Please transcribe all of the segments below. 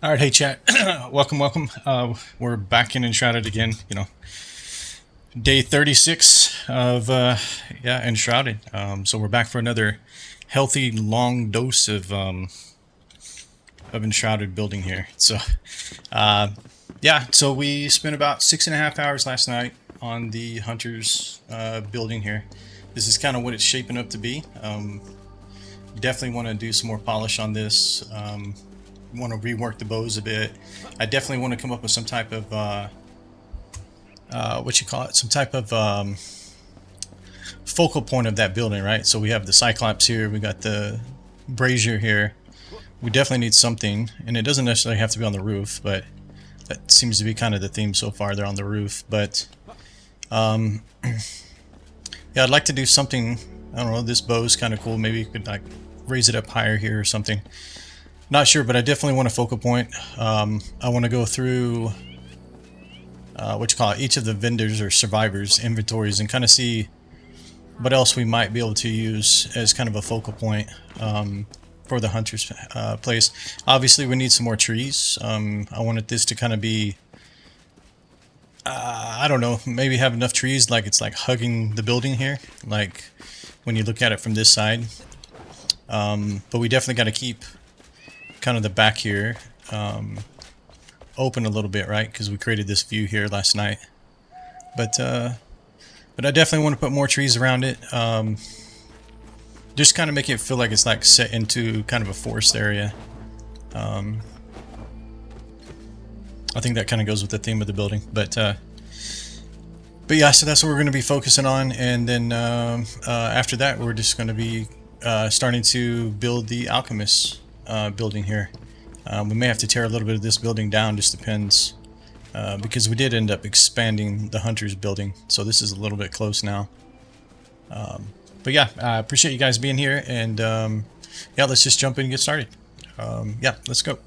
All right, hey chat, welcome. We're back in Enshrouded again. Day 36 of Enshrouded. So we're back for another healthy long dose of Enshrouded building here. So we spent about 6.5 hours last night on the Hunters building here. This is kind of what it's shaping up to be. Definitely want to do some more polish on this. Want to rework the bows a bit. I definitely want to come up with some type of some type of focal point of that building, right? So we have the Cyclops here, we got the brazier here. We definitely need something, and it doesn't necessarily have to be on the roof, but that seems to be kind of the theme so far. They're on the roof, but yeah, I'd like to do something. I don't know, this bow is kind of cool. Maybe you could like raise it up higher here or something. Not sure, but I definitely want a focal point. I want to go through each of the vendors or survivors inventories and kind of see what else we might be able to use as kind of a focal point for the Hunter's place. Obviously, we need some more trees. I wanted this to kind of be, I don't know, maybe have enough trees like it's like hugging the building here, like when you look at it from this side. But we definitely got to keep kind of the back here open a little bit, right? Because we created this view here last night. But I definitely want to put more trees around it. Just kind of make it feel like it's like set into kind of a forest area. I think that kind of goes with the theme of the building. But yeah, so that's what we're going to be focusing on. And then after that, we're just going to be starting to build the Alchemist building here. We may have to tear a little bit of this building down, just depends, because we did end up expanding the Hunter's building, so this is a little bit close now. But yeah, I appreciate you guys being here, and yeah, let's just jump in and get started. Yeah, let's go.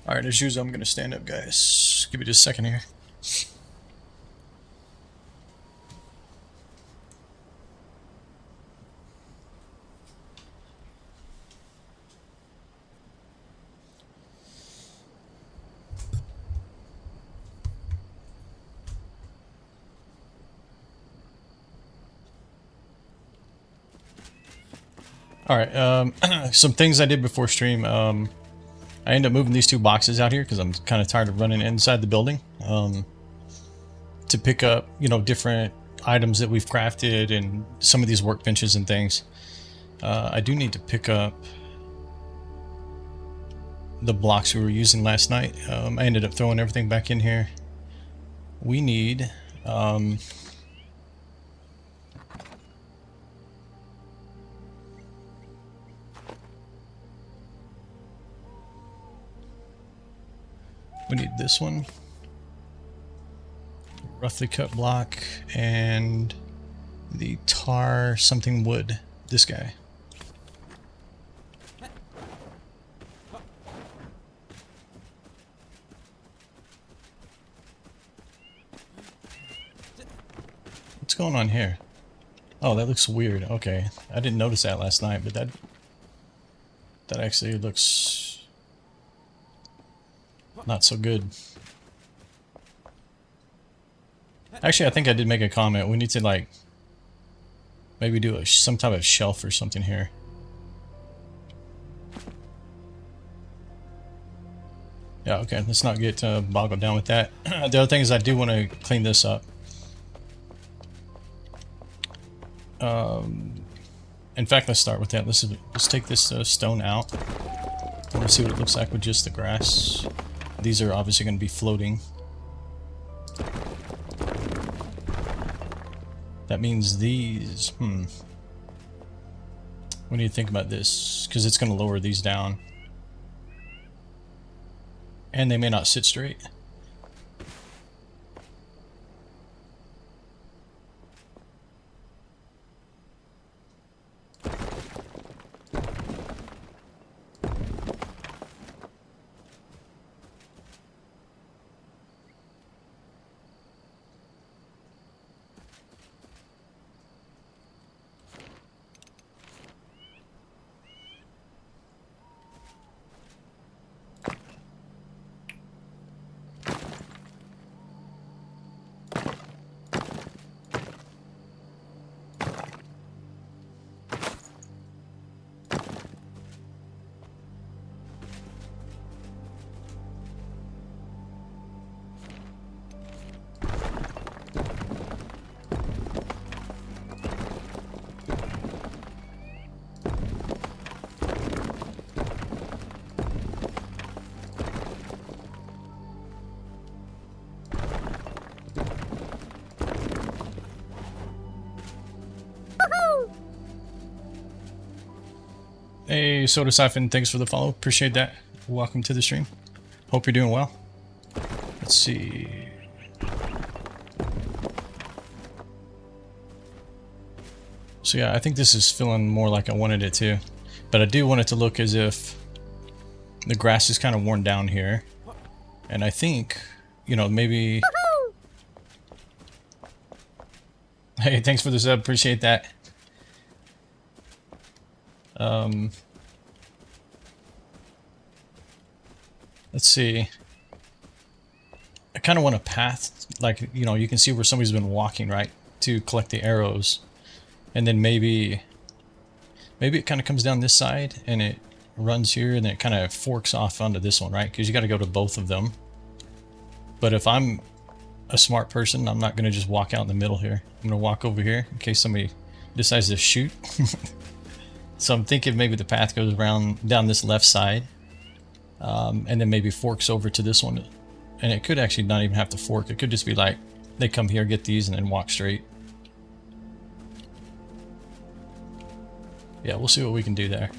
Alright, as usual, I'm going to stand up, guys. Give me just a second here. Alright, some things I did before stream. I ended up moving these two boxes out here because I'm kind of tired of running inside the building to pick up, different items that we've crafted and some of these workbenches and things. I do need to pick up the blocks we were using last night. I ended up throwing everything back in here. We need this one, roughly cut block, and the tar something wood, this guy. What's going on here? Oh, that looks weird. Okay, I didn't notice that last night, but that actually looks not so good. Actually, I think I did make a comment. We need to like maybe do some type of shelf or something here. Yeah, okay, let's not get boggled down with that. The other thing is I do want to clean this up. In fact, let's start with that. Let's take this stone out. I want to see what it looks like with just the grass. These are obviously going to be floating. That means these, What do you think about this? Because it's going to lower these down. And they may not sit straight. Hey, Soda Siphon, thanks for the follow. Appreciate that. Welcome to the stream. Hope you're doing well. Let's see. So yeah, I think this is feeling more like I wanted it to. But I do want it to look as if the grass is kind of worn down here. And I think, you know, maybe... Hey, thanks for the sub. Appreciate that. Let's see. I kind of want a path, like, you know, you can see where somebody's been walking, right? To collect the arrows. And then maybe it kind of comes down this side and it runs here and then it kind of forks off onto this one, right? Because you got to go to both of them. But if I'm a smart person, I'm not going to just walk out in the middle here. I'm going to walk over here in case somebody decides to shoot. So I'm thinking maybe the path goes around down this left side. And then maybe forks over to this one. And it could actually not even have to fork. It could just be like, they come here, get these, and then walk straight. Yeah, we'll see what we can do there.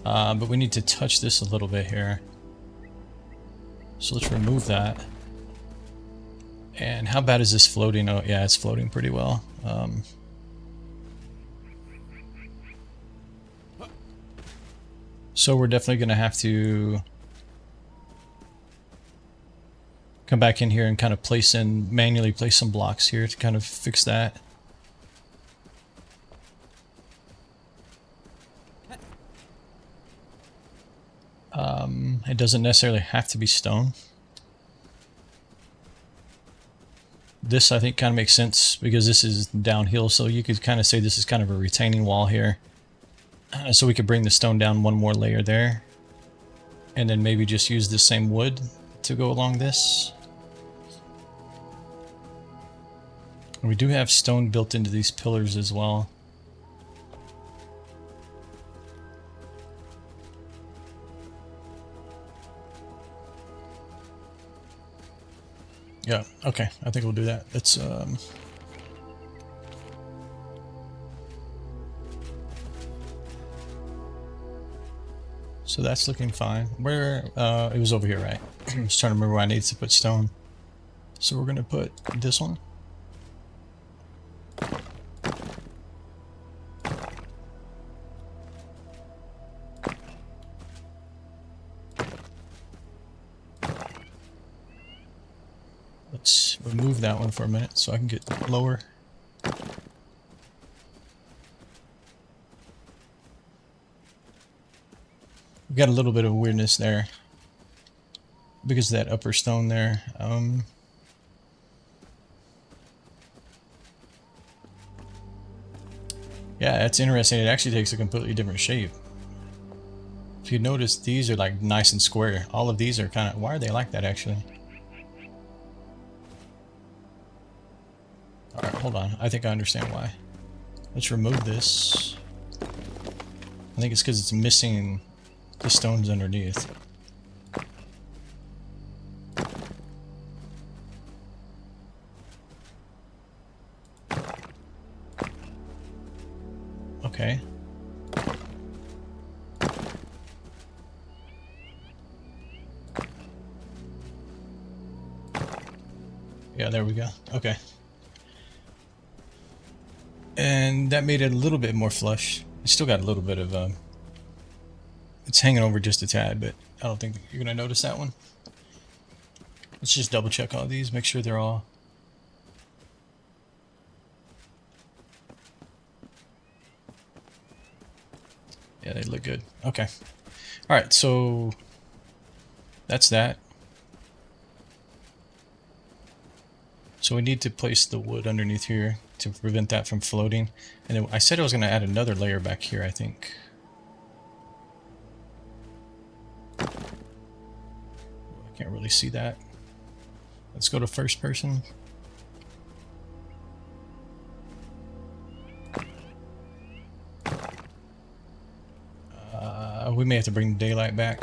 But we need to touch this a little bit here. So let's remove that. And how bad is this floating? Oh, yeah, it's floating pretty well. So we're definitely going to have to come back in here and kind of manually place some blocks here to kind of fix that. It doesn't necessarily have to be stone. This, I think, kind of makes sense because this is downhill, so you could kind of say this is kind of a retaining wall here. So we could bring the stone down one more layer there. And then maybe just use the same wood to go along this. And we do have stone built into these pillars as well. Yeah, okay, I think we'll do that. Let's so that's looking fine. Where it was over here, right? I was trying to remember where I needed to put stone. So we're gonna put this one. Let's remove that one for a minute so I can get lower. We've got a little bit of weirdness there because of that upper stone there. Yeah, that's interesting. It actually takes a completely different shape. If you notice, these are like nice and square. All of these are kind of... Why are they like that, actually? Alright, hold on. I think I understand why. Let's remove this. I think it's because it's missing the stones underneath. Okay. Yeah, there we go. Okay. And that made it a little bit more flush. It's still got a little bit of it's hanging over just a tad, but I don't think you're gonna notice that one. Let's just double check all these, make sure they're all... Yeah, they look good. Okay. Alright, so that's that. So we need to place the wood underneath here to prevent that from floating. And then I said I was going to add another layer back here, I think. I can't really see that. Let's go to first person. We may have to bring daylight back.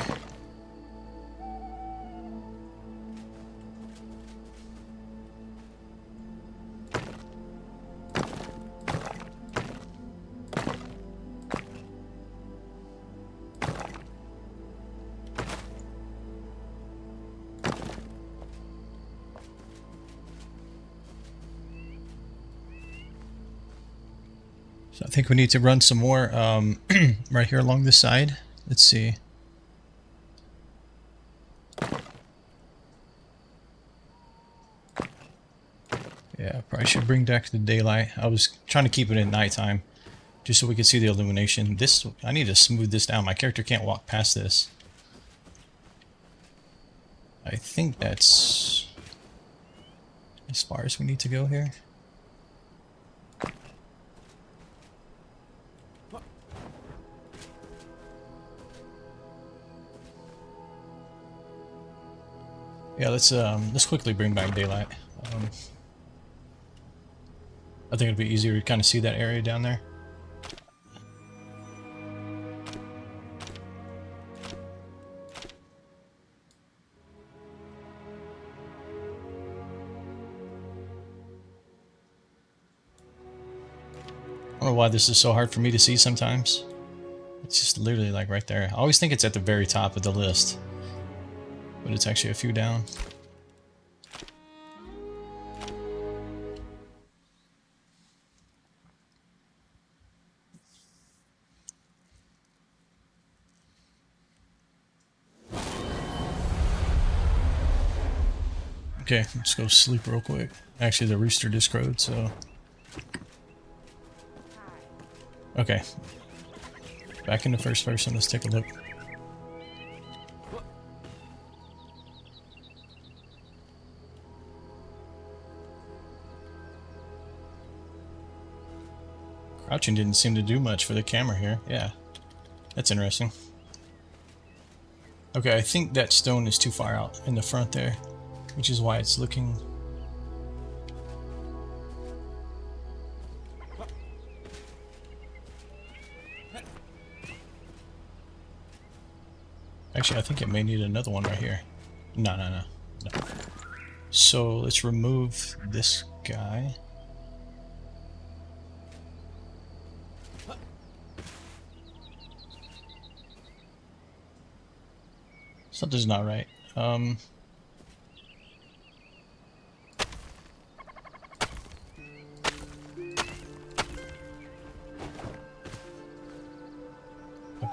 So I think we need to run some more right here along this side. Let's see. Yeah, probably should bring back the daylight. I was trying to keep it at nighttime just so we could see the illumination. This, I need to smooth this down. My character can't walk past this. I think that's as far as we need to go here. Yeah, let's quickly bring back daylight. I think it'd be easier to kind of see that area down there. I don't know why this is so hard for me to see sometimes. It's just literally like right there. I always think it's at the very top of the list, but it's actually a few down. Okay, let's go sleep real quick. Actually, the rooster just crowed, so... Okay. Back into first person, let's take a look. Crouching didn't seem to do much for the camera here. Yeah, that's interesting. Okay, I think that stone is too far out in the front there, which is why it's looking... Actually, I think it may need another one right here. No. So let's remove this guy. Something's not right. Okay,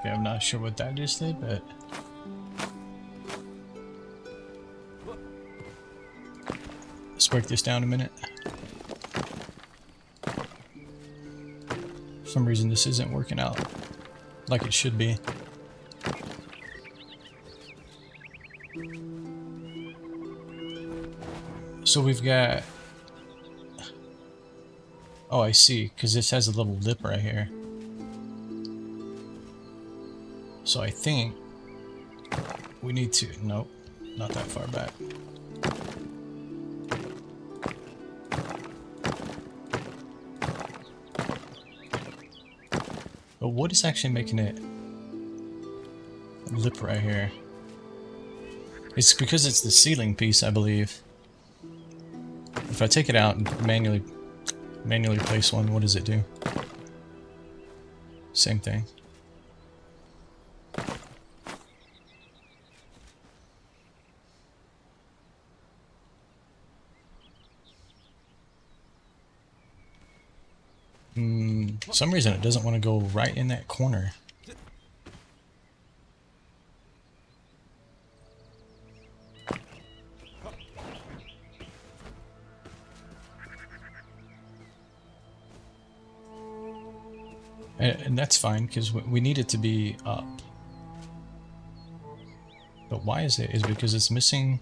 I'm not sure what that just did, but... Let's break this down a minute. For some reason this isn't working out like it should be. So we've got... Oh, I see, because this has a little lip right here. So I think we need to... Nope, not that far back. But what is actually making it lip right here? It's because it's the ceiling piece, I believe. If I take it out and manually place one, what does it do? Same thing. For some reason it doesn't want to go right in that corner. And that's fine, because we need it to be up. But why is it? Is it because it's missing...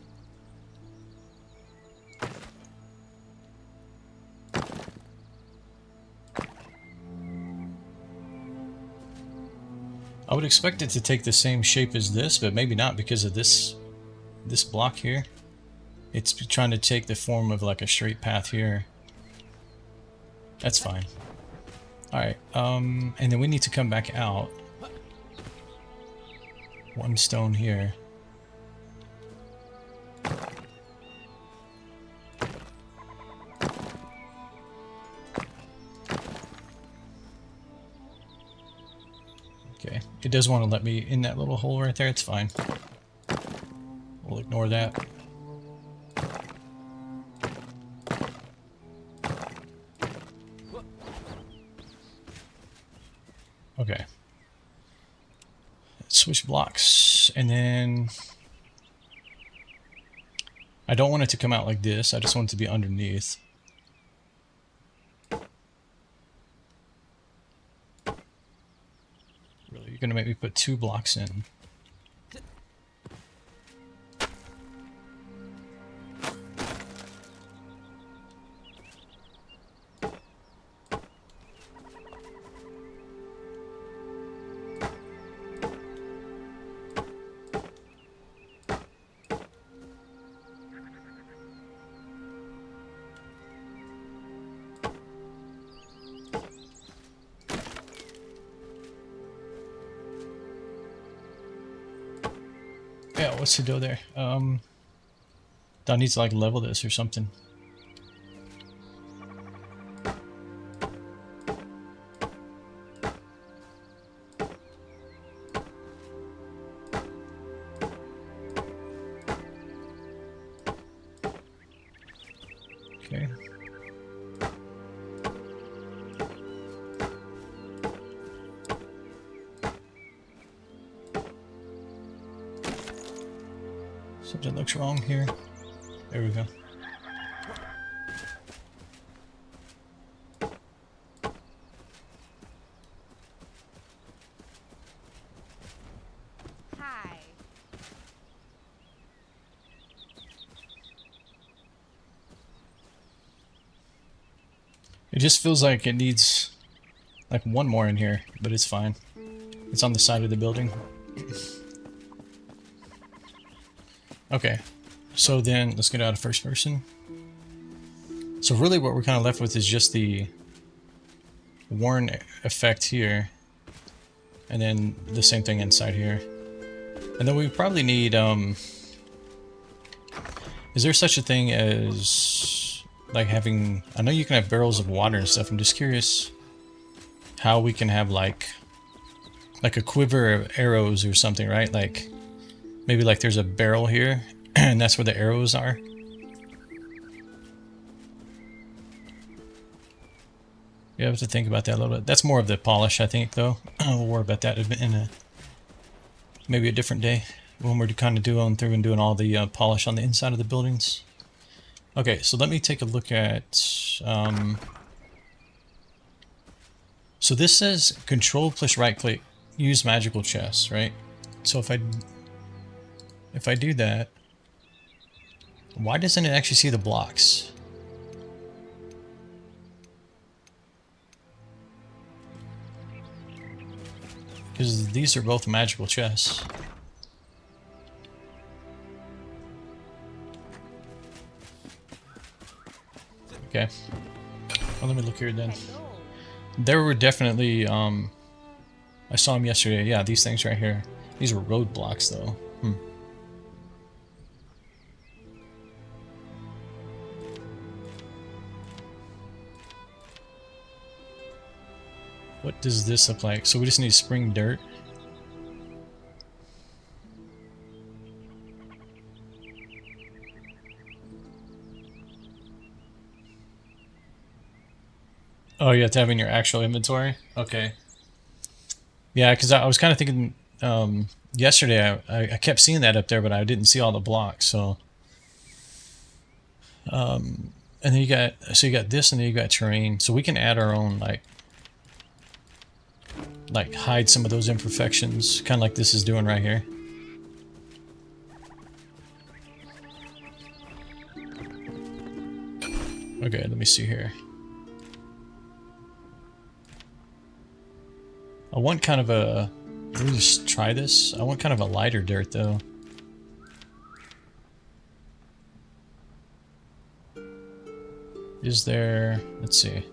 I would expect it to take the same shape as this, but maybe not because of this block here. It's trying to take the form of like a straight path here. That's fine. Alright, and then we need to come back out. One stone here. Okay, it does want to let me in that little hole right there, it's fine. We'll ignore that. Okay. Switch blocks, and then I don't want it to come out like this. I just want it to be underneath. Really, you're gonna make me put 2 blocks in. Yeah, what's the deal there? Do I need to like level this or something? Okay. Something looks wrong here. There we go. Hi. It just feels like it needs like 1 more in here, but it's fine. It's on the side of the building. Okay, so then let's get out of first person. So really what we're kind of left with is just the worn effect here, and then the same thing inside here. And then we probably need, is there such a thing as like having, I know you can have barrels of water and stuff. I'm just curious how we can have like a quiver of arrows or something, right? Like maybe like there's a barrel here and that's where the arrows are. You have to think about that a little bit. That's more of the polish, I think, though. We'll worry about that in maybe a different day when we're kind of going through and doing all the polish on the inside of the buildings. Okay, so let me take a look at... so this says Control plus right click, use magical chest, right? So if I do that, why doesn't it actually see the blocks? Because these are both magical chests. Okay. Well, let me look here then. There were definitely, I saw them yesterday. Yeah, these things right here. These were roadblocks, though. What does this look like? So we just need spring dirt. Oh, you have to have in your actual inventory? Okay. Yeah, because I was kind of thinking yesterday I kept seeing that up there, but I didn't see all the blocks. So, and then you got this, and then you got terrain. So we can add our own like hide some of those imperfections, kind of like this is doing right here. Okay, let me see here. I want kind of a... Let me just try this. I want kind of a lighter dirt, though. Is there... Let's see.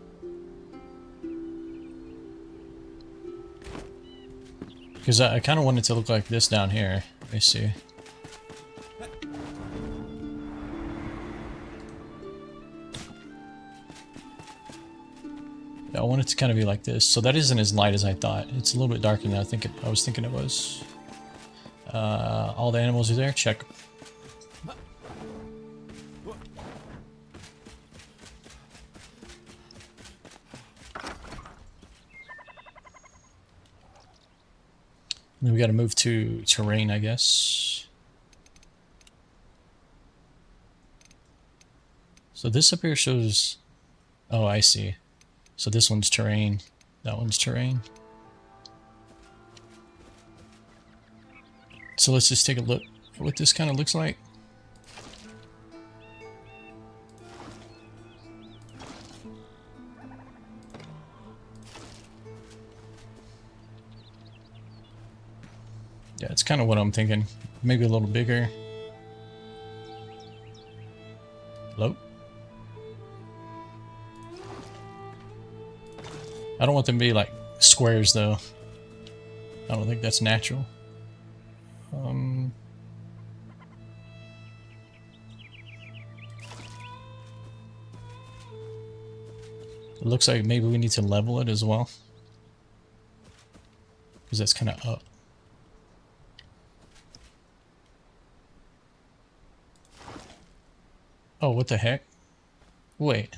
Because I kind of want it to look like this down here. Let me see. I want it to kind of be like this. So that isn't as light as I thought. It's a little bit darker than I was thinking it was. All the animals are there. Check. Then we got to move to terrain, I guess. So this up here shows... Oh, I see. So this one's terrain. That one's terrain. So let's just take a look at what this kind of looks like. Yeah, it's kind of what I'm thinking. Maybe a little bigger. Hello? I don't want them to be like squares though. I don't think that's natural. It looks like maybe we need to level it as well, because that's kind of up. Oh, what the heck? Wait.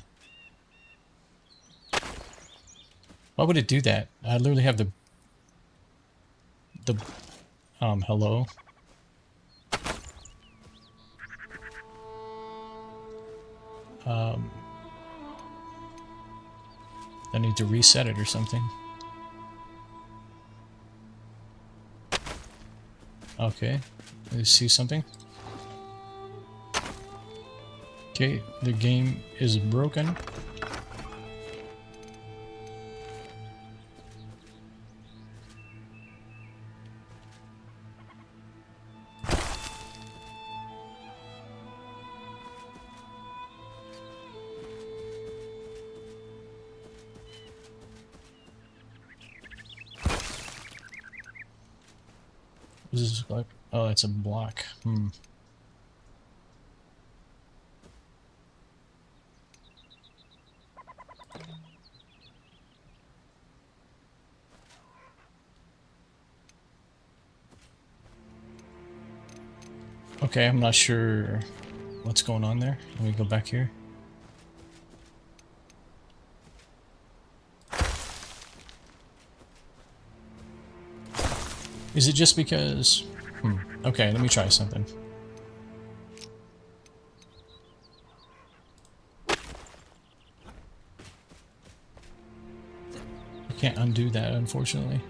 Why would it do that? I literally have the hello. I need to reset it or something. Okay, let's see something. Okay, the game is broken. This is like, oh, it's a block. Okay, I'm not sure what's going on there. Let me go back here. Is it just because... Okay, let me try something. I can't undo that, unfortunately.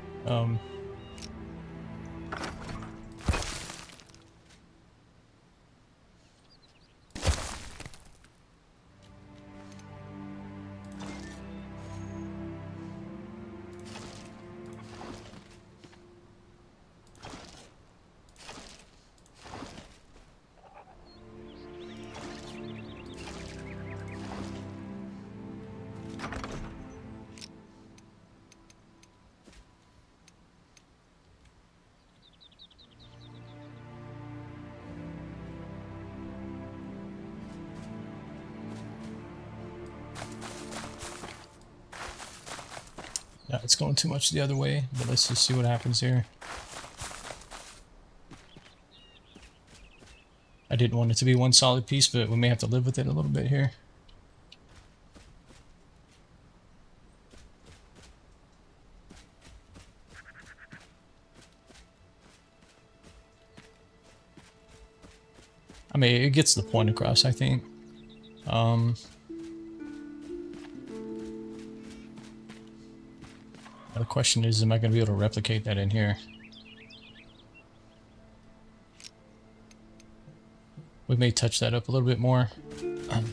Yeah, it's going too much the other way, but let's just see what happens here. I didn't want it to be one solid piece, but we may have to live with it a little bit here. I mean, it gets the point across, I think. The question is, am I going to be able to replicate that in here? We may touch that up a little bit more. I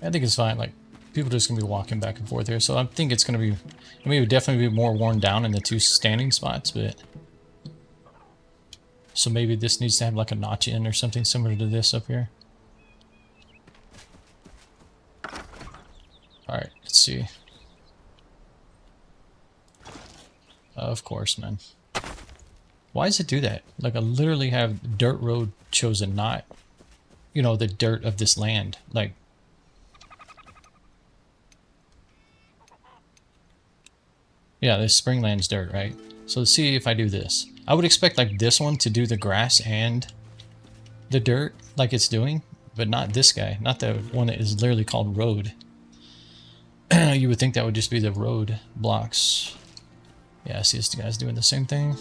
think it's fine. Like, people are just going to be walking back and forth here. So I think it's going to be... I mean, it would definitely be more worn down in the two standing spots, but... So maybe this needs to have like a notch in or something similar to this up here. Alright, let's see. Of course, man. Why does it do that? Like, I literally have dirt road chosen, not, you know, the dirt of this land. Like, yeah, this Springland's dirt, right? So let's see if I do this. I would expect like this one to do the grass and the dirt like it's doing, but not this guy. Not the one that is literally called road. You would think that would just be the road blocks. Yeah, I see this guy's doing the same thing.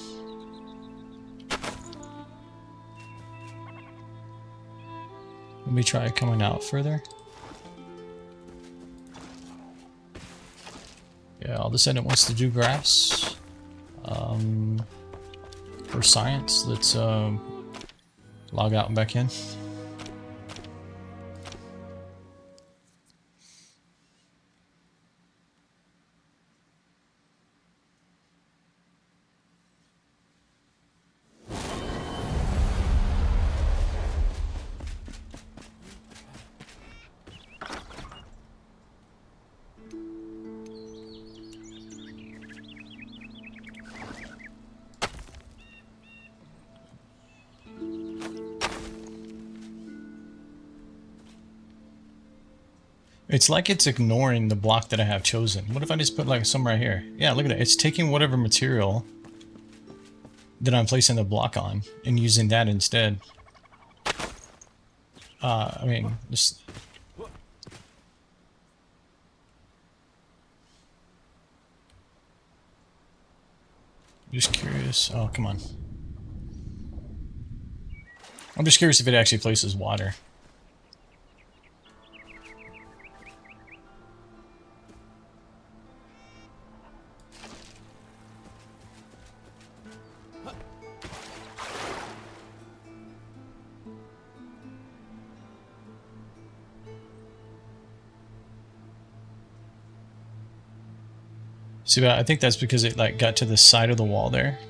Let me try coming out further. Yeah, all of a sudden it wants to do grass. For science, let's log out and back in. It's like it's ignoring the block that I have chosen. What if I just put like some right here? Yeah, look at it. It's taking whatever material that I'm placing the block on and using that instead. I mean, just... Just curious. Oh, come on. I'm just curious if it actually places water. See, I think that's because it like got to the side of the wall there.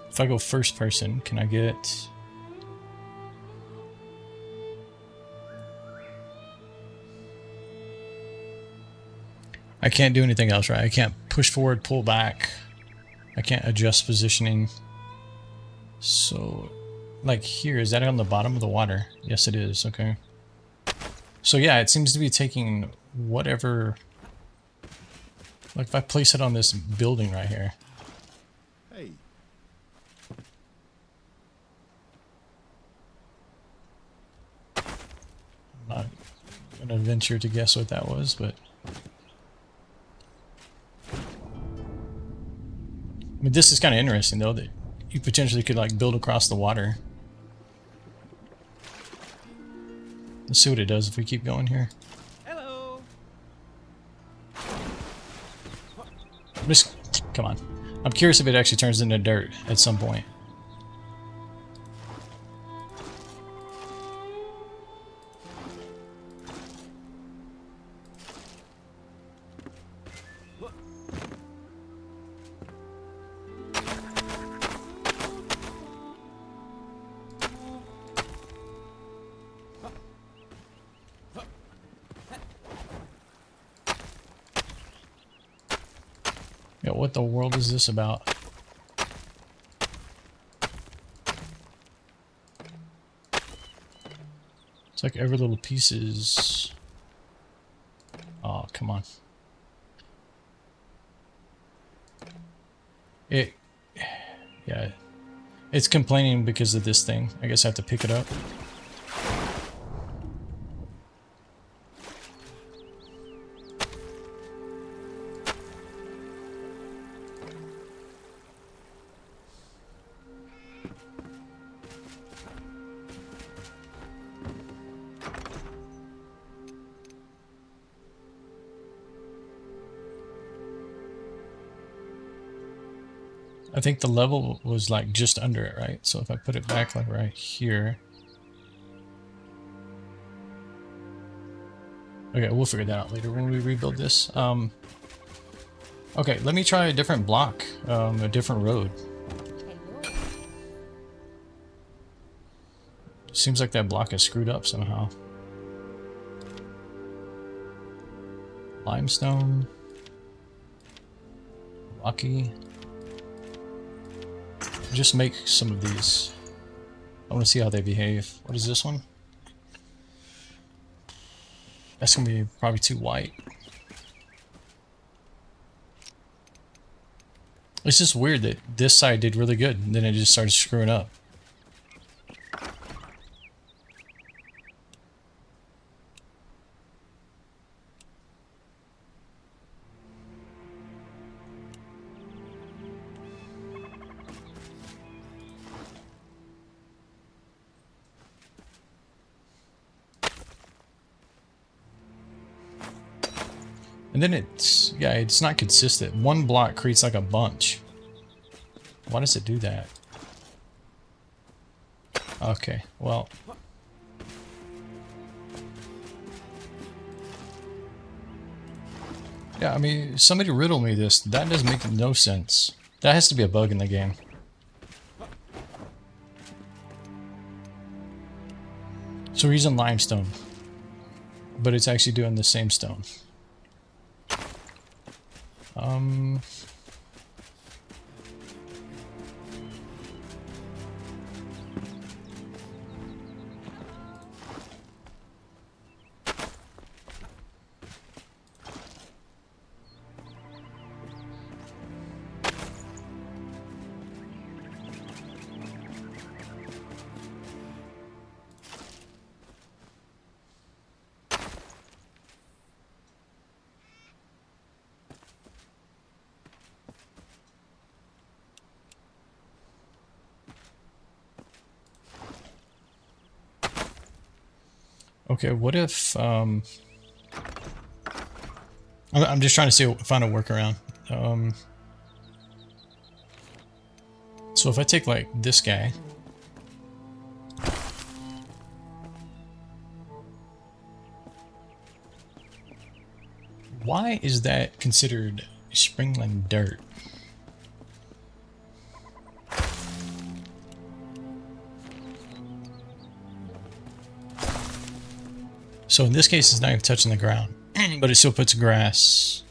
If I go first person, can I get... I can't do anything else, right? I can't push forward, pull back. I can't adjust positioning. So, like here, is that on the bottom of the water? Yes, it is. Okay. So yeah, it seems to be taking whatever... Like if I place it on this building right here. Hey. I'm not gonna venture to guess what that was, but... I mean, this is kind of interesting though, that you potentially could like build across the water. Let's see what it does if we keep going here. Hello. Just, come on. I'm curious if it actually turns into dirt at some point. Yeah, what the world is this about? It's like every little piece is... Oh, come on. Yeah, it's complaining because of this thing. I guess I have to pick it up. I think the level was like just under it, right? So if I put it back like right here. Okay, we'll figure that out later when we rebuild this. Okay, let me try a different block, a different road. Seems like that block is screwed up somehow. Limestone. Rocky. Just make some of these. I want to see how they behave. What is this one? That's gonna be probably too white. It's just weird that this side did really good and then it just started screwing up. And then it's, yeah, it's not consistent. One block creates like a bunch. Why does it do that? Okay, well. Yeah, I mean, somebody riddle me this. That doesn't make no sense. That has to be a bug in the game. So we're using limestone. But it's actually doing the same stone. Okay, what if, I'm just trying to see, find a workaround. So if I take, like, this guy. Why is that considered sprinkling dirt? So in this case, it's not even touching the ground, but it still puts grass.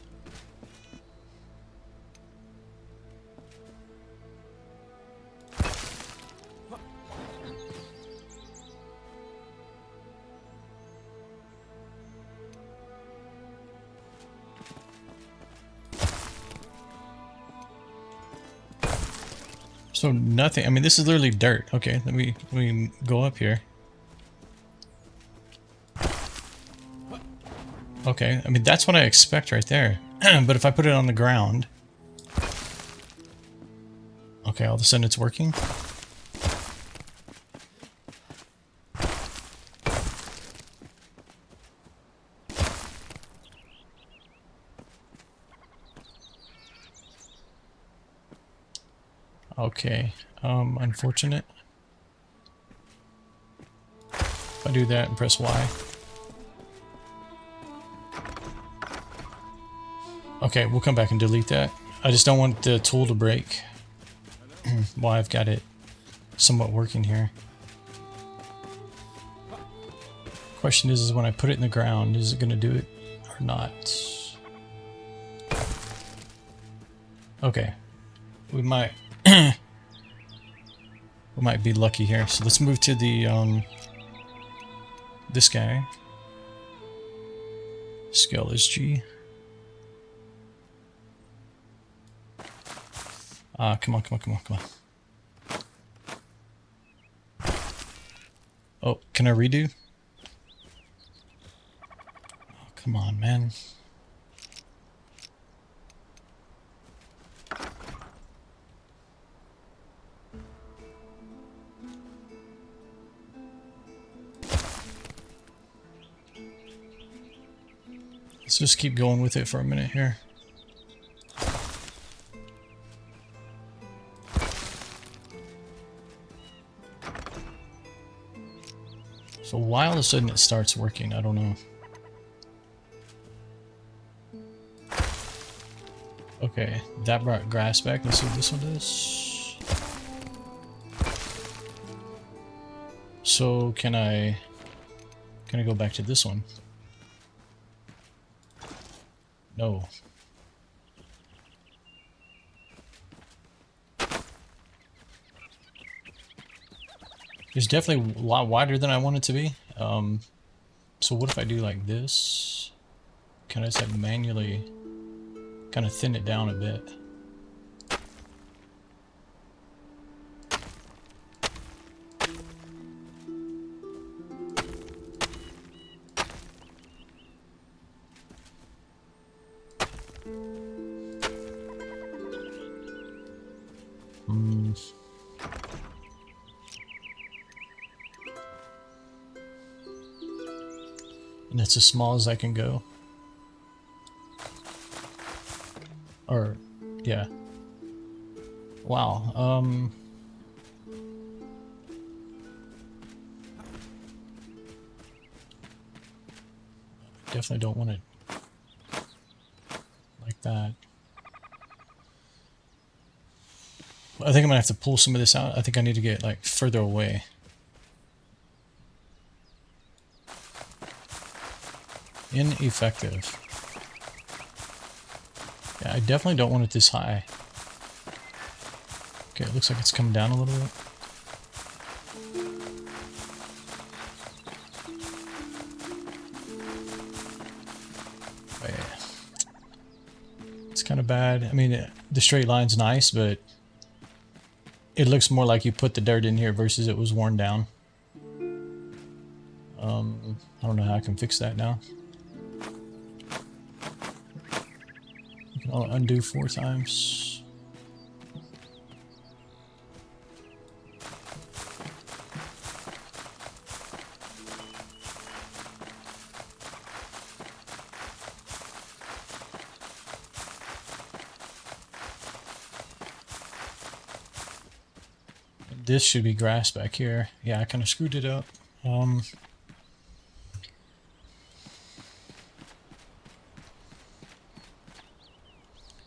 So nothing. I mean, this is literally dirt. Okay, let me go up here. Okay, I mean, that's what I expect right there. But if I put it on the ground... Okay, all of a sudden it's working. Okay, unfortunate. If I do that and press Y. Okay, we'll come back and delete that. I just don't want the tool to break while I've got it somewhat working here. Question is when I put it in the ground, is it going to do it or not? Okay, we might we might be lucky here. So let's move to the this guy. Scale is G. Come on. Oh, can I redo? Oh, come on, man. Let's just keep going with it for a minute here. So why all of a sudden it starts working, I don't know. Okay, that brought grass back. Let's see what this one does. So can I go back to this one? No. It's definitely a lot wider than I want it to be. So what if I do like this? Can I just like manually kind of thin it down a bit? And that's as small as I can go. Or, yeah. Wow. Definitely don't want it like that. I think I'm gonna have to pull some of this out. I think I need to get like further away. Ineffective. Yeah, I definitely don't want it this high. Okay, it looks like it's coming down a little bit. Oh, yeah. It's kind of bad. I mean, the straight line's nice, but it looks more like you put the dirt in here versus it was worn down. I don't know how I can fix that now. I'll undo 4 times. This should be grass back here. Yeah, I kind of screwed it up.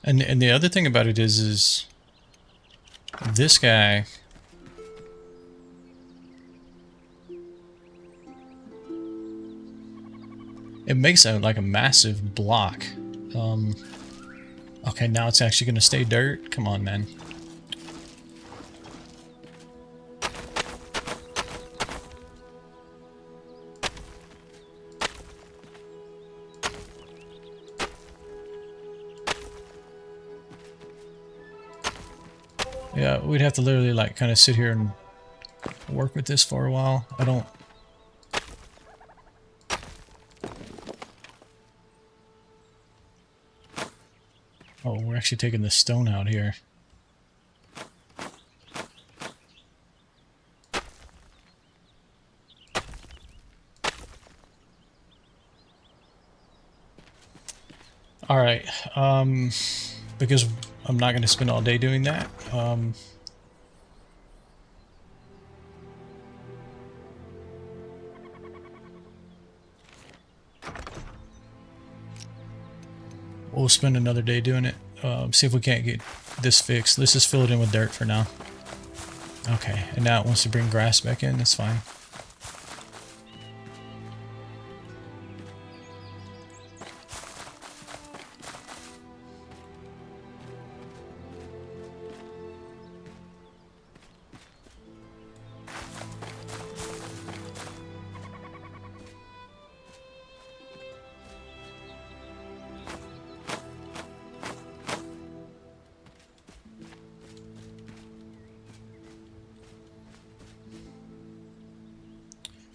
And the other thing about it is this guy, it makes a like a massive block. Okay, now it's actually going to stay dirt. Come on, man. Yeah, we'd have to literally like kind of sit here and work with this for a while. I don't... Oh, we're actually taking the stone out here. Alright, because I'm not going to spend all day doing that, we'll spend another day doing it. See if we can't get this fixed. Let's just fill it in with dirt for now. Okay, and now it wants to bring grass back in. That's fine.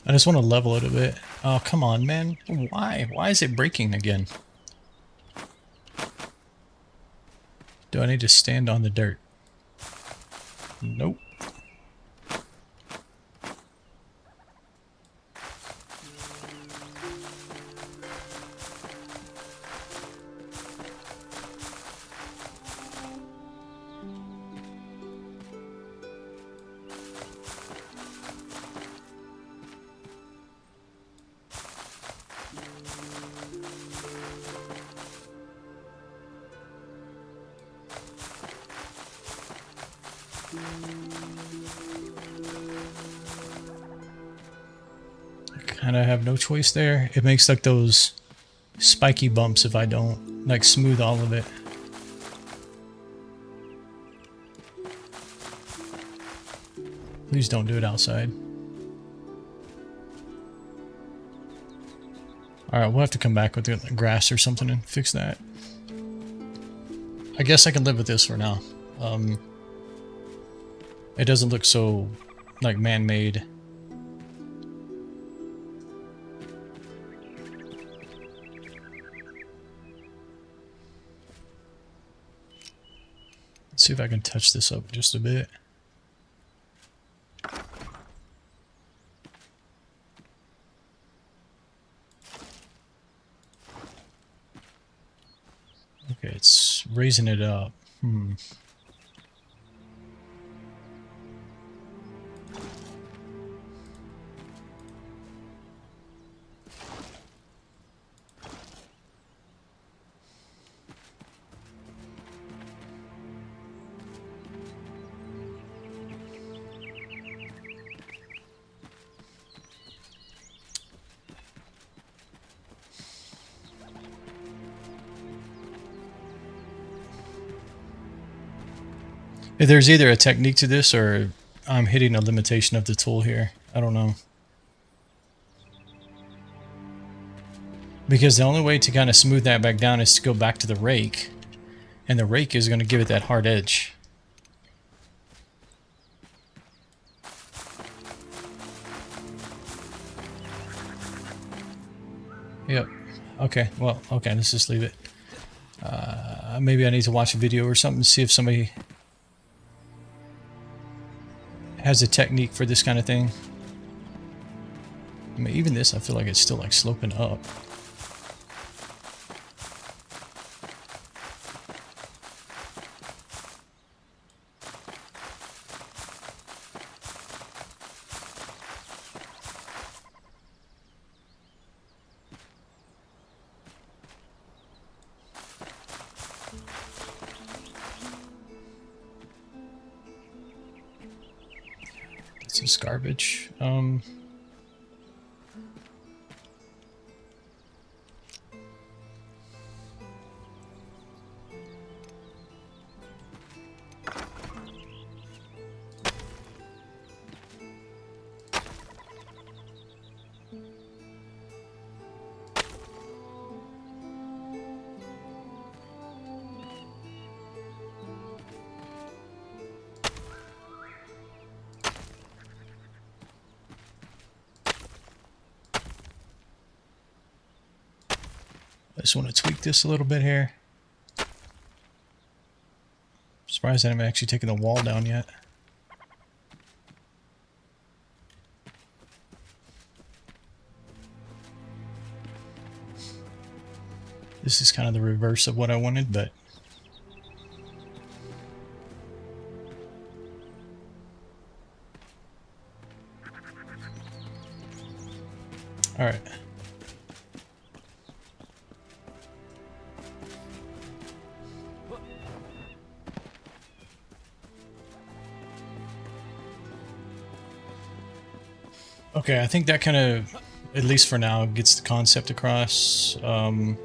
I just want to level it a bit. Oh, come on, man. Why? Why is it breaking again? Do I need to stand on the dirt? Nope. Kind of have no choice there. It makes like those spiky bumps if I don't like smooth all of it. Please don't do it outside. Alright, we'll have to come back with the grass or something and fix that. I guess I can live with this for now. It doesn't look so like man-made. Let's see if I can touch this up just a bit. Okay, it's raising it up. There's either a technique to this or I'm hitting a limitation of the tool here. I don't know. Because the only way to kind of smooth that back down is to go back to the rake. And the rake is going to give it that hard edge. Yep. Okay, well, okay, let's just leave it. Maybe I need to watch a video or something to see if somebody has a technique for this kind of thing. I mean, even this, I feel like it's still like sloping up. This is garbage. I just want to tweak this a little bit here. Surprised I haven't actually taken the wall down yet. This is kind of the reverse of what I wanted, but all right. Okay, I think that kind of, at least for now, gets the concept across. Now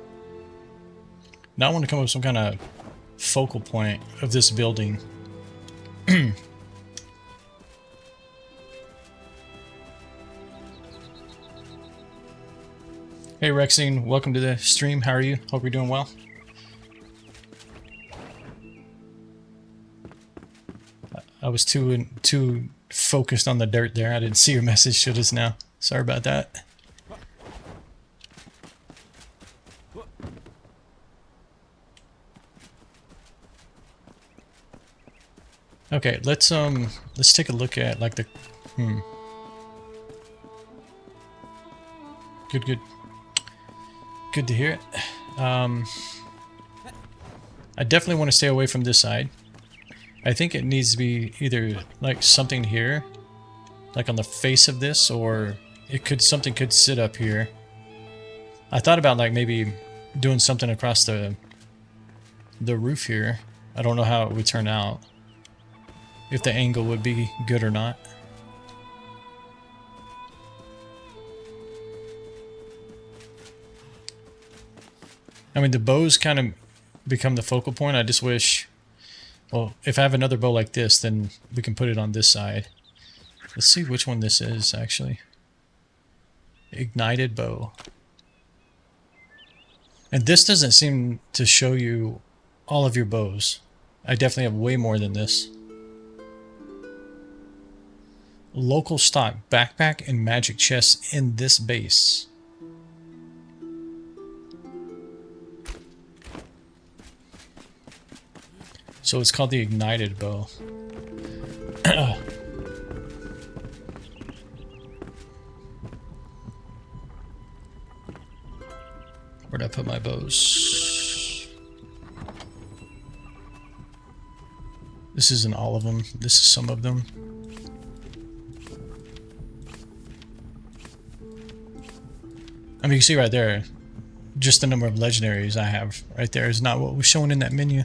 I want to come up with some kind of focal point of this building. Hey Rexine, welcome to the stream. How are you? Hope you're doing well. I was too focused on the dirt there. I didn't see your message till just now. Sorry about that. Okay, let's take a look at like the Good to hear it. I definitely want to stay away from this side. I think it needs to be either like something here, like on the face of this, or something could sit up here. I thought about like maybe doing something across the roof here. I don't know how it would turn out, if the angle would be good or not. I mean, the bows kind of become the focal point. I just wish, well, if I have another bow like this, then we can put it on this side. Let's see which one this is, actually. Ignited bow. And this doesn't seem to show you all of your bows. I definitely have way more than this. Local stock backpack and magic chest in this base. So it's called the Ignited bow. Where'd I put my bows? This isn't all of them. This is some of them. I mean, you can see right there, just the number of legendaries I have right there is not what was shown in that menu.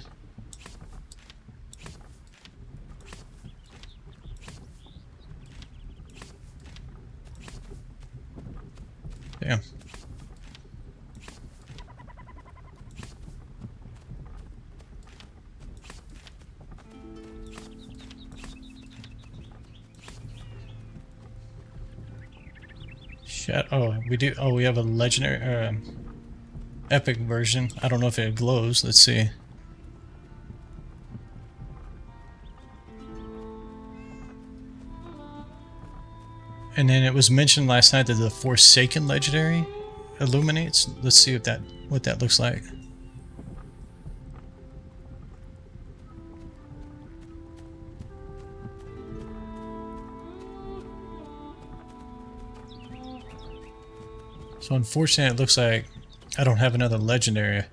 Damn. Shit. Oh, we do. Oh, we have a legendary, epic version. I don't know if it glows. Let's see. And then it was mentioned last night that the Forsaken legendary illuminates. Let's see what that looks like. So unfortunately, it looks like I don't have another legendary.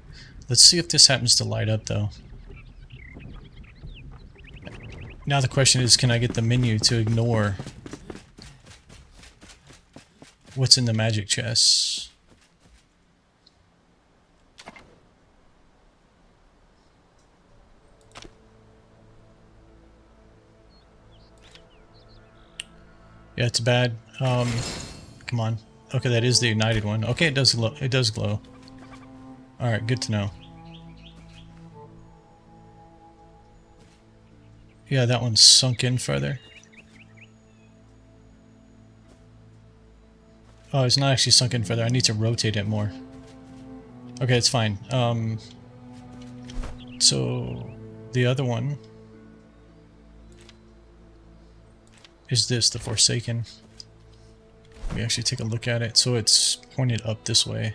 Let's see if this happens to light up though. Now the question is, can I get the menu to ignore what's in the magic chest? Yeah, it's bad. Come on. Okay, that is the ignited one. Okay, it does glow. It does glow. Alright, good to know. Yeah, that one's sunk in further. Oh, it's not actually sunk in further. I need to rotate it more. Okay, it's fine. So the other one is this, the Forsaken. Let me actually take a look at it. So it's pointed up this way.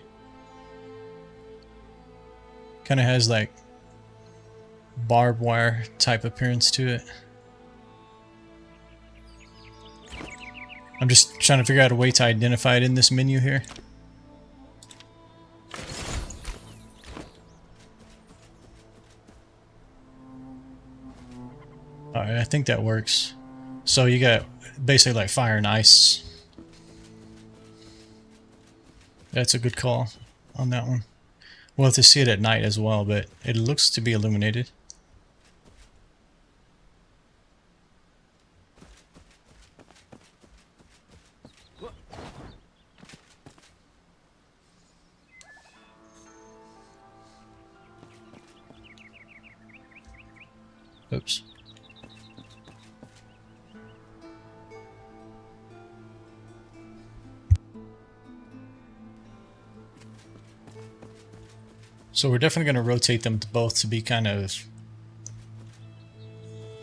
Kind of has like barbed wire type appearance to it. I'm just trying to figure out a way to identify it in this menu here. Alright, I think that works. So you got basically like fire and ice. That's a good call on that one. We'll have to see it at night as well, but it looks to be illuminated. Oops. So we're definitely going to rotate them both to be kind of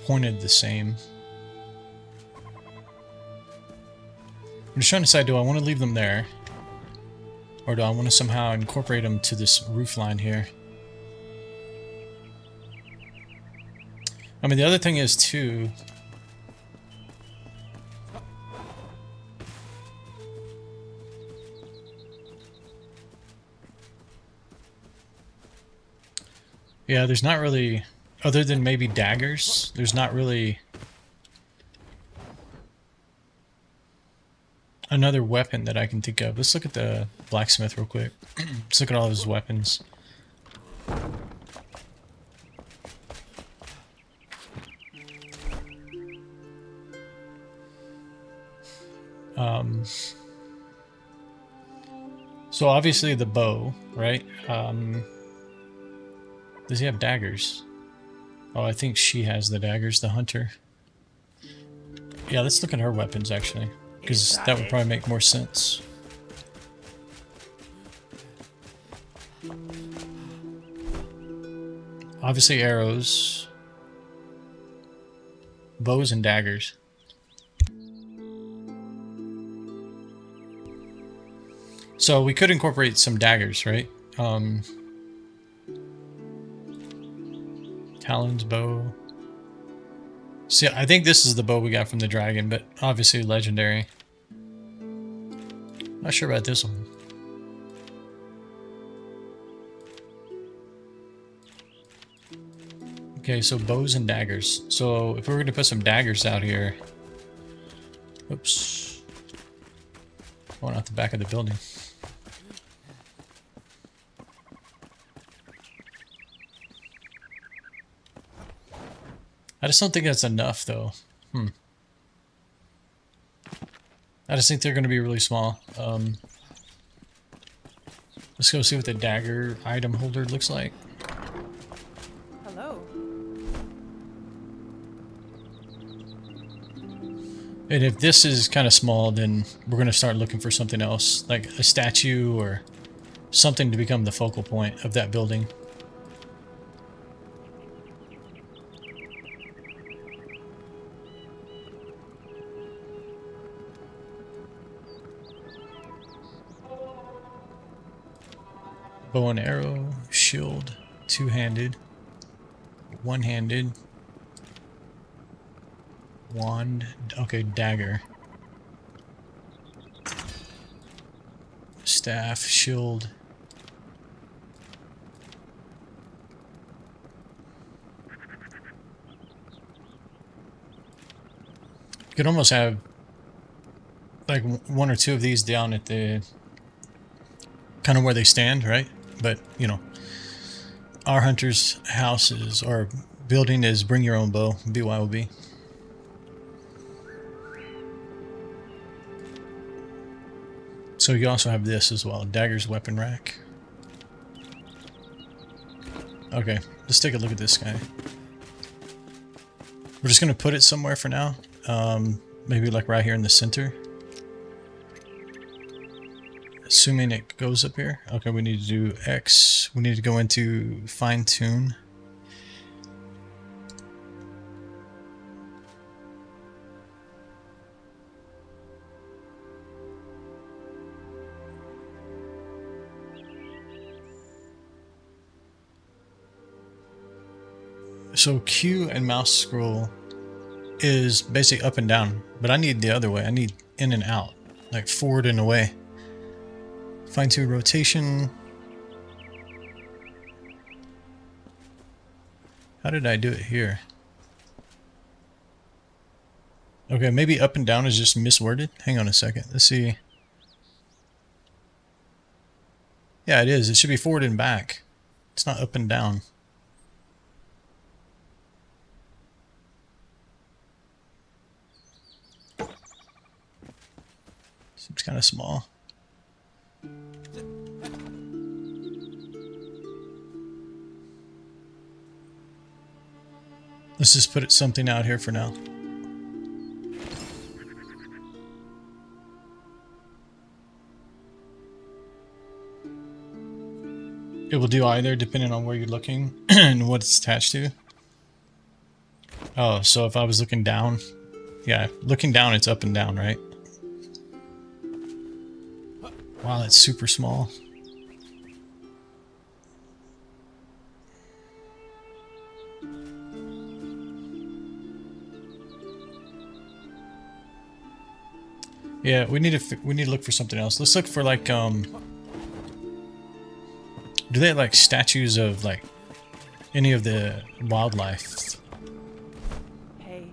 pointed the same. I'm just trying to decide, do I want to leave them there? Or do I want to somehow incorporate them to this roof line here? I mean, the other thing is too... Yeah, there's not really, other than maybe daggers, there's not really another weapon that I can think of. Let's look at the blacksmith real quick. Let's look at all his weapons. So obviously the bow, right? Does he have daggers? Oh, I think she has the daggers, the hunter. Yeah, let's look at her weapons, actually. Because that would probably make more sense. Obviously arrows. Bows and daggers. So we could incorporate some daggers, right? Talon's bow. See, I think this is the bow we got from the dragon, but obviously legendary. Not sure about this one. Okay, so bows and daggers. So if we were going to put some daggers out here... Oops. Going out the back of the building. I just don't think that's enough, though. I just think they're going to be really small. Let's go see what the dagger item holder looks like. Hello. And if this is kind of small, then we're going to start looking for something else, like a statue or something to become the focal point of that building. Bow and arrow, shield, two-handed, one-handed, wand, okay, dagger, staff, shield. You could almost have like one or two of these down at the kind of where they stand, right? But, you know, our hunter's houses or building is bring your own bow, BYOB. So you also have this as well, dagger's weapon rack. Okay, let's take a look at this guy. We're just going to put it somewhere for now. Maybe like right here in the center. Assuming it goes up here. Okay, we need to do X. We need to go into fine tune. So Q and mouse scroll is basically up and down, but I need the other way. I need in and out, like forward and away. Fine tune rotation. How did I do it here? Okay, maybe up and down is just misworded. Hang on a second. Let's see. Yeah, it is. It should be forward and back. It's not up and down. Seems kind of small. Let's just put something out here for now. It will do either depending on where you're looking and what it's attached to. Oh, so if I was looking down, yeah, looking down it's up and down, right? Wow, that's super small. Yeah, we need to look for something else. Let's look for like do they have like statues of like any of the wildlife? Hey.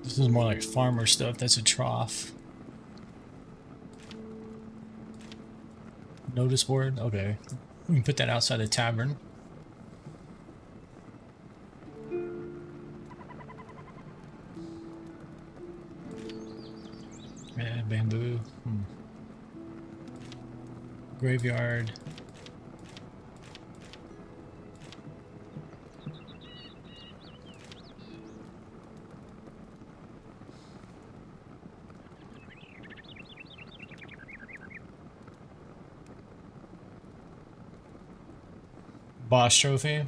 This is more like farmer stuff. That's a trough. Notice board? Okay. We can put that outside the tavern. Yeah, bamboo. Graveyard. Boss trophy.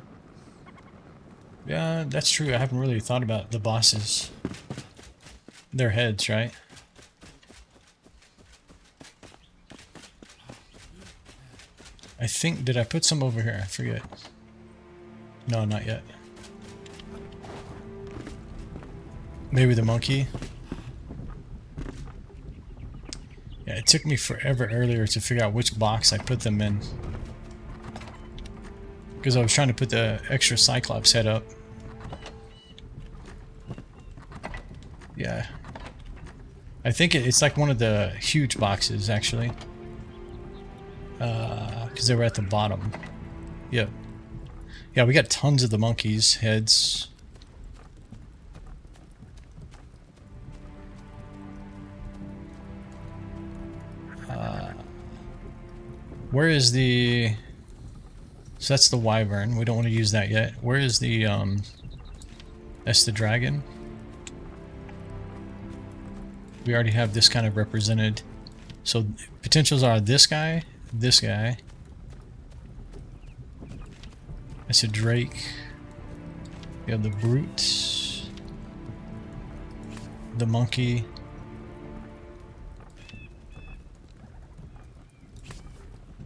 Yeah, that's true. I haven't really thought about the bosses. Their heads, right? I think, did I put some over here? I forget. No, not yet. Maybe the monkey. Yeah, it took me forever earlier to figure out which box I put them in. Because I was trying to put the extra Cyclops head up. Yeah. I think it's like one of the huge boxes, actually. Because they were at the bottom. Yep. Yeah, we got tons of the monkeys' heads. Where is the... So that's the wyvern. We don't want to use that yet. Where is the, That's the dragon. We already have this kind of represented. So potentials are this guy, this guy. That's a drake. We have the brute. The monkey.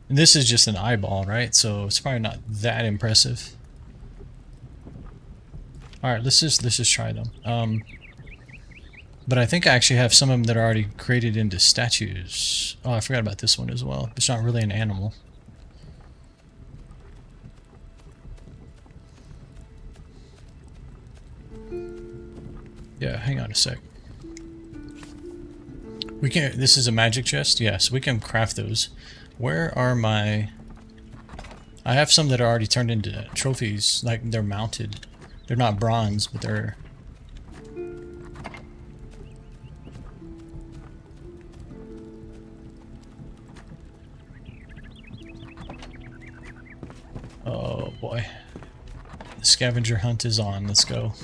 And this is just an eyeball, right? So it's probably not that impressive. Alright, let's just try them. But I think I actually have some of them that are already created into statues. Oh, I forgot about this one as well. It's not really an animal. Yeah, hang on a sec. We can. This is a magic chest? Yes, we can craft those. Where are my... I have some that are already turned into trophies, like they're mounted. They're not bronze, but they're... Oh boy. The scavenger hunt is on. Let's go.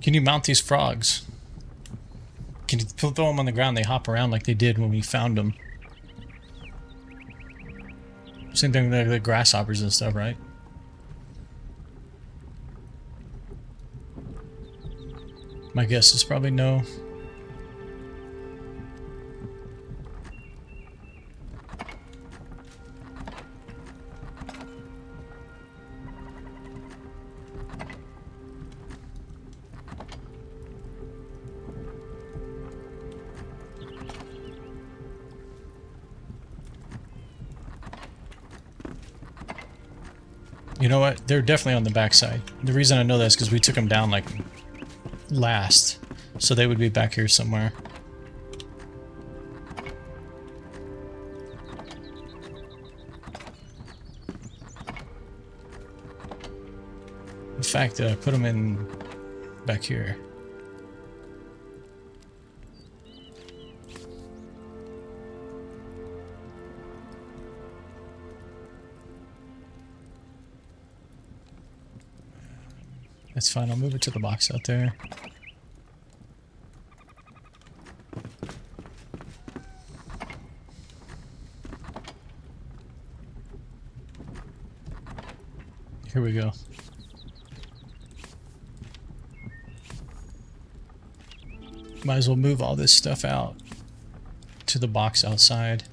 Can you mount these frogs? Can you throw them on the ground? They hop around like they did when we found them. Same thing with the grasshoppers and stuff, right? My guess is probably no. You know what? They're definitely on the backside. The reason I know that is because we took them down like last. So they would be back here somewhere. In fact, I put them in back here. That's fine, I'll move it to the box out there. Here we go. Might as well move all this stuff out to the box outside.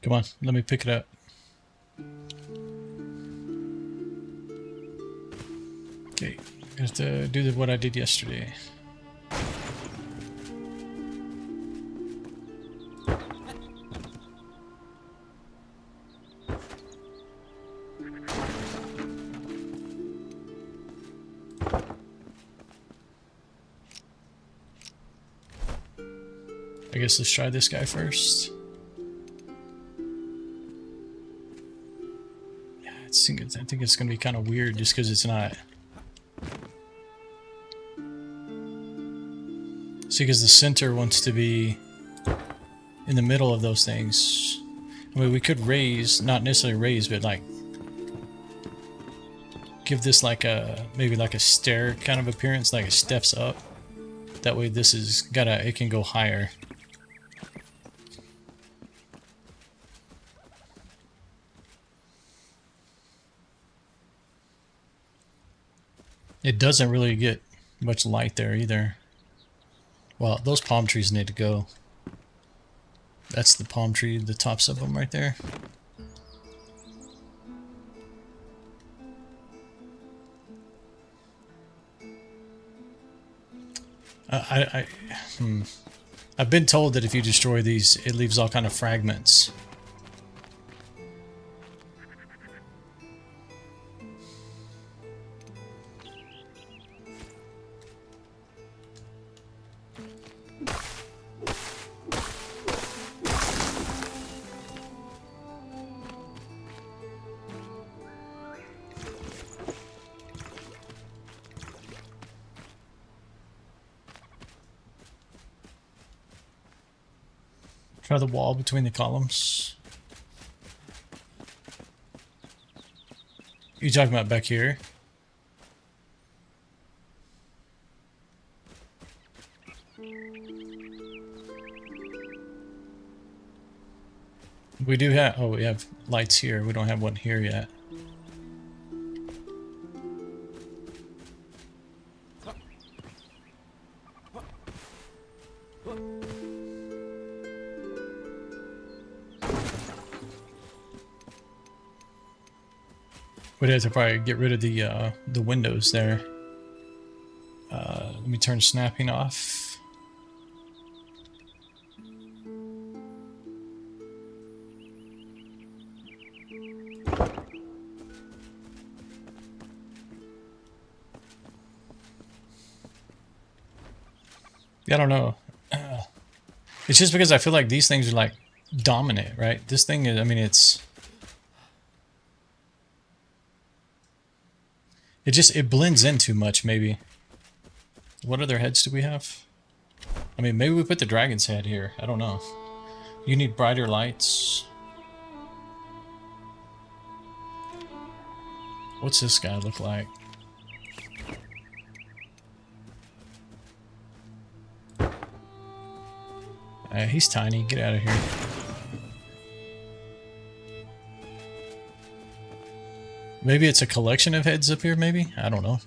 Come on, let me pick it up. Okay, I have to do what I did yesterday. I guess let's try this guy first. Yeah, I think it's gonna be kind of weird just because it's not. See, because the center wants to be in the middle of those things. I mean, we could raise, not necessarily raise, but like give this like a, maybe like a stair kind of appearance, like it steps up. That way this is gotta, it can go higher. It doesn't really get much light there either. Well, those palm trees need to go. That's the palm tree, the tops of them right there. I've been told that if you destroy these, it leaves all kind of fragments. Try the wall between the columns. You talking about back here? We do have, oh, we have lights here. We don't have one here yet. We'd have to probably get rid of the windows there. Let me turn snapping off. I don't know. It's just because I feel like these things are like dominant, right? This thing is, I mean, it blends in too much, maybe. What other heads do we have? I mean, maybe we put the dragon's head here. I don't know. You need brighter lights. What's this guy look like? He's tiny. Get out of here. Maybe it's a collection of heads up here, maybe? I don't know.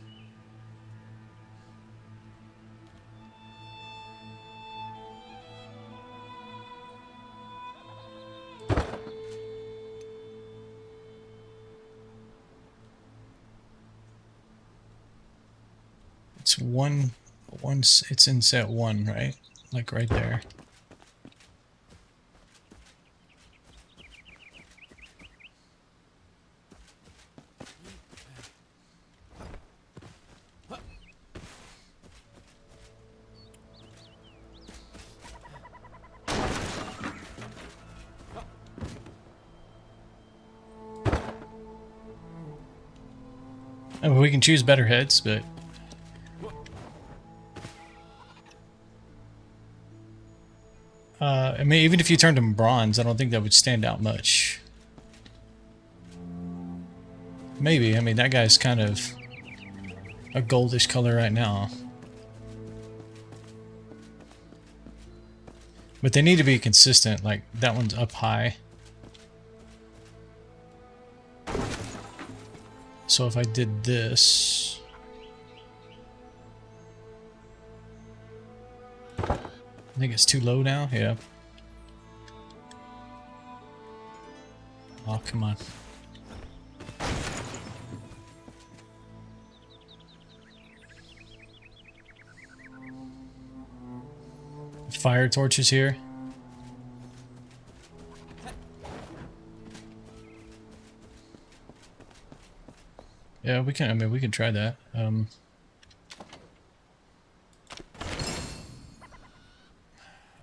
It's in set 1, right? Like right there. I mean, we can choose better heads, but I mean, even if you turned them bronze, I don't think that would stand out much. Maybe. I mean, that guy's kind of a goldish color right now. But they need to be consistent. Like, that one's up high. So if I did this... I think it's too low now. Yeah. Oh, come on. Fire torches here. Yeah, we can. I mean, we can try that. I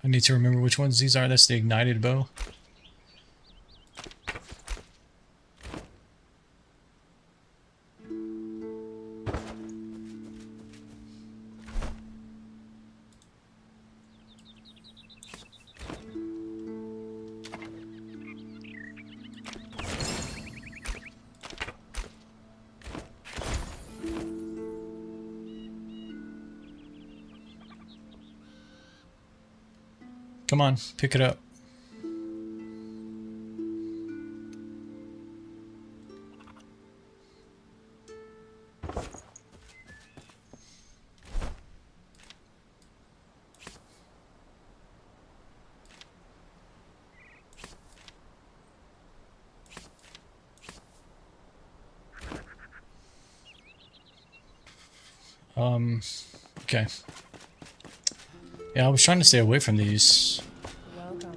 need to remember which ones these are. That's the ignited bow. Come on, pick it up. Okay. Yeah, I was trying to stay away from these. Welcome.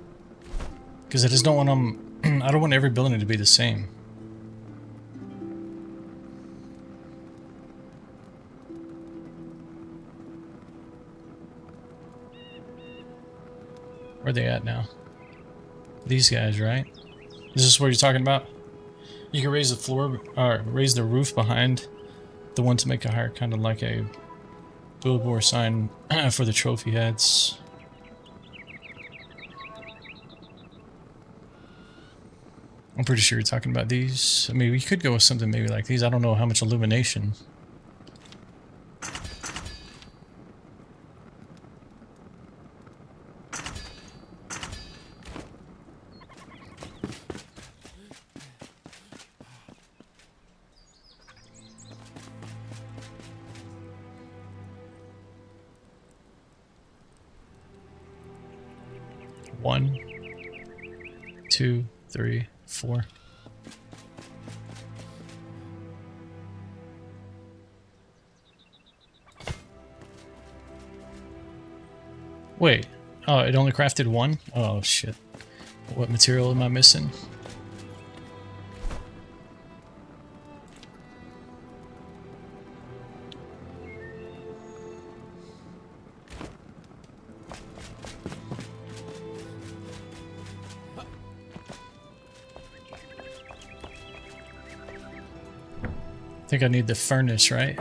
Because I just don't want them... I don't want every building to be the same. Where are they at now? These guys, right? Is this what you're talking about? You can raise the floor, or raise the roof behind the one to make it higher, kind of like a billboard sign for the trophy heads. I'm pretty sure you're talking about these. I mean, we could go with something maybe like these. I don't know how much illumination. One, 2, 3, 4. Wait. Oh, it only crafted one? Oh, shit. What material am I missing? I think I need the furnace, right?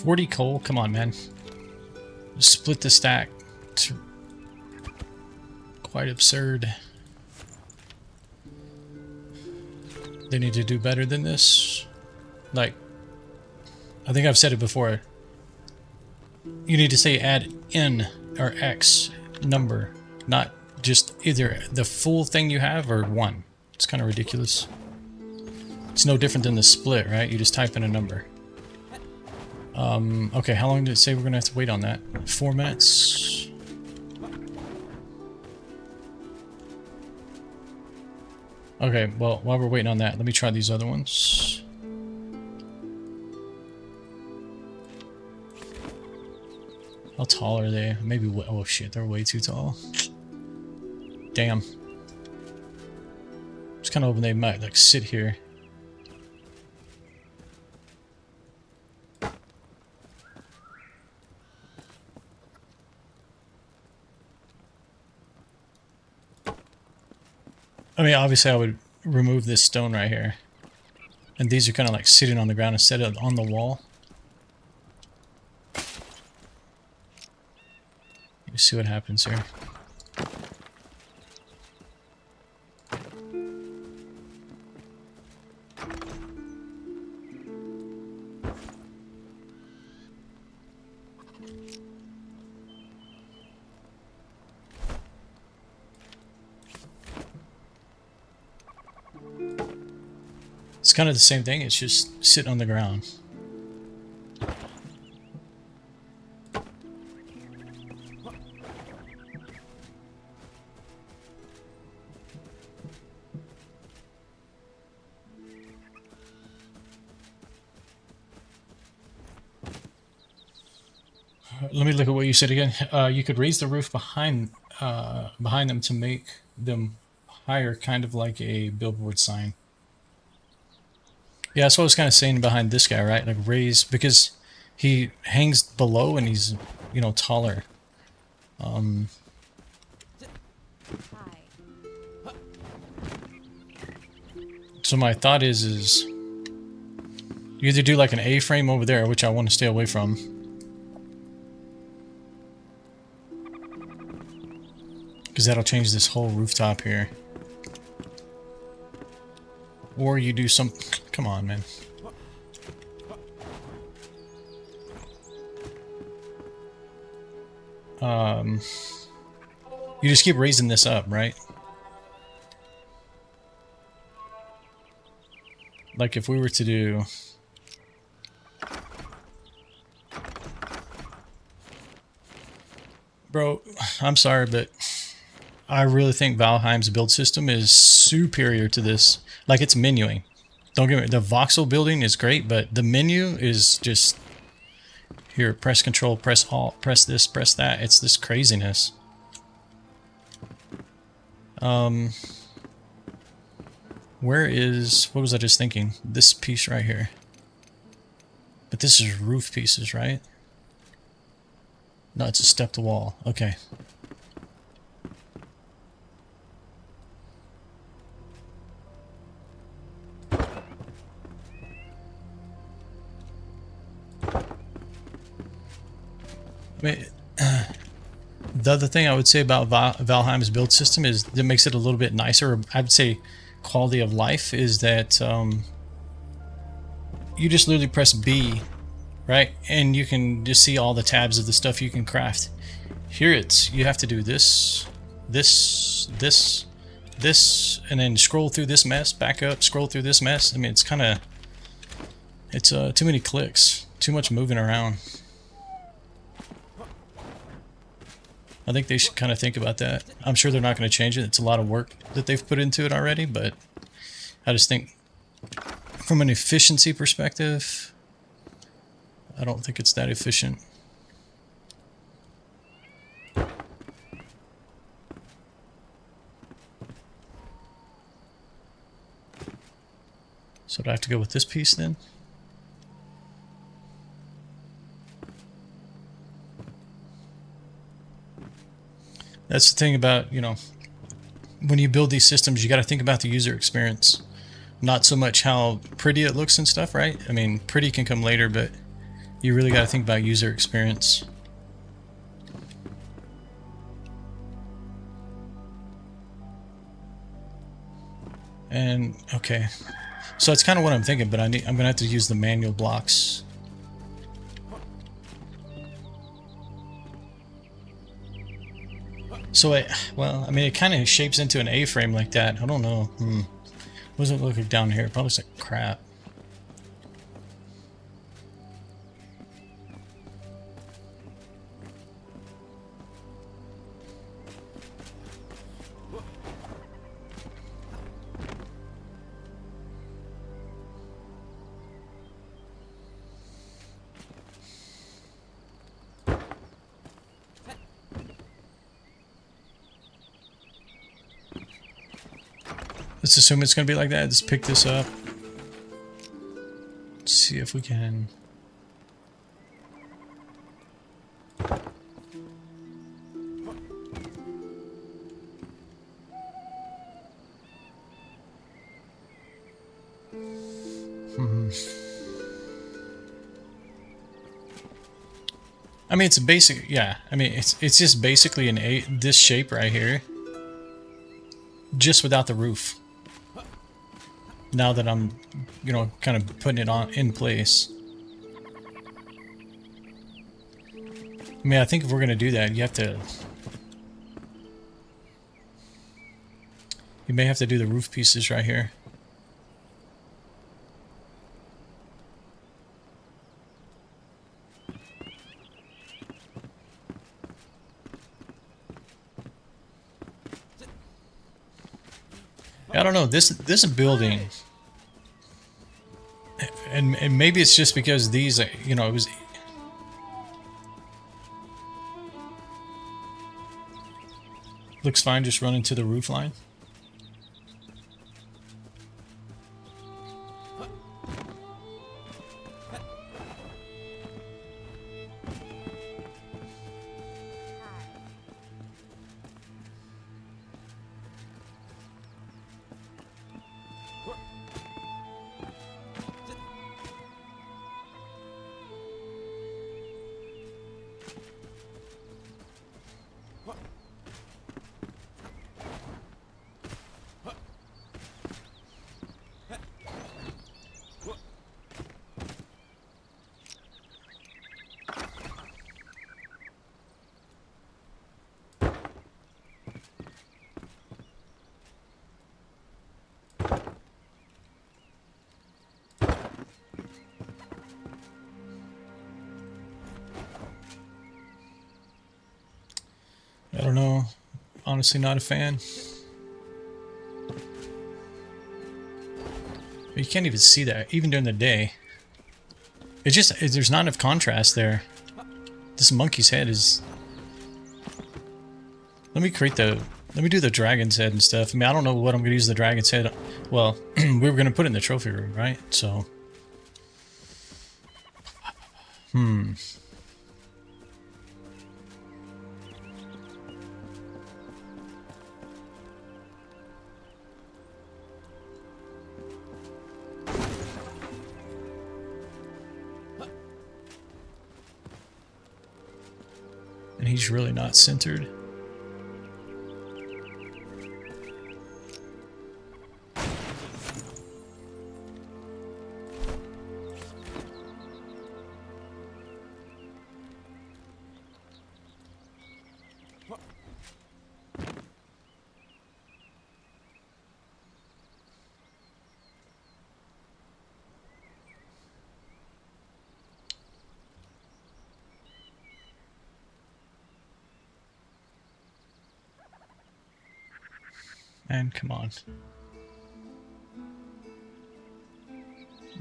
$40 coal? Come on, man. Split the stack. It's quite absurd. They need to do better than this. Like, I think I've said it before. You need to say add N or X number, not just either the full thing you have or 1. It's kind of ridiculous. It's no different than the split, right? You just type in a number. Okay, how long did it say we're gonna have to wait on that? 4 minutes? Okay, well, while we're waiting on that, let me try these other ones. How tall are they? Maybe, oh shit, they're way too tall. Damn. Just kind of hoping they might, like, sit here. I mean, obviously I would remove this stone right here. And these are kind of like sitting on the ground instead of on the wall. Let's see what happens here. kind of the same thing. It's just sitting on the ground. Let me look at what you said again. You could raise the roof behind them to make them higher, kind of like a billboard sign. Yeah, that's what I was kind of saying behind this guy, right? Like raise, because he hangs below and he's, you know, taller. So my thought is you either do like an A-frame over there, which I want to stay away from. Because that'll change this whole rooftop here. Or you do some... Come on, man. You just keep raising this up, right? Like if we were to do... Bro, I'm sorry, but I really think Valheim's build system is superior to this. Like, it's menuing. Don't get me, the voxel building is great, but the menu is just... Here, press control, press alt, press this, press that. It's this craziness. Where is... What was I just thinking? This piece right here. But this is roof pieces, right? No, it's a stepped wall. Okay. I mean, the other thing I would say about Valheim's build system is that makes it a little bit nicer. I would say quality of life is that you just literally press B, right? And you can just see all the tabs of the stuff you can craft. Here you have to do this, this, and then scroll through this mess, back up, scroll through this mess. I mean, it's kind of, it's too many clicks, too much moving around. I think they should kind of think about that. I'm sure they're not going to change it. It's a lot of work that they've put into it already, but I just think from an efficiency perspective, I don't think it's that efficient. So do I have to go with this piece then? That's the thing about, you know, when you build these systems, you got to think about the user experience. Not so much how pretty it looks and stuff, right? I mean, pretty can come later, but you really got to think about user experience. And, okay. So that's kind of what I'm thinking, but I'm going to have to use the manual blocks. So well, I mean, it kind of shapes into an A-frame like that. I don't know. What does it look like down here? It probably looks like crap. Let's assume it's going to be like that. Let's pick this up. Let's see if we can... I mean, it's basic, yeah. I mean, it's just basically this shape right here, just without the roof. Now that I'm, you know, kind of putting it in place. I mean, I think if we're gonna do that, you may have to do the roof pieces right here. I don't know. This building, and maybe it's just because these, you know, it was. Looks fine, just running to the roof line. I don't know. Honestly, not a fan. You can't even see that, even during the day. There's not enough contrast there. This monkey's head is... Let me do the dragon's head and stuff. I mean, I don't know what I'm going to use the dragon's head. Well, we were going to put it in the trophy room, right? So... And he's really not centered. And come on.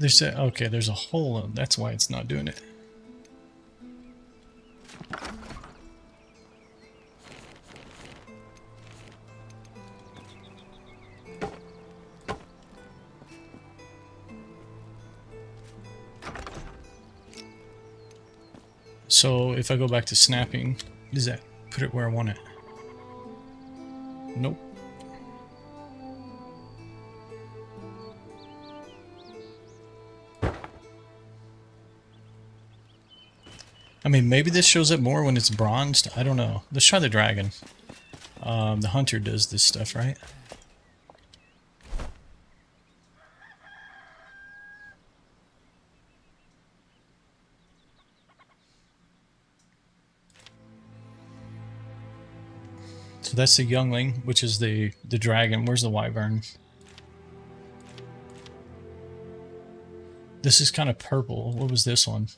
There's a hole. That's why it's not doing it. So if I go back to snapping, does that put it where I want it? Nope. I mean, maybe this shows up more when it's bronzed. I don't know. Let's try the dragon. The hunter does this stuff, right? So that's the youngling, which is the dragon. Where's the wyvern? This is kind of purple. What was this one?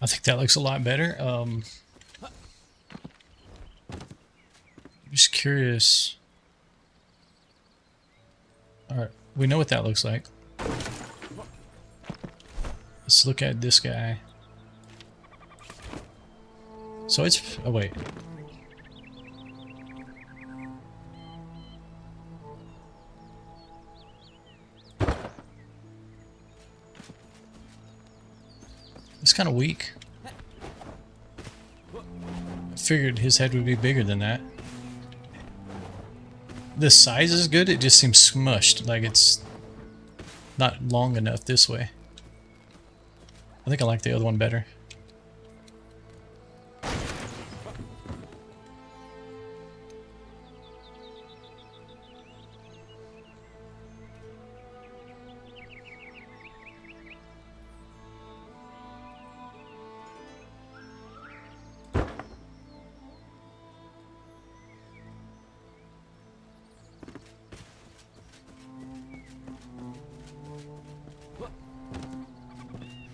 I think that looks a lot better. I'm just curious. Alright, we know what that looks like. Let's look at this guy. So it's... oh wait. It's kind of weak. figured his head would be bigger than that. The size is good, it just seems smushed, like it's not long enough this way. I think I like the other one better.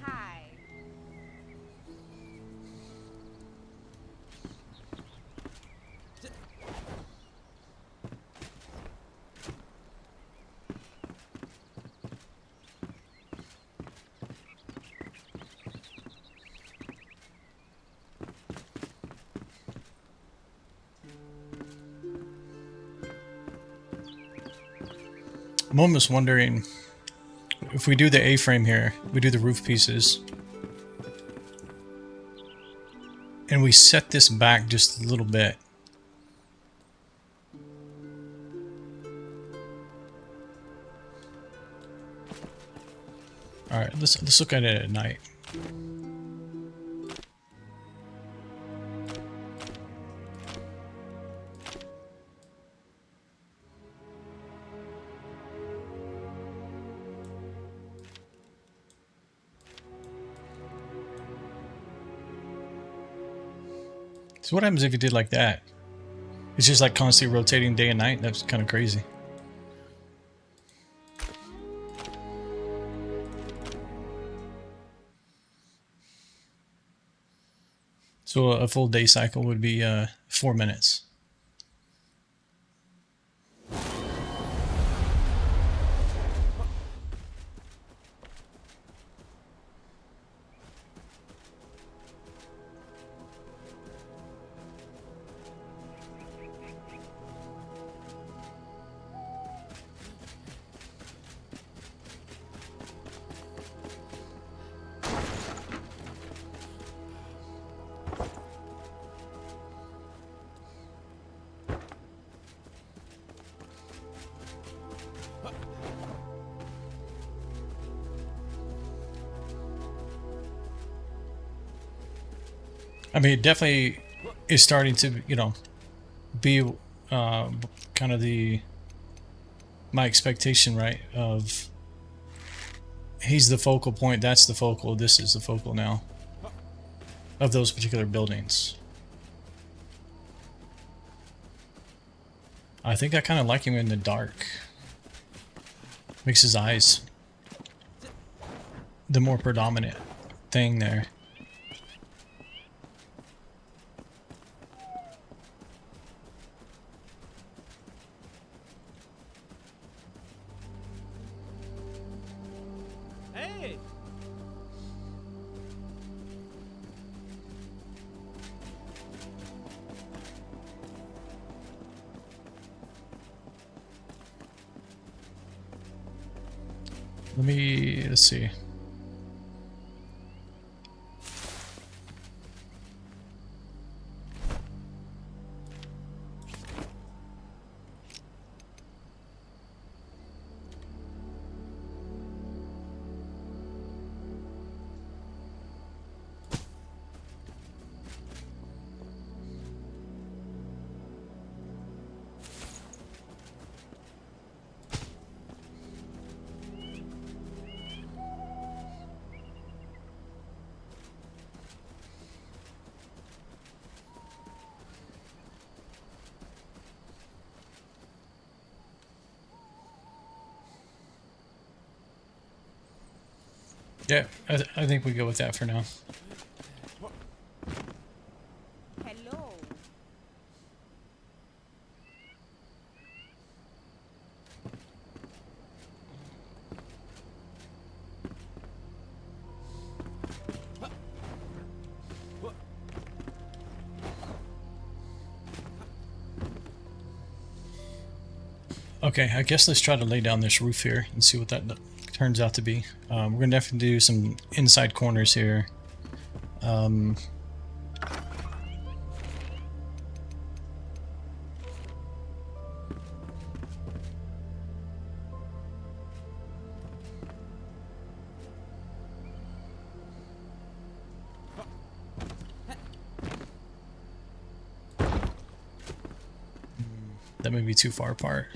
Hi. I'm almost wondering if we do the A-frame here, we do the roof pieces, and we set this back just a little bit. All right, let's look at it at night. So what happens if you did like that? It's just like constantly rotating day and night. That's kind of crazy. So a full day cycle would be 4 minutes. I mean, it definitely is starting to, you know, be kind of my expectation, right? Of he's the focal point, that's the focal, this is the focal now of those particular buildings. I think I kind of like him in the dark. Makes his eyes the more predominant thing there. Hey! Let's see. Yeah, I think we go with that for now. Hello. Okay, I guess let's try to lay down this roof here and see what that turns out to be. We're gonna definitely do some inside corners here. That may be too far apart.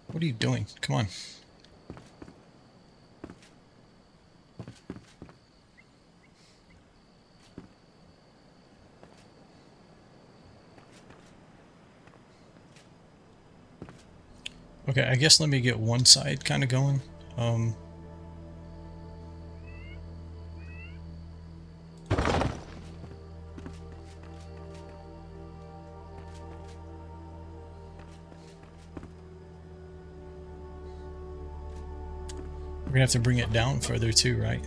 What are you doing? Come on. Okay, I guess let me get one side kind of going. We're gonna have to bring it down further too, right?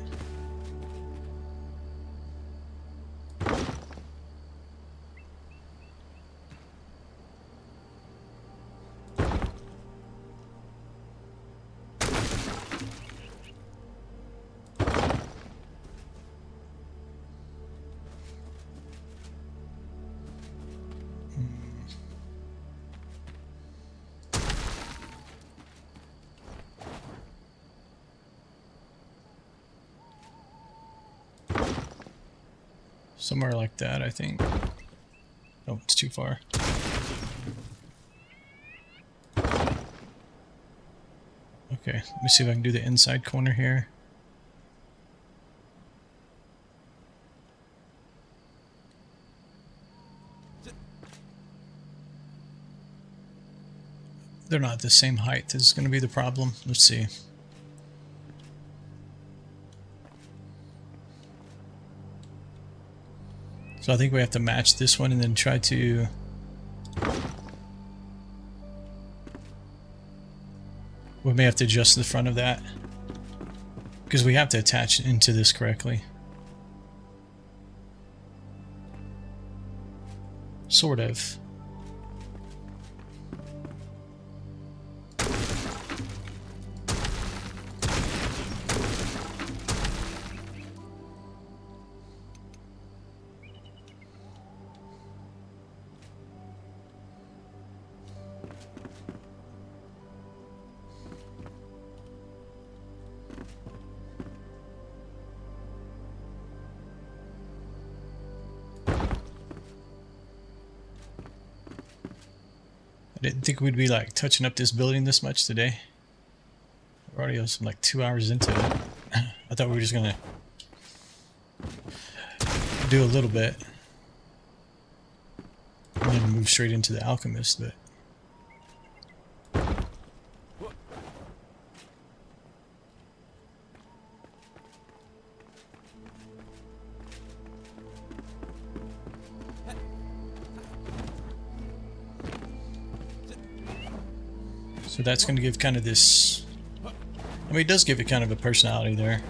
Somewhere like that, I think. Oh, it's too far. Okay, let me see if I can do the inside corner here. They're not the same height. This is going to be the problem. Let's see. So I think we have to match this one and then try to... We may have to adjust the front of that, because we have to attach into this correctly. Sort of. I didn't think we'd be like touching up this building this much today. We're already like 2 hours into it. I thought we were just gonna do a little bit and then move straight into the alchemist, but so that's going to give kind of this... I mean, it does give it kind of a personality there.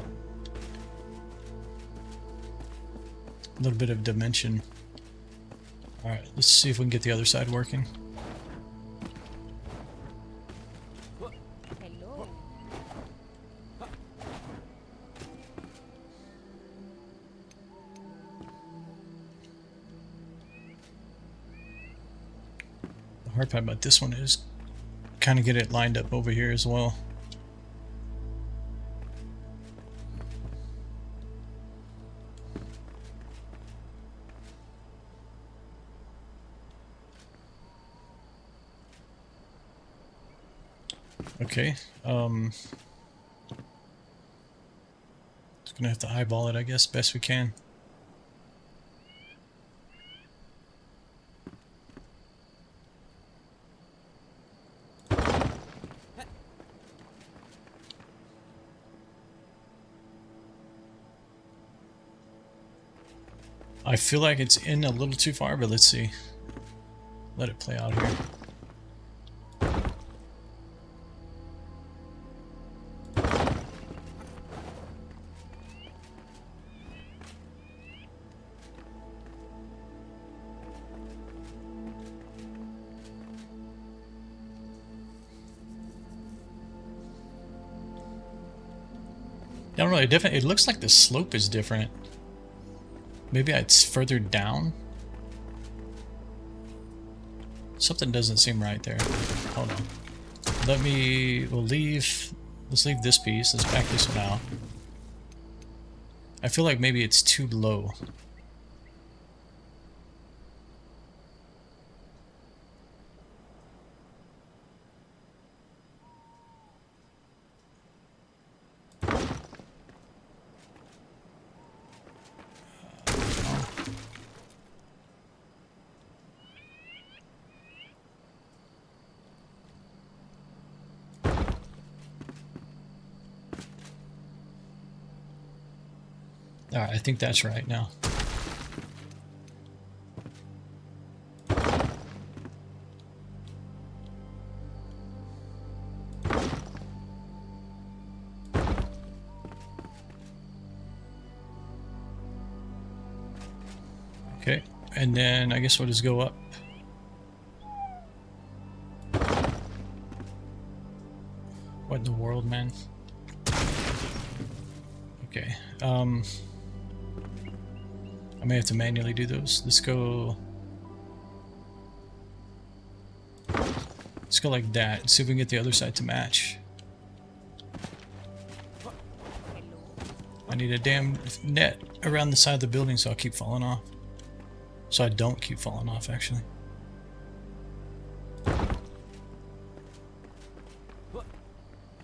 A little bit of dimension. Alright, let's see if we can get the other side working. Hello. The hard part about this one is kind of get it lined up over here as well. Okay, just gonna have to eyeball it, I guess, best we can. I feel like it's in a little too far, but let's see. Let it play out here. I don't know, it looks like the slope is different. Maybe it's further down? Something doesn't seem right there. Hold on. We'll leave, let's leave this piece. Let's back this one out. I feel like maybe it's too low. Alright, I think that's right now. Okay, and then I guess we'll just go up. What in the world, man? Okay, I may have to manually do those. Let's go like that. See if we can get the other side to match. I need a damn net around the side of the building so I'll keep falling off. So I don't keep falling off, actually.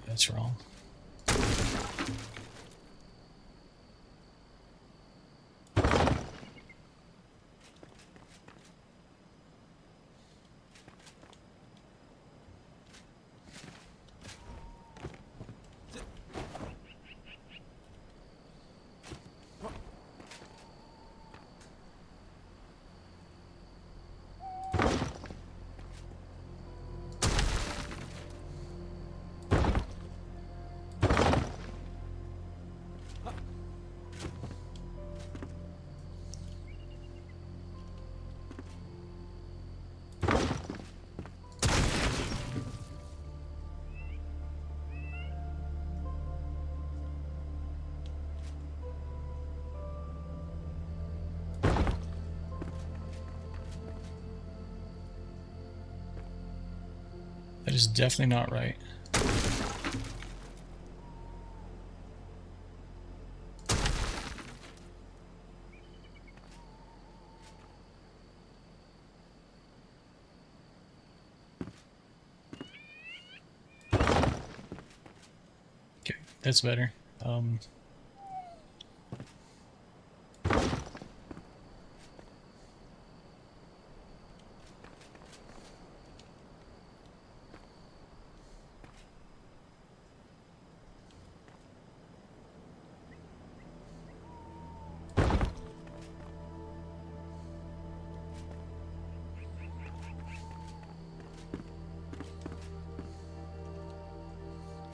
That's wrong. That is definitely not right. Okay, that's better.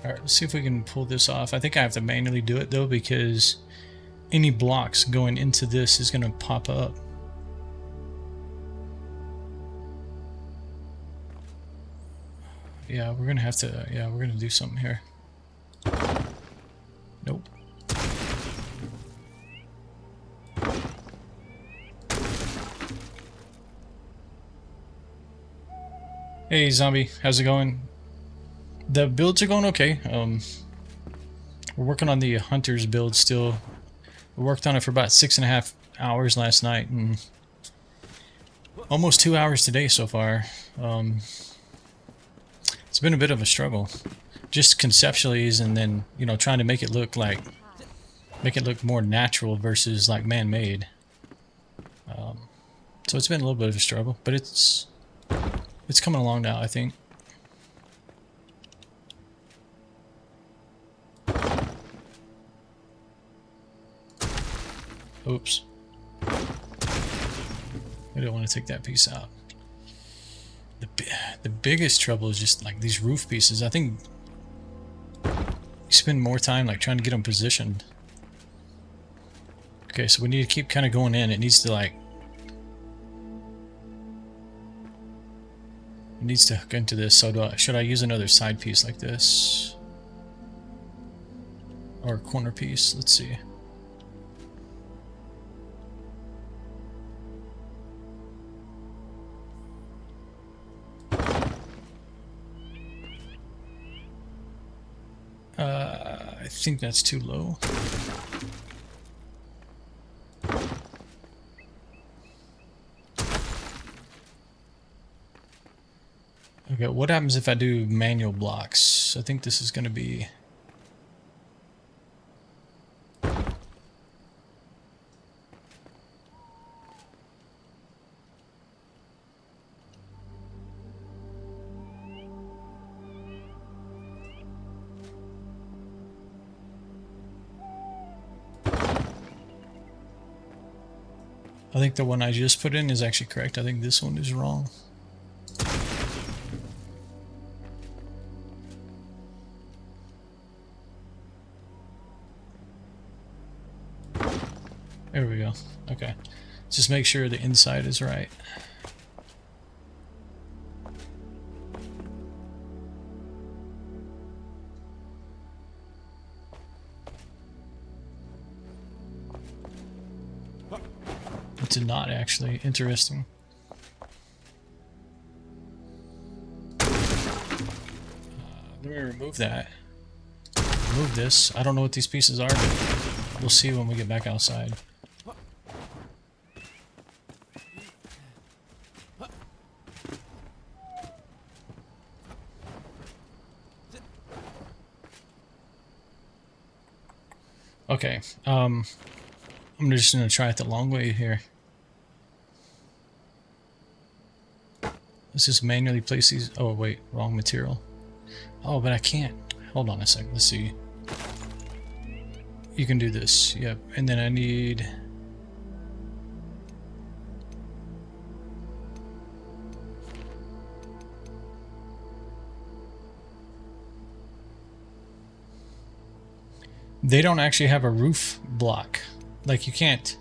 Alright, let's see if we can pull this off. I think I have to manually do it though, because any blocks going into this is going to pop up. Yeah, we're going to have to, yeah, we're going to do something here. Nope. Hey zombie, how's it going? The builds are going okay. We're working on the hunter's build still. We worked on it for about 6.5 hours last night and almost 2 hours today so far. It's been a bit of a struggle, just conceptually, and then trying to make it look more natural versus like man-made. So it's been a little bit of a struggle, but it's coming along now, I think. Oops. I don't want to take that piece out. The biggest trouble is just like these roof pieces. I think you spend more time like trying to get them positioned. Okay, so we need to keep kind of going in. It needs to hook into this. So should I use another side piece like this? Or a corner piece? Let's see. I think that's too low. Okay, what happens if I do manual blocks? I think this is going to be... I think the one I just put in is actually correct. I think this one is wrong. There we go. Okay. Just make sure the inside is right. It's not actually interesting. Let me remove that. Remove this. I don't know what these pieces are, but we'll see when we get back outside. Okay, I'm just gonna try it the long way here. Let's just manually place these. Oh wait, wrong material. Oh, but I can't. Hold on a second. Let's see. You can do this. Yep. And then I need... They don't actually have a roof block. Like, you can't...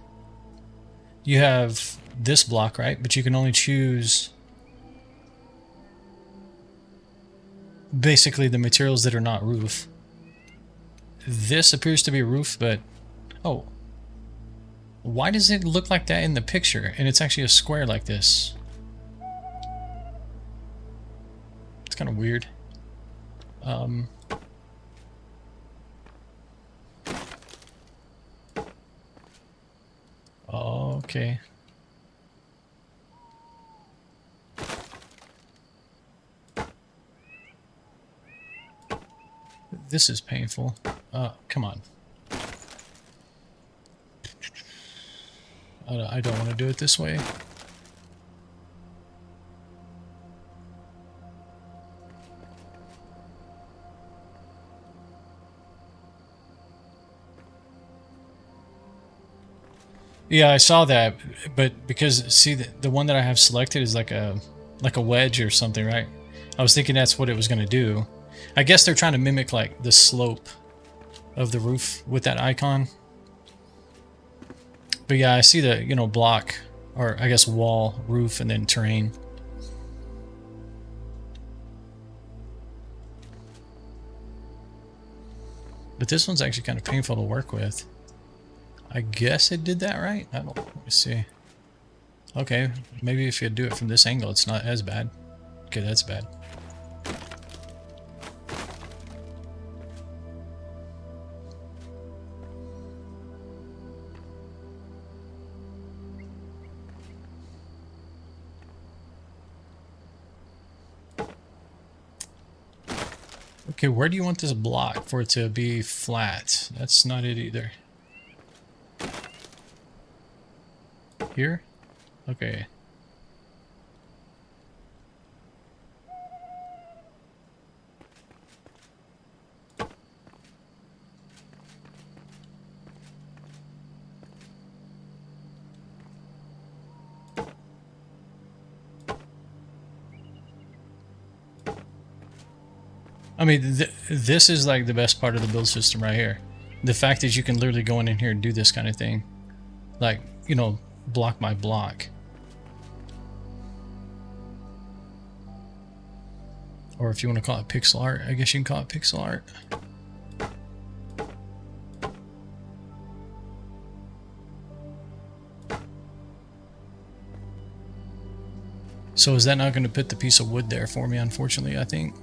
You have this block, right? But you can only choose... basically the materials that are not roof. This appears to be roof, but... Oh. Why does it look like that in the picture? And it's actually a square like this. It's kind of weird. Okay. This is painful. Come on. I don't want to do it this way. Yeah, I saw that, but because see the one that I have selected is like a wedge or something, right? I was thinking that's what it was going to do. I guess they're trying to mimic like the slope of the roof with that icon. But yeah, I see the, you know, block, or I guess wall, roof, and then terrain. But this one's actually kind of painful to work with. I guess it did that right? I don't, let me see. Okay, maybe if you do it from this angle, it's not as bad. Okay, that's bad. Okay, where do you want this block for it to be flat? That's not it either. Here? Okay. I mean, this is like the best part of the build system right here. The fact that you can literally go in here and do this kind of thing. Like, you know, block by block. Or if you want to call it pixel art, I guess you can call it pixel art. So is that not going to put the piece of wood there for me, unfortunately, I think?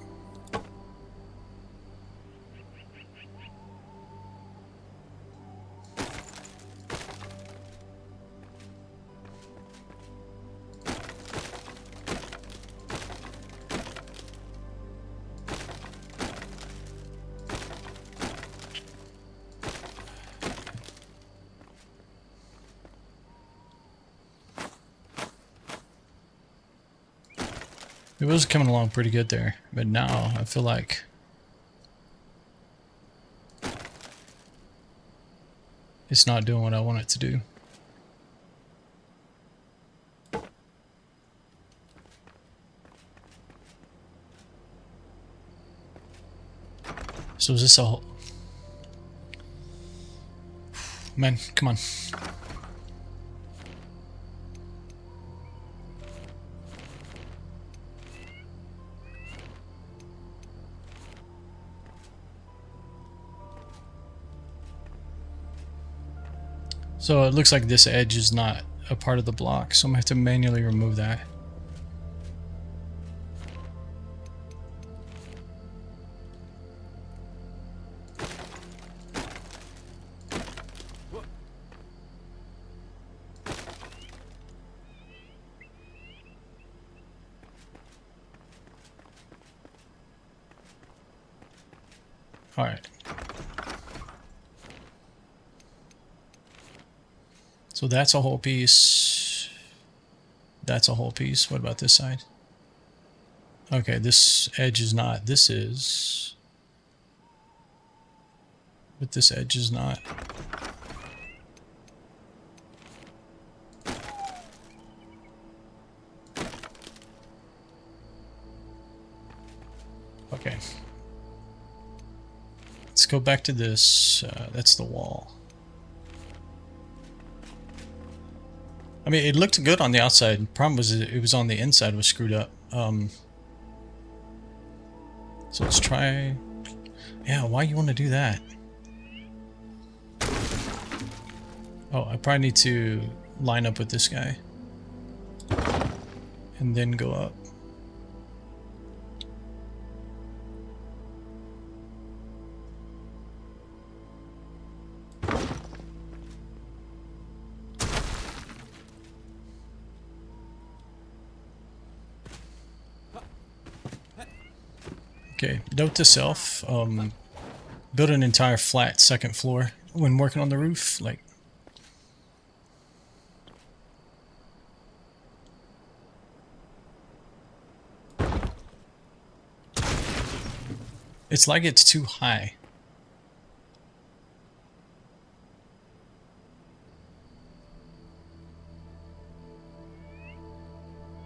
It was coming along pretty good there, but now I feel like it's not doing what I want it to do. So is this a whole... Man, come on. So it looks like this edge is not a part of the block, so I'm gonna have to manually remove that. All right. So that's a whole piece. That's a whole piece. What about this side? Okay, this edge is not. This is. But this edge is not. Okay. Let's go back to this. That's the wall. I mean, it looked good on the outside. The problem was it was on the inside was screwed up. So let's try... Yeah, why you want to do that? Oh, I probably need to line up with this guy. And then go up. Okay, note to self, build an entire flat second floor when working on the roof, like... It's like it's too high.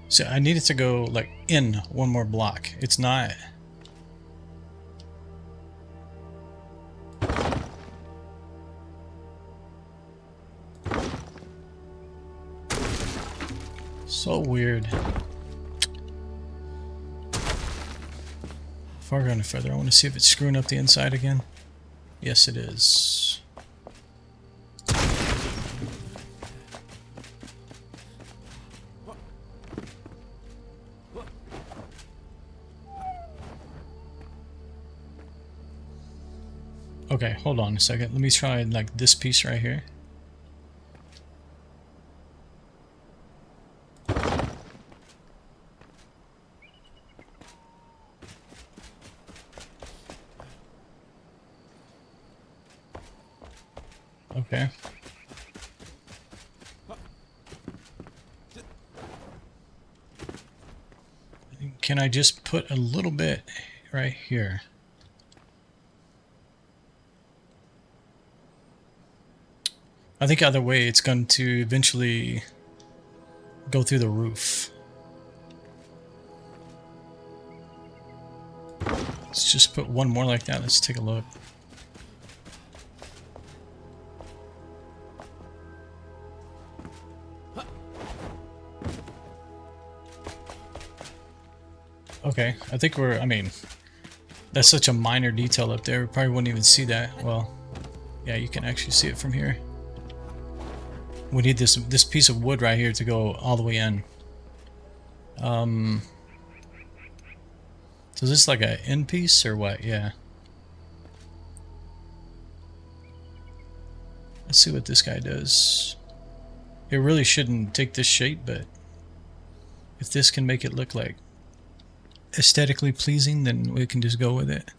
So I need it to go, like, in one more block. It's not... So weird. Far going further. I want to see if it's screwing up the inside again. Yes, it is. Okay, hold on a second. Let me try like this piece right here. Okay. Can I just put a little bit right here? I think either way it's going to eventually go through the roof. Let's just put one more like that. Let's take a look. Okay, I think we're, I mean, that's such a minor detail up there. We probably wouldn't even see that. Well, yeah, you can actually see it from here. We need this piece of wood right here to go all the way in. So is this like an end piece or what? Yeah. Let's see what this guy does. It really shouldn't take this shape, but if this can make it look like aesthetically pleasing, then we can just go with it.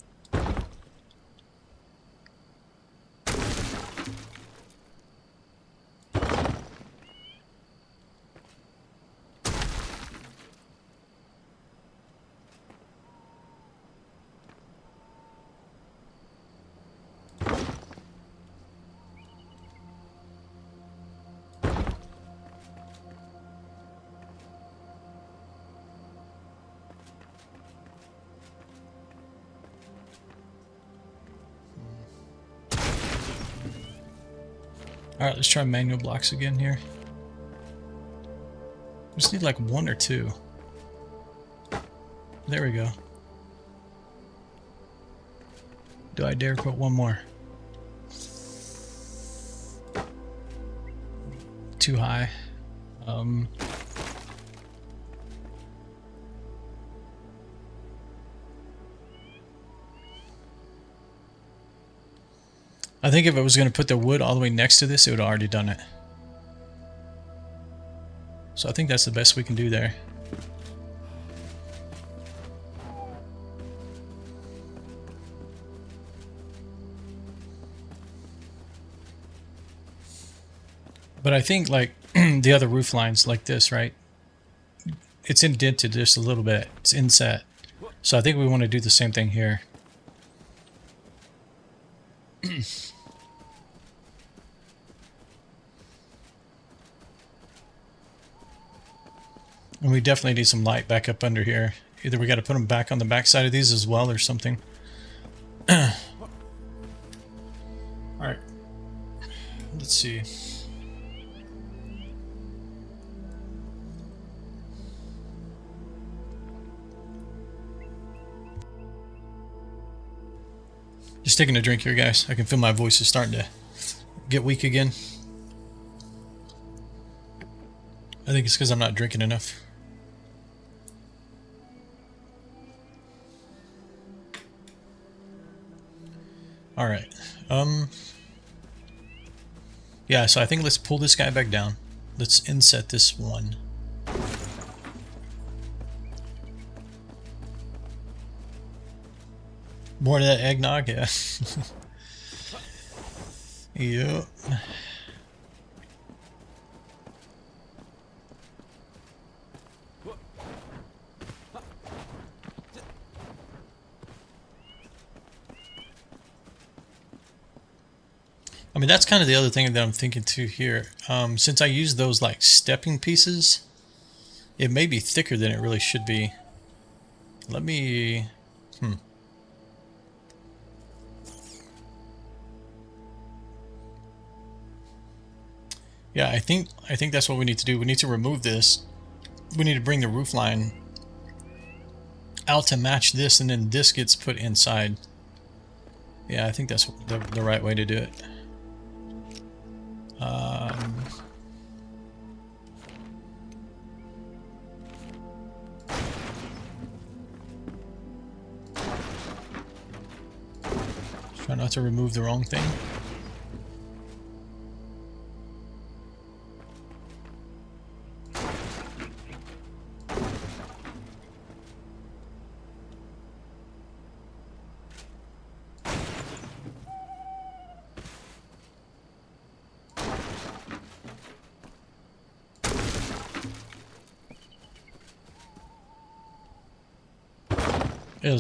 All right, let's try manual blocks again here. Just need like 1 or 2. There we go. Do I dare put 1 more? Too high. I think if I was going to put the wood all the way next to this, it would have already done it. So I think that's the best we can do there. But I think like the other roof lines like this, right? It's indented just a little bit. It's inset. So I think we want to do the same thing here. And we definitely need some light back up under here. Either we got to put them back on the back side of these as well or something. Alright. Let's see. Just taking a drink here, guys. I can feel my voice is starting to get weak again. I think it's because I'm not drinking enough. All right. Yeah, so I think let's pull this guy back down. Let's inset this one. More of that eggnog, yeah. Yep. I mean, that's kind of the other thing that I'm thinking too here. Since I use those like stepping pieces, it may be thicker than it really should be. Let me... Yeah, I think that's what we need to do. We need to remove this. We need to bring the roof line out to match this, and then this gets put inside. Yeah, I think that's the right way to do it. Try not to remove the wrong thing.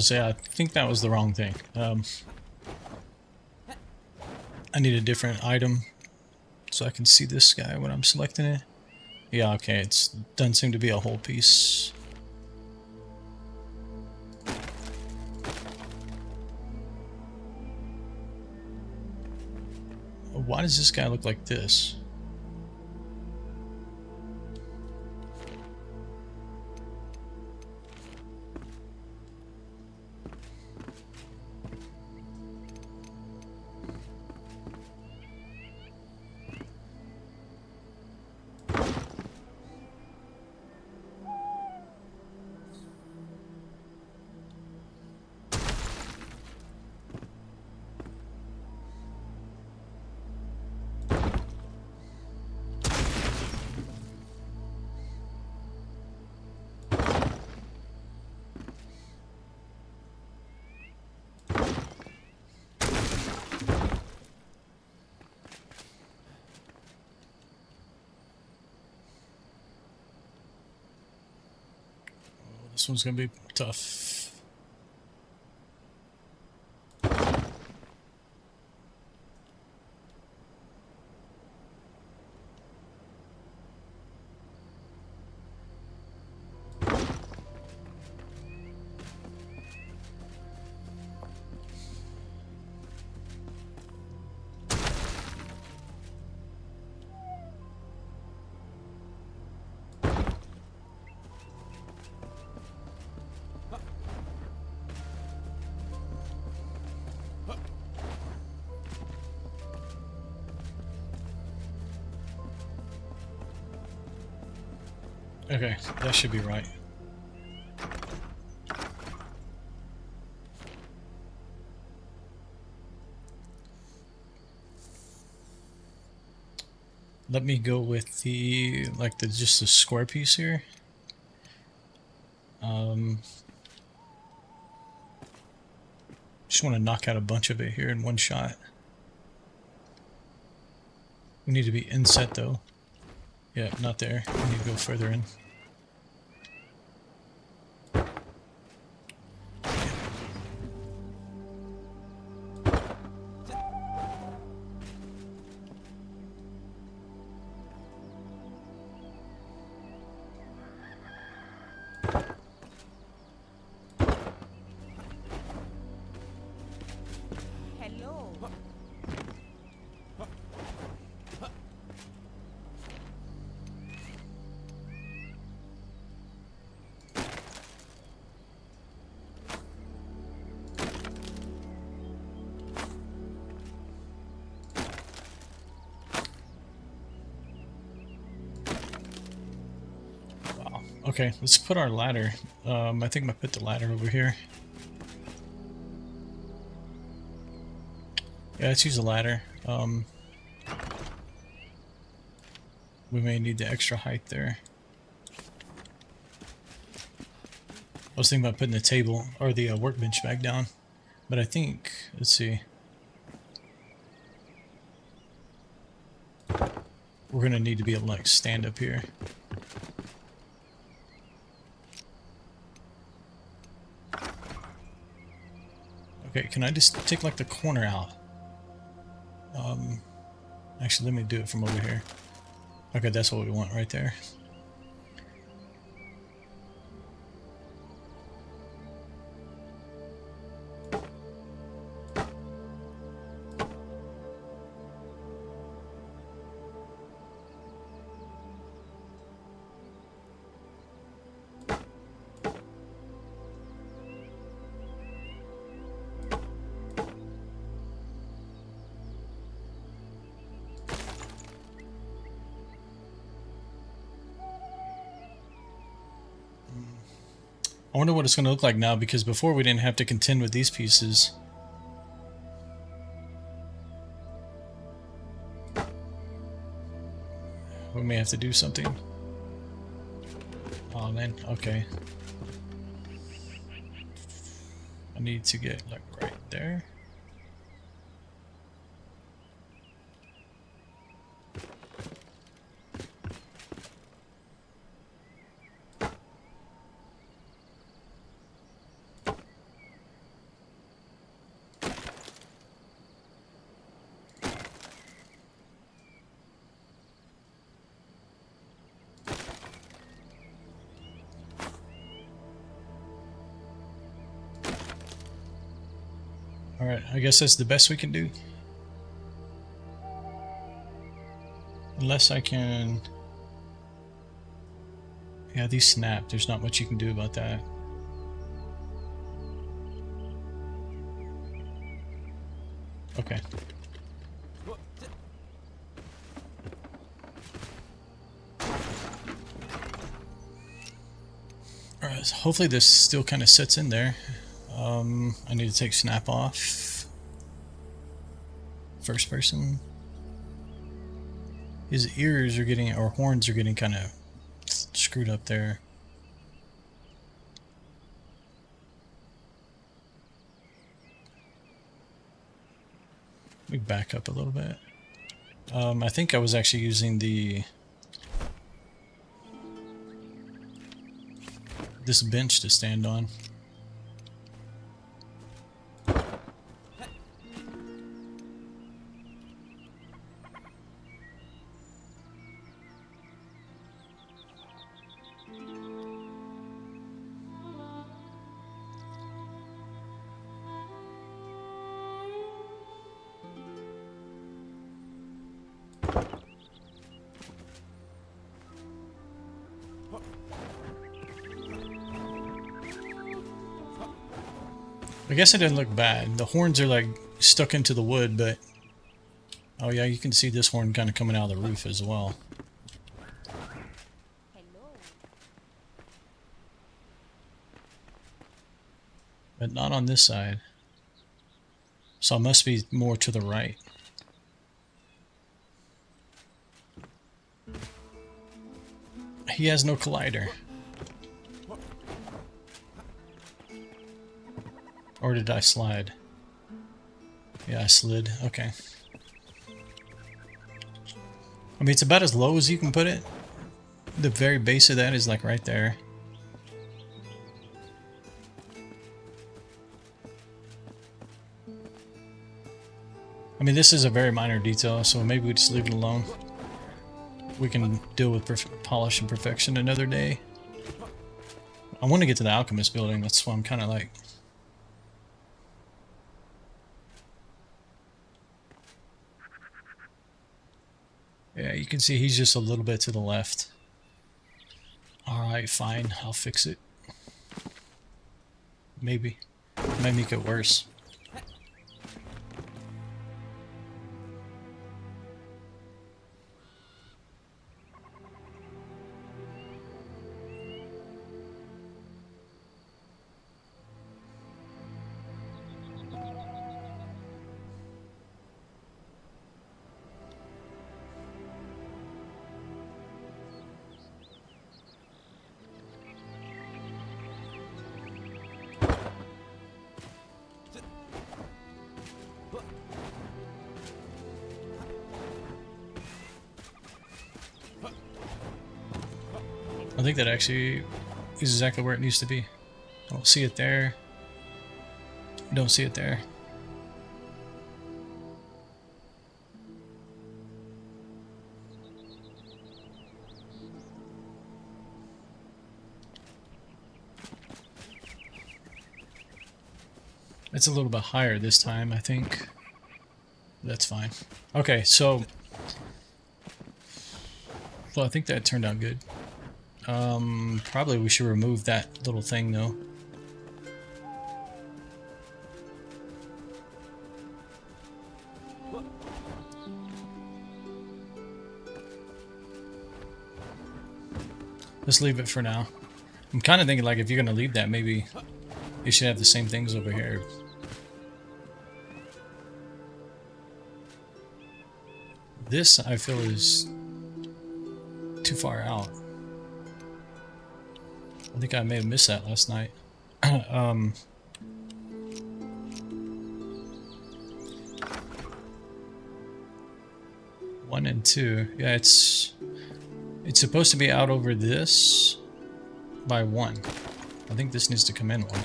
Yeah, I think that was the wrong thing. I need a different item so I can see this guy when I'm selecting it. Yeah, okay, it doesn't seem to be a whole piece. Why does this guy look like this? This one's gonna be tough. Okay, that should be right. Let me go with the just the square piece here. Just want to knock out a bunch of it here in one shot. We need to be inset though. Yeah, not there. We need to go further in. Hello. Wow. Okay, let's put our ladder. I think I'm gonna put the ladder over here. Yeah, let's use a ladder. We may need the extra height there. I was thinking about putting the table or the workbench back down, but I think, let's see. We're gonna need to be able to like stand up here. Okay, can I just take like the corner out? Actually, let me do it from over here. Okay, that's what we want right there. I wonder what it's going to look like now, because before we didn't have to contend with these pieces. We may have to do something. Oh man, okay. I need to get like right there. Alright, I guess that's the best we can do. Unless I can... Yeah, these snap. There's not much you can do about that. Okay. Alright, hopefully this still kind of sits in there. I need to take snap off. First person. His ears are getting, or horns are getting kind of screwed up there. Let me back up a little bit. I think I was actually using this bench to stand on. I guess it didn't look bad. The horns are like stuck into the wood, but oh yeah, you can see this horn kind of coming out of the roof as well. Hello. but not on this side. So it must be more to the right. He has no collider. Or did I slide? Yeah, I slid. Okay. I mean, it's about as low as you can put it. The very base of that is like right there. I mean, this is a very minor detail, so maybe we just leave it alone. We can deal with polish and perfection another day. I want to get to the alchemist building. That's why I'm kind of like... Yeah, you can see he's just a little bit to the left. Alright, fine. I'll fix it. Maybe. It might make it worse. I think that actually is exactly where it needs to be. I don't see it there. Don't see it there. It's a little bit higher this time, I think. That's fine. Okay, so... Well, I think that turned out good. Probably we should remove that little thing, though. Let's leave it for now. I'm kind of thinking, like, if you're going to leave that, maybe you should have the same things over here. This, I feel, is too far out. I think I may have missed that last night. 1 and 2. Yeah, it's supposed to be out over this by 1. I think this needs to come in 1.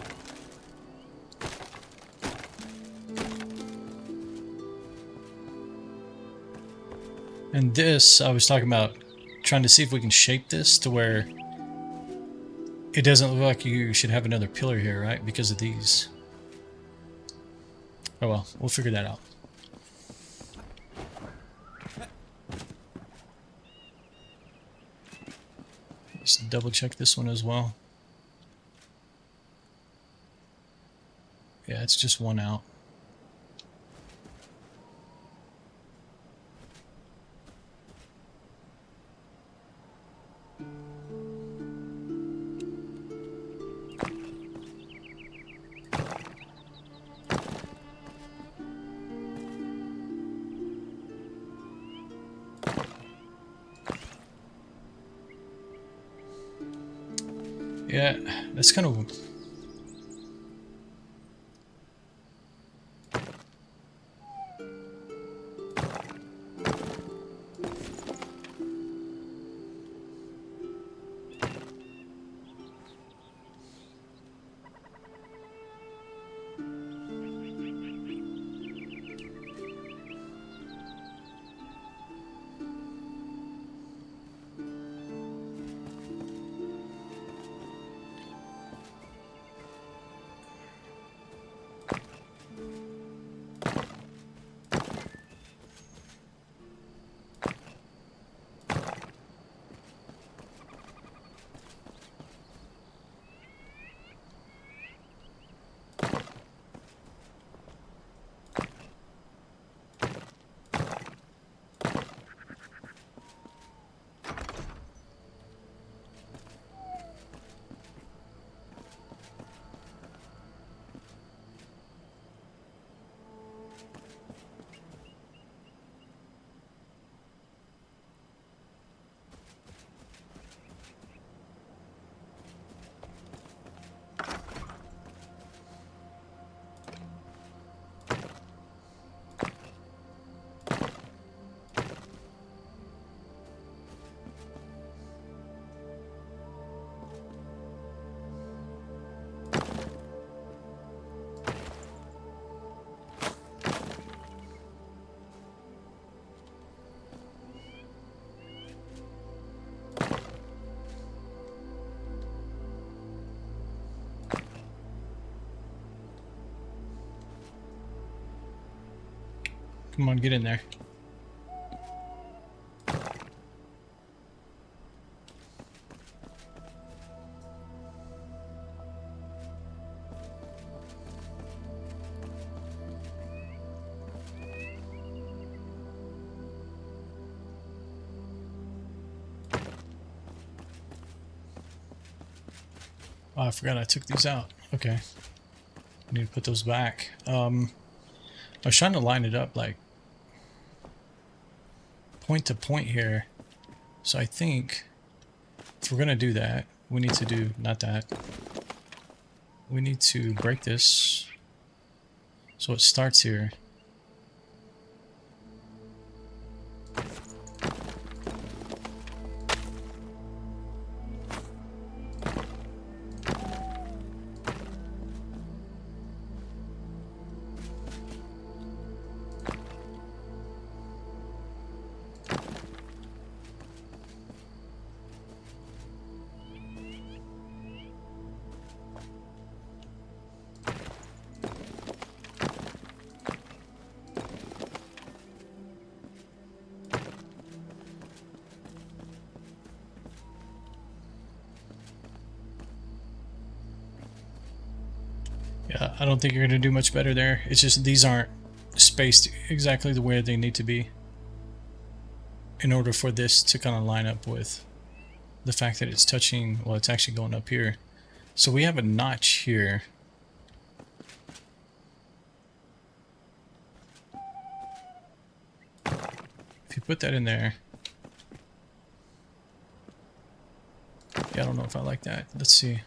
And this, I was talking about trying to see if we can shape this to where it doesn't look like you should have another pillar here, right? Because of these. Oh well, we'll figure that out. Let's double check this one as well. Yeah, it's just 1 out. Yeah, that's kind of... Come on, get in there. Oh, I forgot I took these out. Okay. I need to put those back. I was trying to line it up like point to point here. So I think if we're going to do that, we need to do, not that. We need to break this so it starts here. Yeah, I don't think you're going to do much better there. It's just these aren't spaced exactly the way they need to be in order for this to kind of line up with the fact that it's touching, well, it's actually going up here. So we have a notch here. If you put that in there. Yeah, I don't know if I like that. Let's see.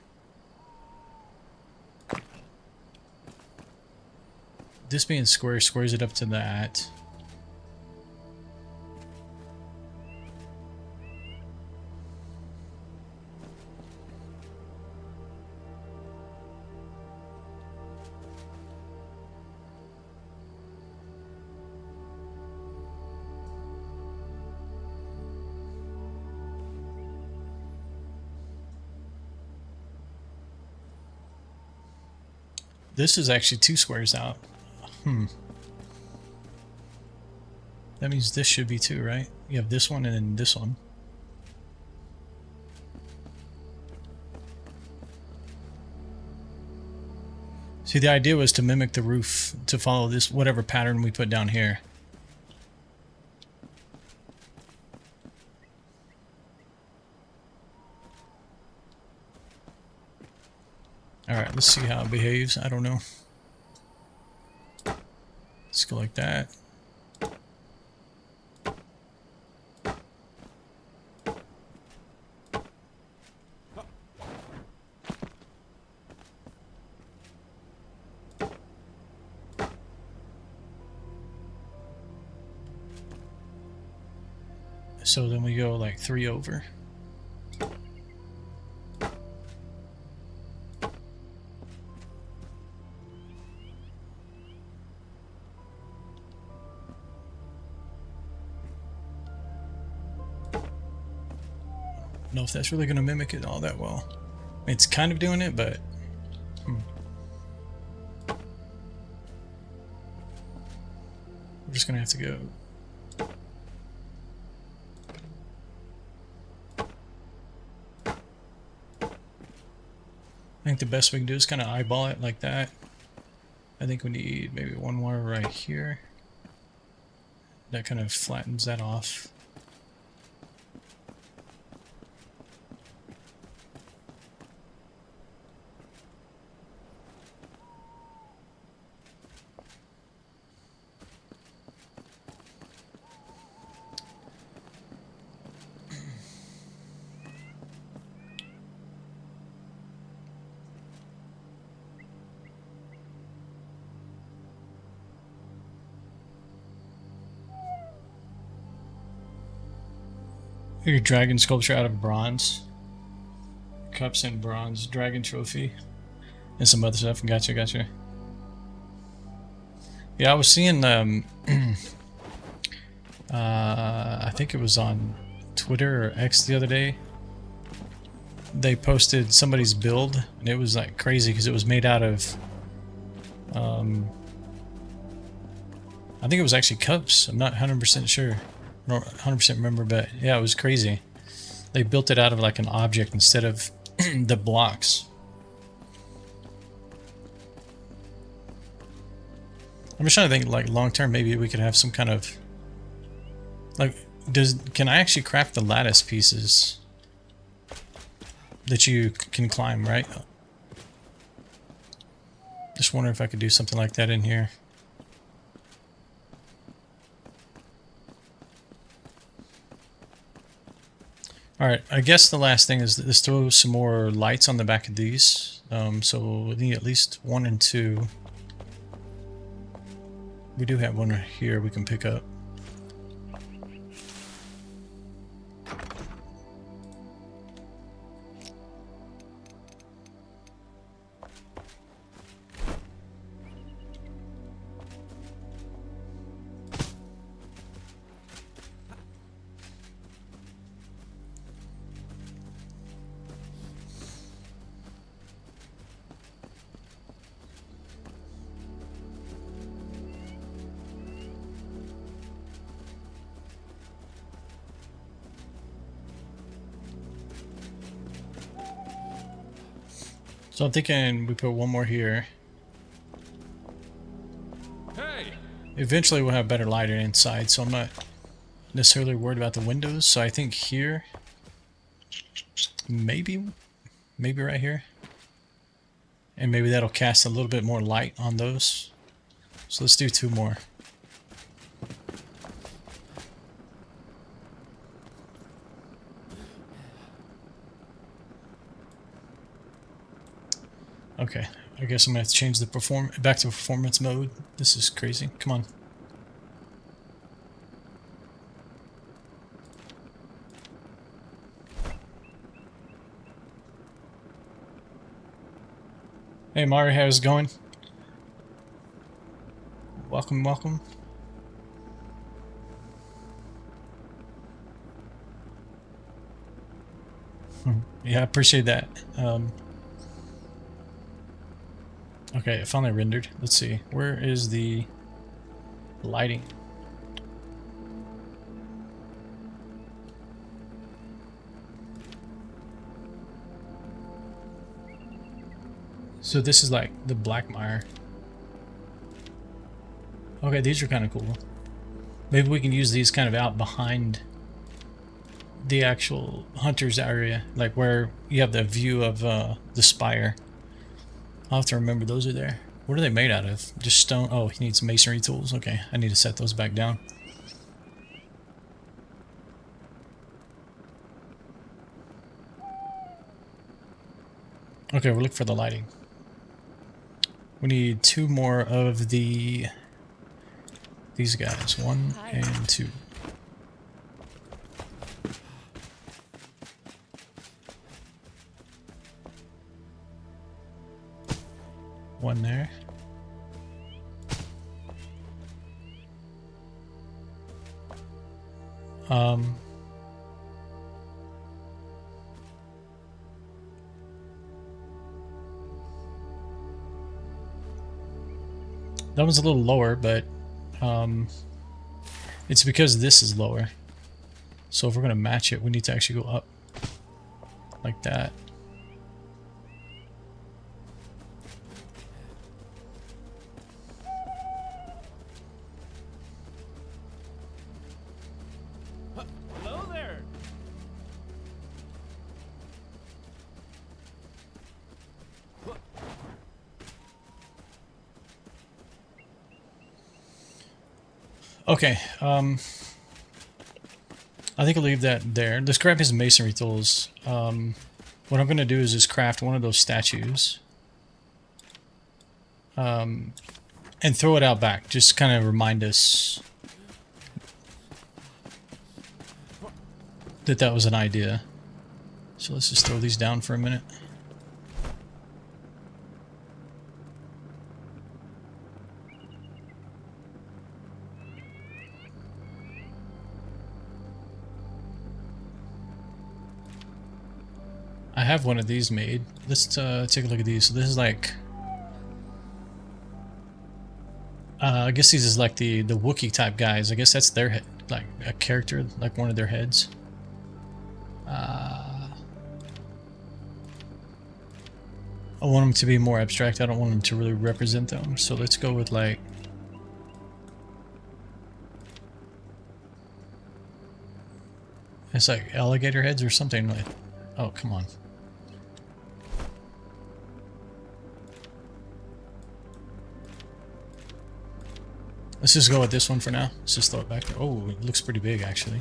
This being square squares it up to that. This is actually 2 squares out. That means this should be 2, right? You have this one and then this one. See, the idea was to mimic the roof to follow this, whatever pattern we put down here. Alright, let's see how it behaves. I don't know. Let's go like that. So then we go like 3 over. Know if that's really going to mimic it all that well. I mean, it's kind of doing it, but we're just going to have to go. I think the best we can do is kind of eyeball it like that. I think we need maybe one more right here. That kind of flattens that off. Your dragon sculpture out of bronze. Cups and bronze. Dragon trophy. And some other stuff. Gotcha, gotcha. Yeah, I was seeing, I think it was on Twitter or X the other day. They posted somebody's build, and it was like crazy because it was made out of, I I think it was actually cups. I'm not 100% sure. I don't 100% remember, but yeah, it was crazy. They built it out of like an object instead of the blocks. I'm just trying to think, like, long term, maybe we could have some kind of, like, can I actually craft the lattice pieces that you can climb, right? Just wondering if I could do something like that in here. Alright, I guess the last thing is let's throw some more lights on the back of these. So we need at least 1 and 2. We do have one here we can pick up. So I'm thinking we put one more here. Hey! Eventually we'll have better lighting inside, so I'm not necessarily worried about the windows. So I think here, maybe right here. And maybe that'll cast a little bit more light on those. So let's do 2 more. Okay, I guess I'm gonna have to change the back to performance mode. This is crazy. Come on. Hey Mari, how's it going? Welcome, welcome. Yeah, I appreciate that. Okay, it finally rendered. Let's see. Where is the lighting? So this is like the black mire. Okay, these are kind of cool. Maybe we can use these kind of out behind the actual hunter's area, like where you have the view of the spire. I'll have to remember those are there. What are they made out of? Just stone? Oh, he needs masonry tools. Okay, I need to set those back down. Okay, we're looking for the lighting. We need 2 more of these guys. 1 and 2. One there. That one's a little lower, but it's because this is lower. So if we're gonna match it, we need to actually go up like that. Hello there! Okay, I think I'll leave that there. Let's grab his masonry tools. What I'm gonna do is just craft one of those statues. And throw it out back. Just kind of remind us that that was an idea. So let's just throw these down for a minute. I have one of these made. Let's take a look at these. So this is like I guess these is like the Wookiee type guys. I guess that's their head, like a character, like one of their heads. I want them to be more abstract. I don't want them to really represent them. So let's go with like... It's like alligator heads or something like... Oh, come on. Let's just go with this one for now. Let's just throw it back there. Oh, it looks pretty big actually.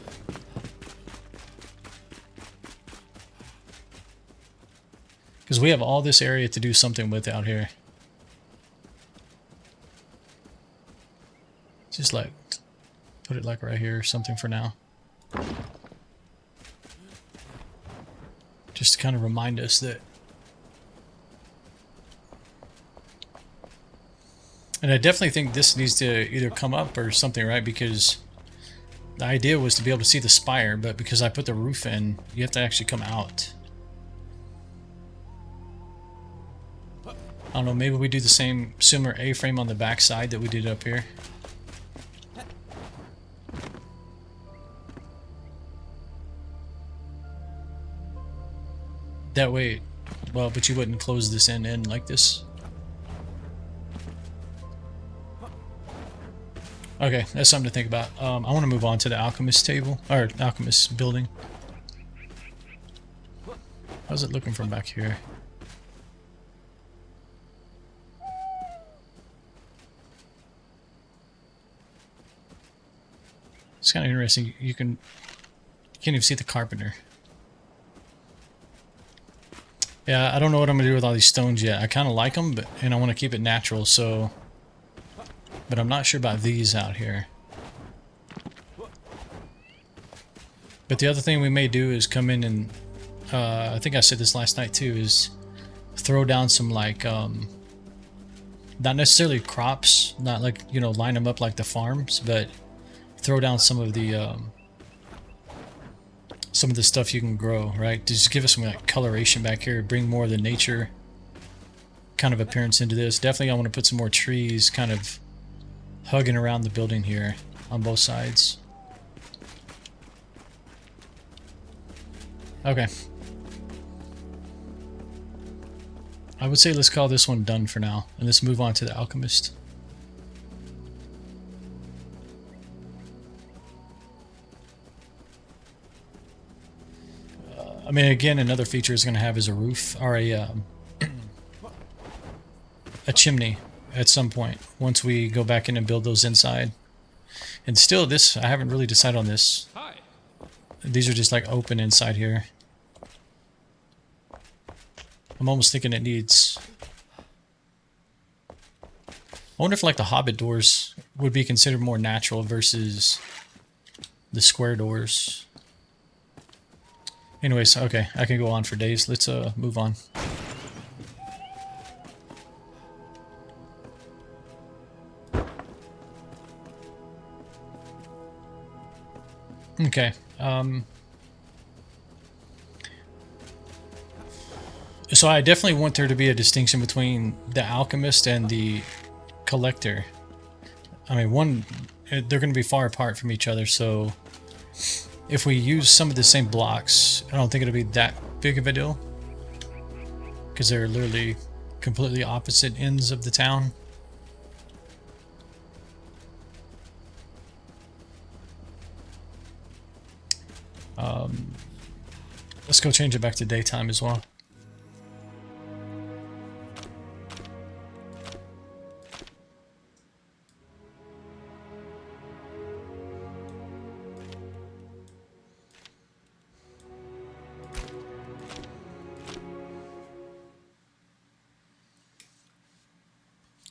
Because we have all this area to do something with out here. Just like put it like right here or something for now. Just to kind of remind us that. And I definitely think this needs to either come up or something, right? Because the idea was to be able to see the spire, but because I put the roof in, you have to actually come out. I don't know, maybe we do the same similar A-frame on the back side that we did up here. That way, well, but you wouldn't close this end in like this. Okay, that's something to think about. I want to move on to the alchemist table, or alchemist building. How's it looking from back here? It's kind of interesting. You can't even see the carpenter. Yeah, I don't know what I'm gonna do with all these stones yet. I kind of like them, and I want to keep it natural. So, but I'm not sure about these out here. But the other thing we may do is come in and I think I said this last night too, is throw down some like not necessarily crops, not like, you know, line them up like the farms, but throw down some of the stuff you can grow, right? To just give us some like coloration back here, bring more of the nature kind of appearance into this. Definitely I want to put some more trees kind of hugging around the building here on both sides. Okay. I would say let's call this one done for now, and let's move on to the alchemist. I mean, again, another feature it's going to have is a roof, or a chimney at some point, once we go back in and build those inside. And still, this, I haven't really decided on this. Hi. These are just like open inside here. I'm almost thinking it needs... I wonder if like the Hobbit doors would be considered more natural versus the square doors. Anyways, okay, I can go on for days. Let's move on. Okay. So I definitely want there to be a distinction between the alchemist and the collector. I mean, one, they're going to be far apart from each other, so if we use some of the same blocks, I don't think it'll be that big of a deal, because they're literally completely opposite ends of the town. Let's go change it back to daytime as well.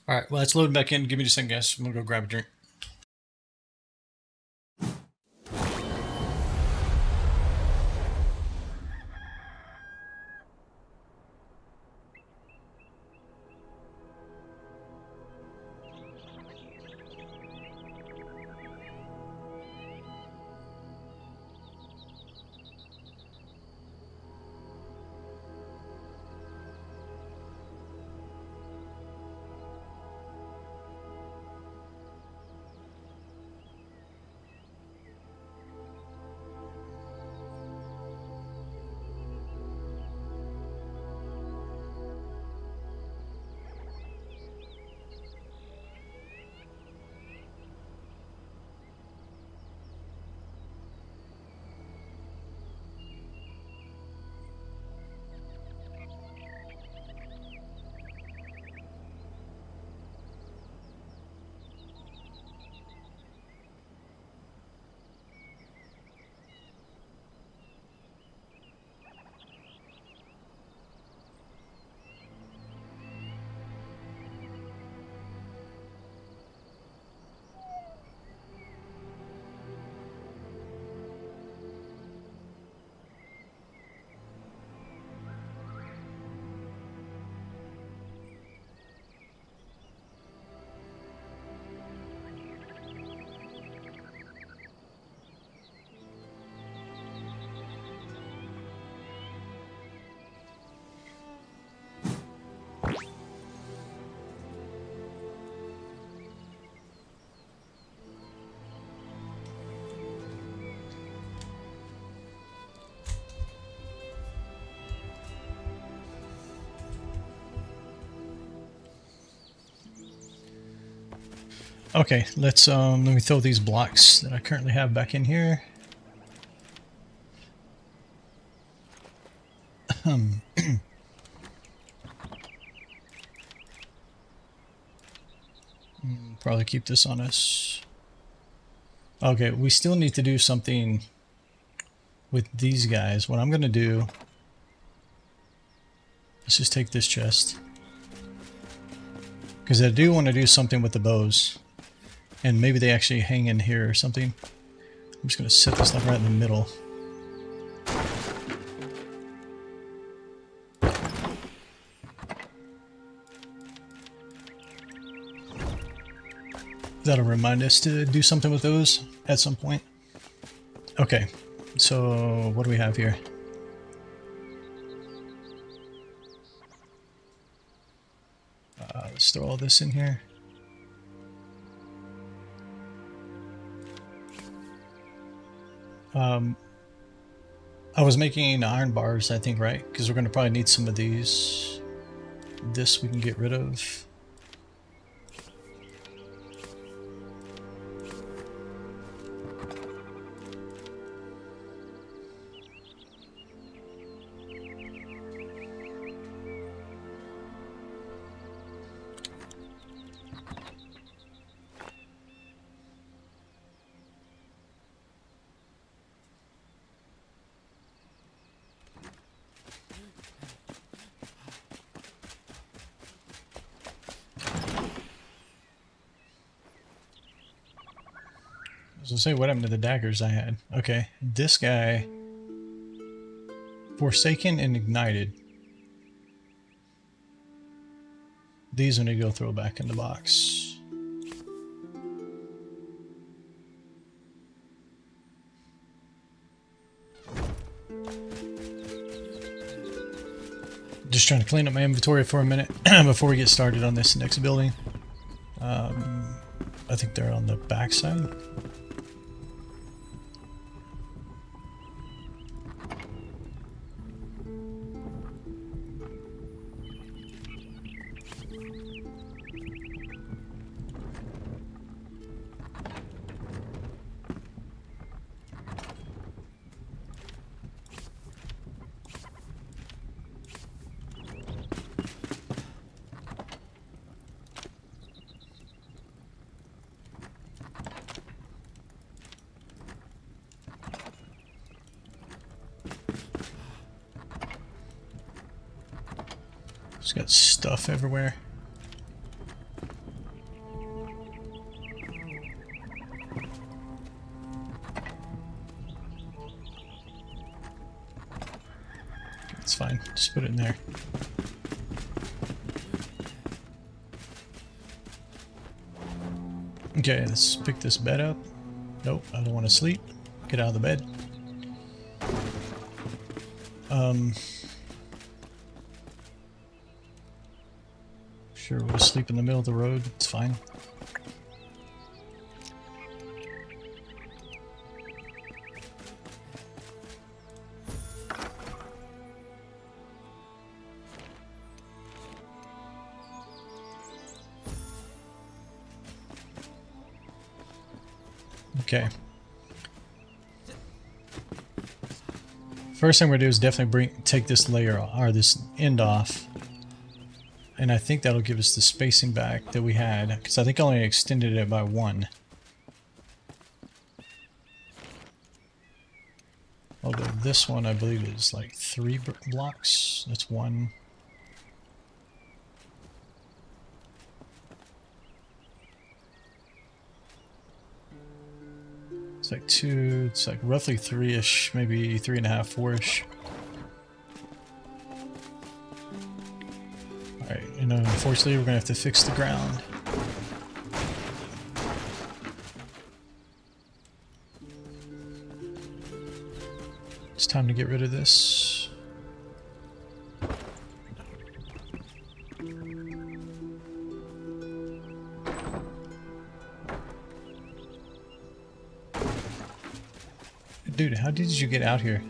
Alright, well, it's loading back in. Give me just a second, guys. I'm gonna go grab a drink. Okay, let's let me throw these blocks that I currently have back in here. Probably keep this on us. Okay, we still need to do something with these guys. What I'm gonna do, let's just take this chest, because I do want to do something with the bows, and maybe they actually hang in here or something. I'm just gonna set this like right in the middle. That'll remind us to do something with those at some point. Okay, so what do we have here? Let's throw all this in here. I was making iron bars, I think, right? Because we're going to probably need some of these. This we can get rid of. I was gonna say, what happened to the daggers I had? Okay, this guy, Forsaken and Ignited. These we need to go throw back in the box. Just trying to clean up my inventory for a minute before we get started on this next building. I think they're on the back side. Just got stuff everywhere. It's fine. Just put it in there. Okay, let's pick this bed up. Nope, I don't want to sleep. Get out of the bed. Sure, we'll sleep in the middle of the road. It's fine. Okay. First thing we're gonna do is definitely take this layer or this end off. And I think that'll give us the spacing back that we had, because I think I only extended it by 1. Although this one I believe is like 3 blocks. That's 1. It's like 2, it's like roughly 3-ish, maybe 3.5, 4-ish. Alright, and unfortunately we're gonna have to fix the ground. It's time to get rid of this. Dude, how did you get out here?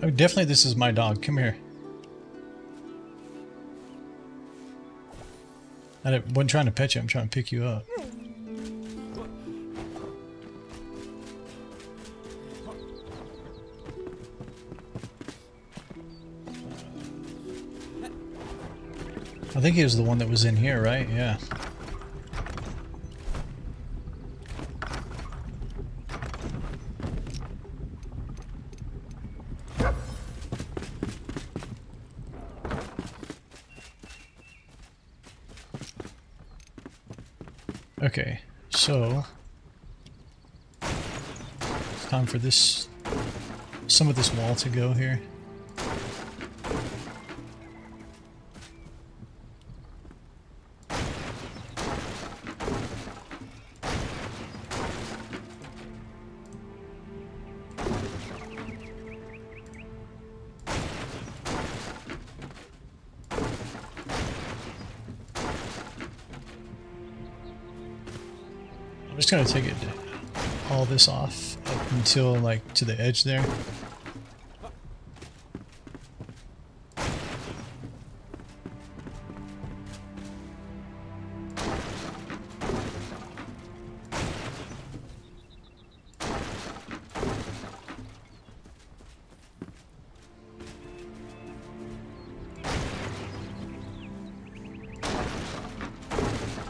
Oh, definitely this is my dog. Come here. wasn't trying to pet you. I'm trying to pick you up. I think he was the one that was in here, right? Yeah. Okay, so it's time for some of this wall to go here. I'm just gonna take all this off up until like to the edge there.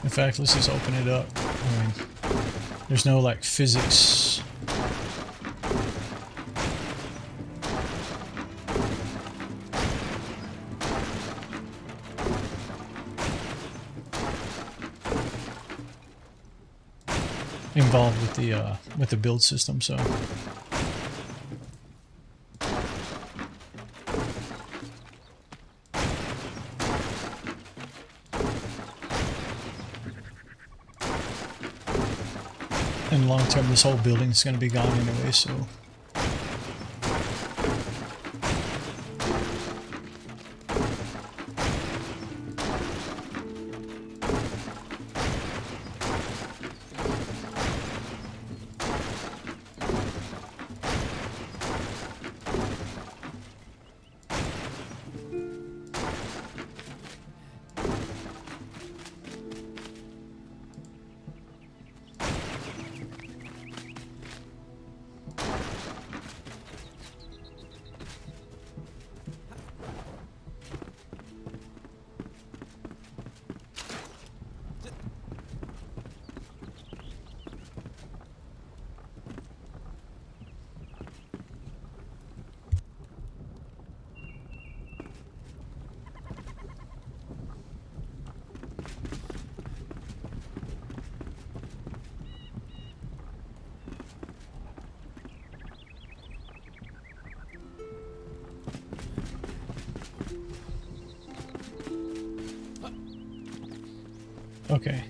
In fact, let's just open it up. I mean, there's no like physics. Involved with the build system, so in long term this whole building is going to be gone anyway, so okay.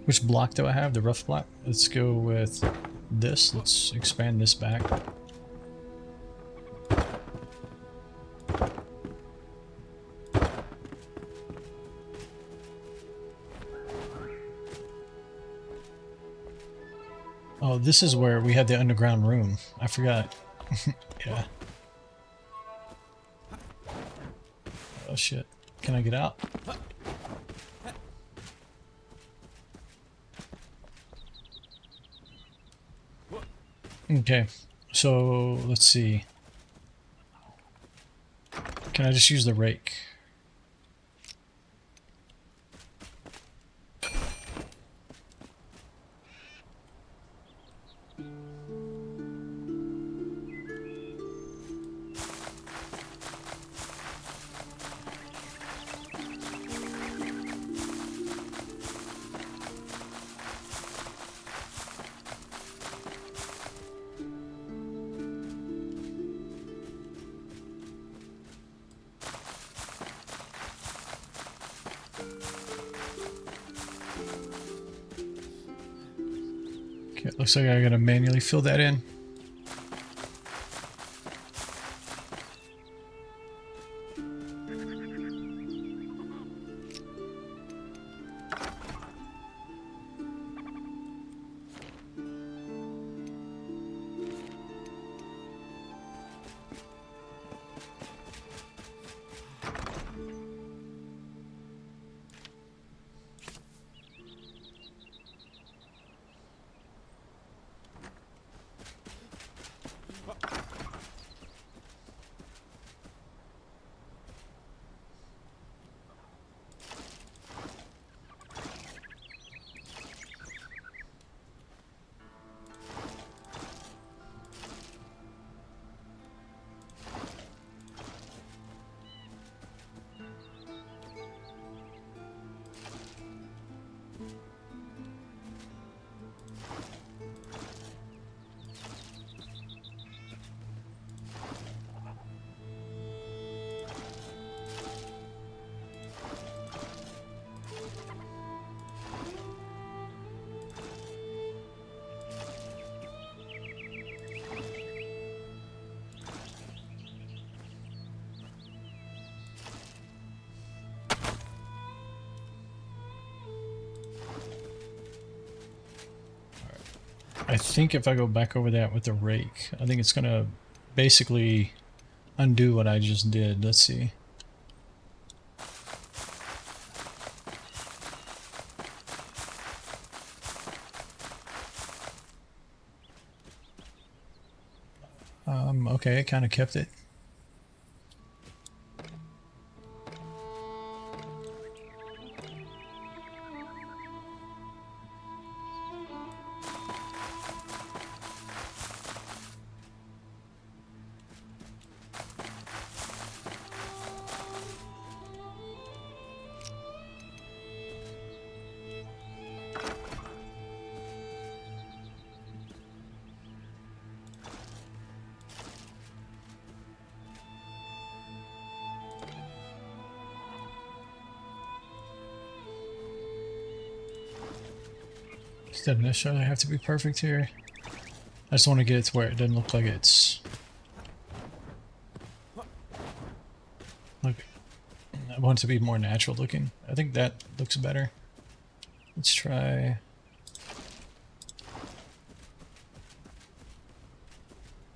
Which block do I have? The rough block? Let's go with this. Let's expand this back. Oh, this is where we had the underground room. I forgot. Yeah. Oh shit. Can I get out? Okay, so let's see. Can I just use the rake? Okay, it looks like I gotta manually fill that in. I think if I go back over that with the rake, I think it's gonna basically undo what I just did. Let's see. Okay, it kind of kept it. Doesn't necessarily have to be perfect here. I just want to get it to where it doesn't look like it's... Look, I want it to be more natural looking. I think that looks better. Let's try...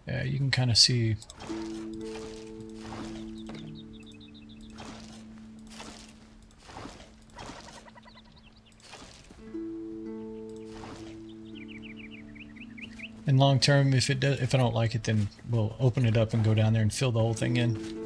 Yeah, you can kind of see... And long term, if I don't like it, then we'll open it up and go down there and fill the whole thing in.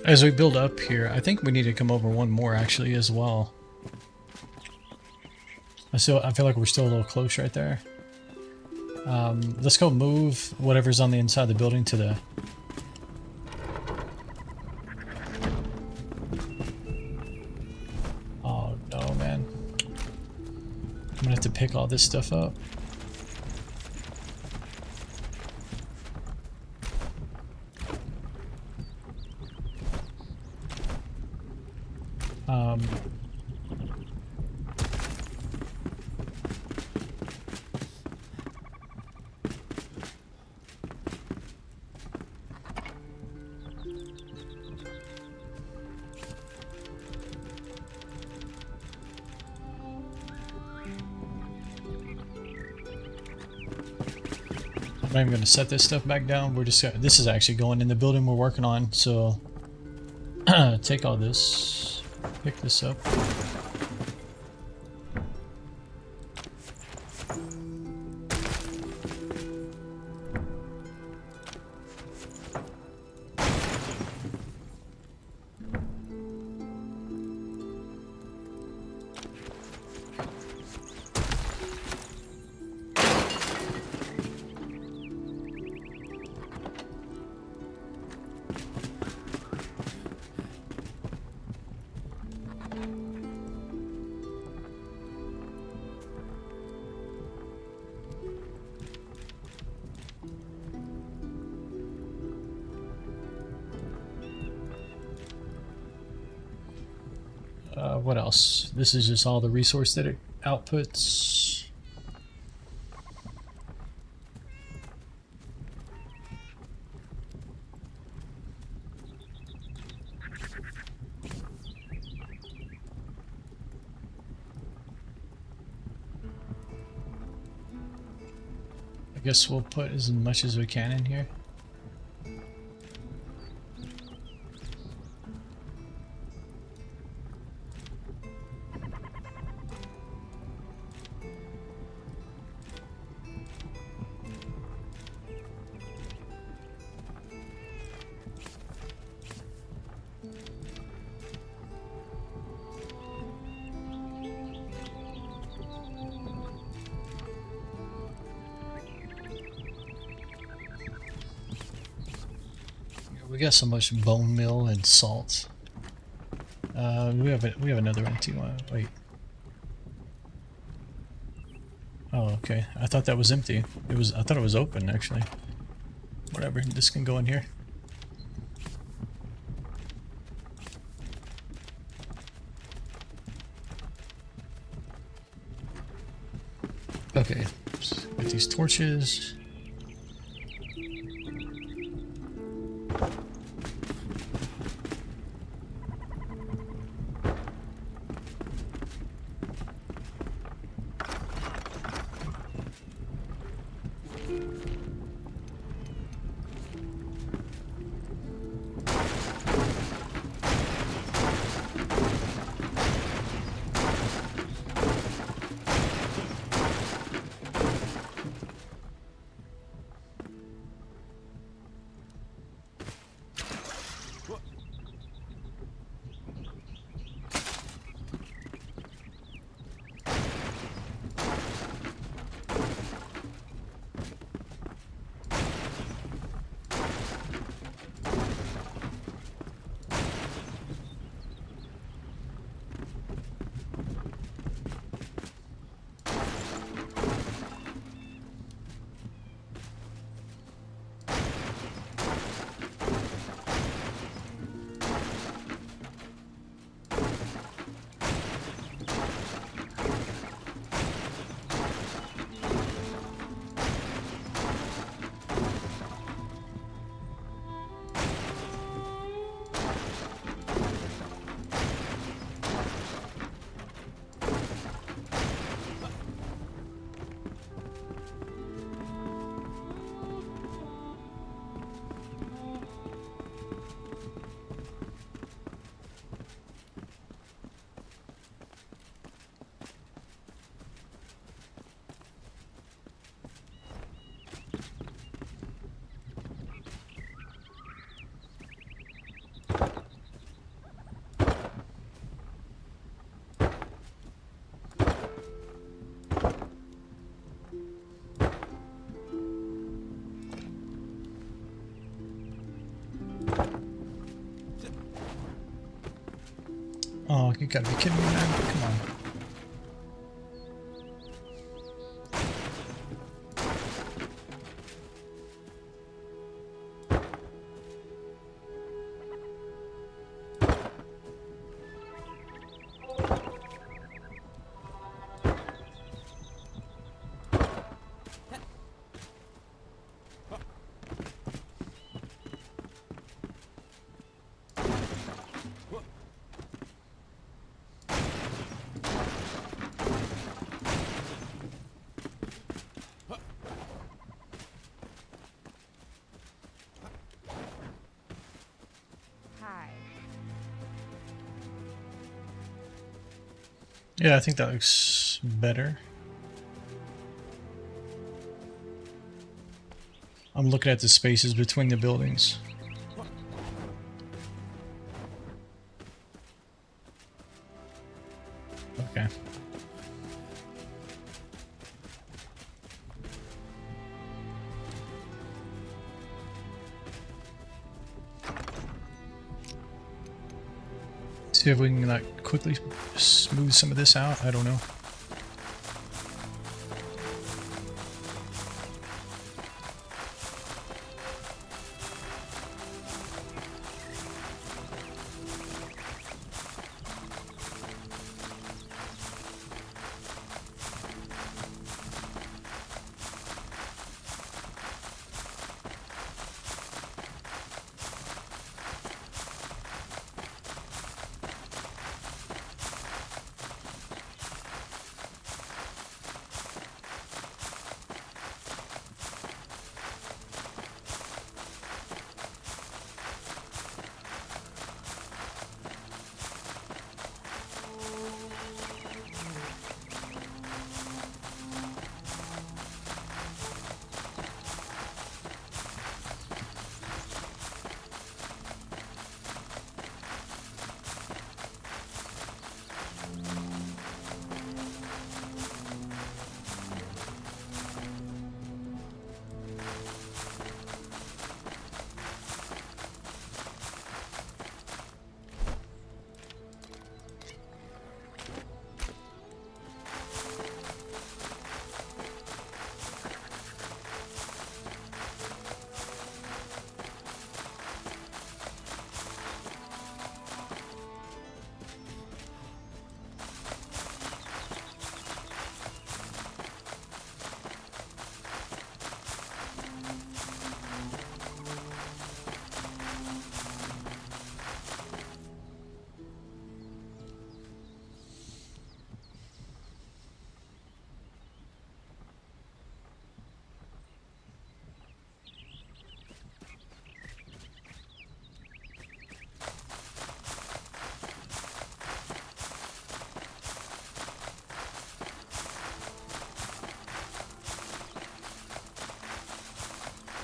As we build up here, I think we need to come over one more actually as well. I feel like we're still a little close right there. Let's go move whatever's on the inside of the building to the... Oh no, man. I'm gonna have to pick all this stuff up. I'm not even going to set this stuff back down. We're just this is actually going in the building we're working on. So take all this, pick this up. What else? This is just all the resource that it outputs. I guess we'll put as much as we can in here. We got so much bone meal and salt. We have another empty one. Wait. Oh, okay. I thought that was empty. I thought it was open actually. Whatever. This can go in here. Okay. With these torches. Oh, you gotta be kidding me, man. Come on. Hi. Yeah, I think that looks better. I'm looking at the spaces between the buildings. Okay. See if we can like quickly smooth some of this out. I don't know.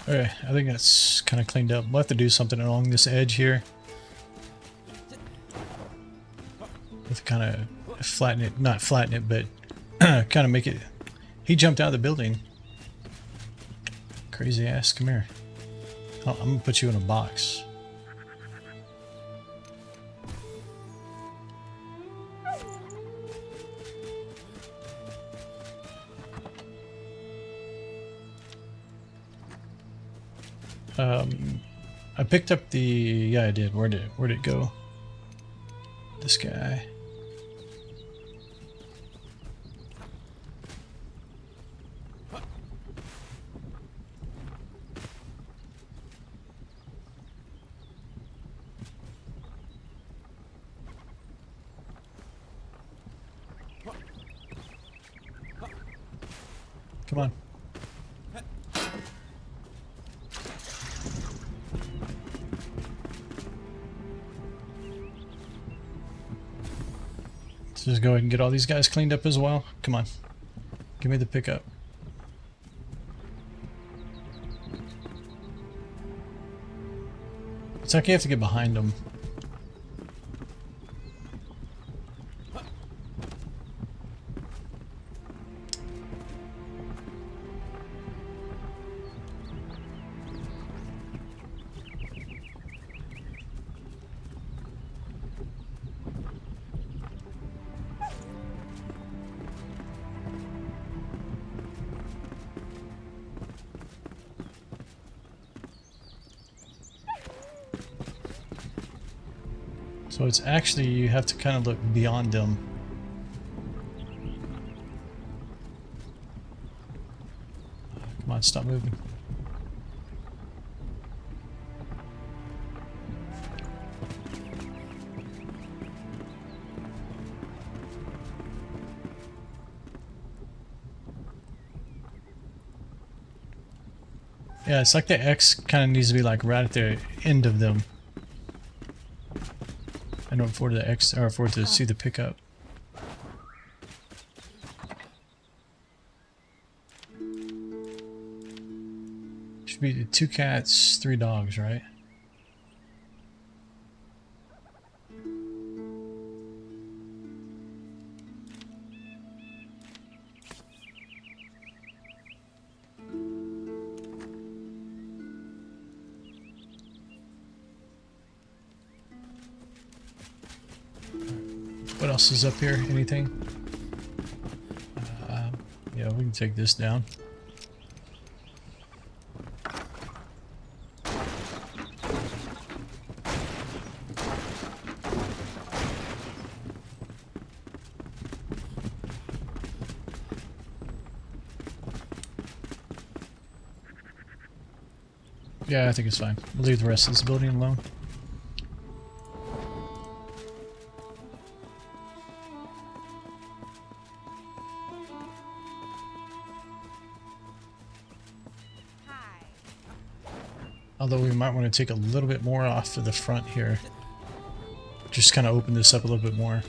Okay, I think that's kind of cleaned up. We'll have to do something along this edge here. With kind of flatten it, not flatten it, but kind of make it. He jumped out of the building. Crazy ass, come here. Oh, I'm gonna put you in a box. I picked up the, yeah, I did. Where'd it go? This guy. Come on. Let's just go ahead and get all these guys cleaned up as well. Come on. Give me the pickup. It's like you have to get behind them. So it's actually, you have to kind of look beyond them. Come on, stop moving. Yeah, it's like the X kind of needs to be like right at the end of them. I don't afford the X, or afford to see the pickup. Should be 2 cats, 3 dogs, right? What else is up here? Anything? Yeah, we can take this down. Yeah, I think it's fine. We'll leave the rest of this building alone. Although we might want to take a little bit more off of the front here. Just kind of open this up a little bit more.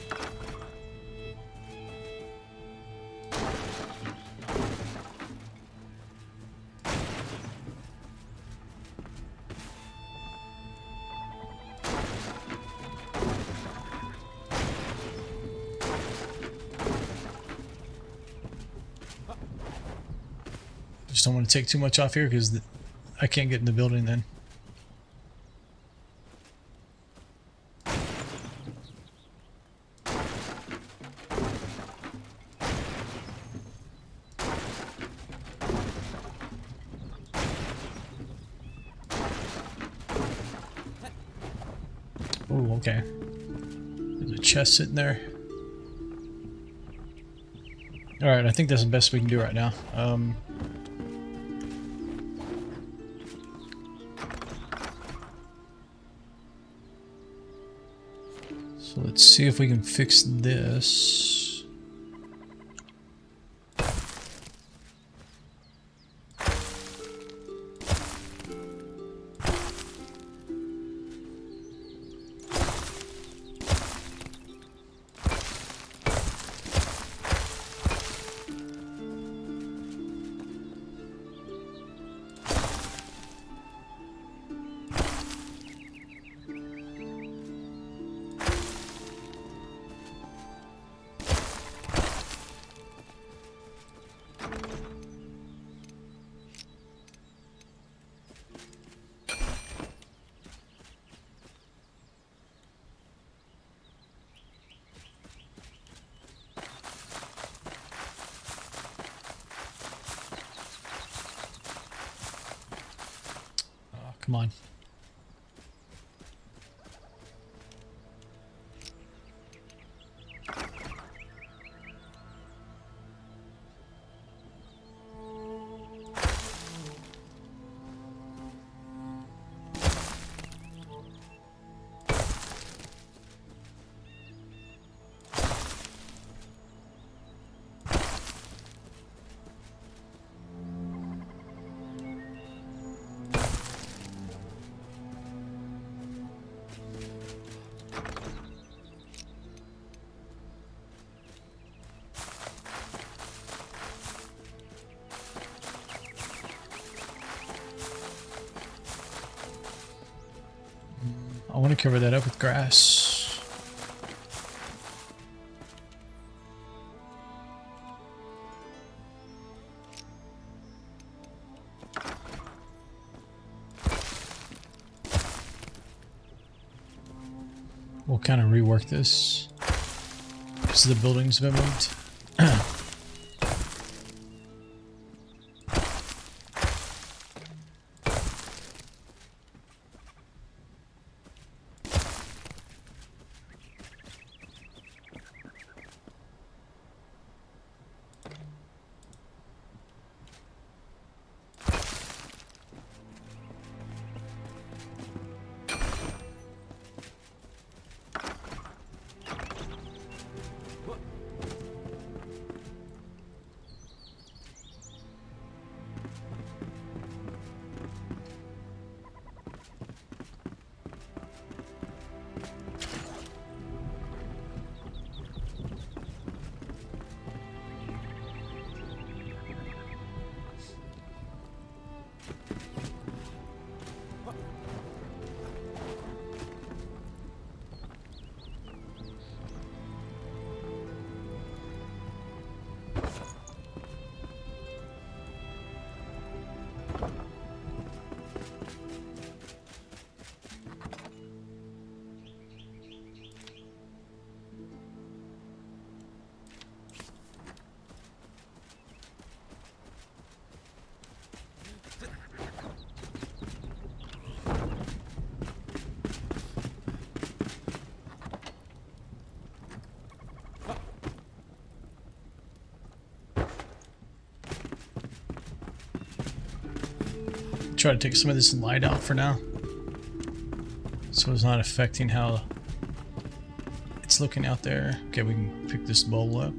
Just don't want to take too much off here because I can't get in the building then. Oh, okay. There's a chest sitting there. Alright, I think that's the best we can do right now. So let's see if we can fix this. Come on. I want to cover that up with grass. We'll kind of rework this because the building's been moved. Try to take some of this light out for now, so it's not affecting how it's looking out there. Okay, we can pick this bowl up.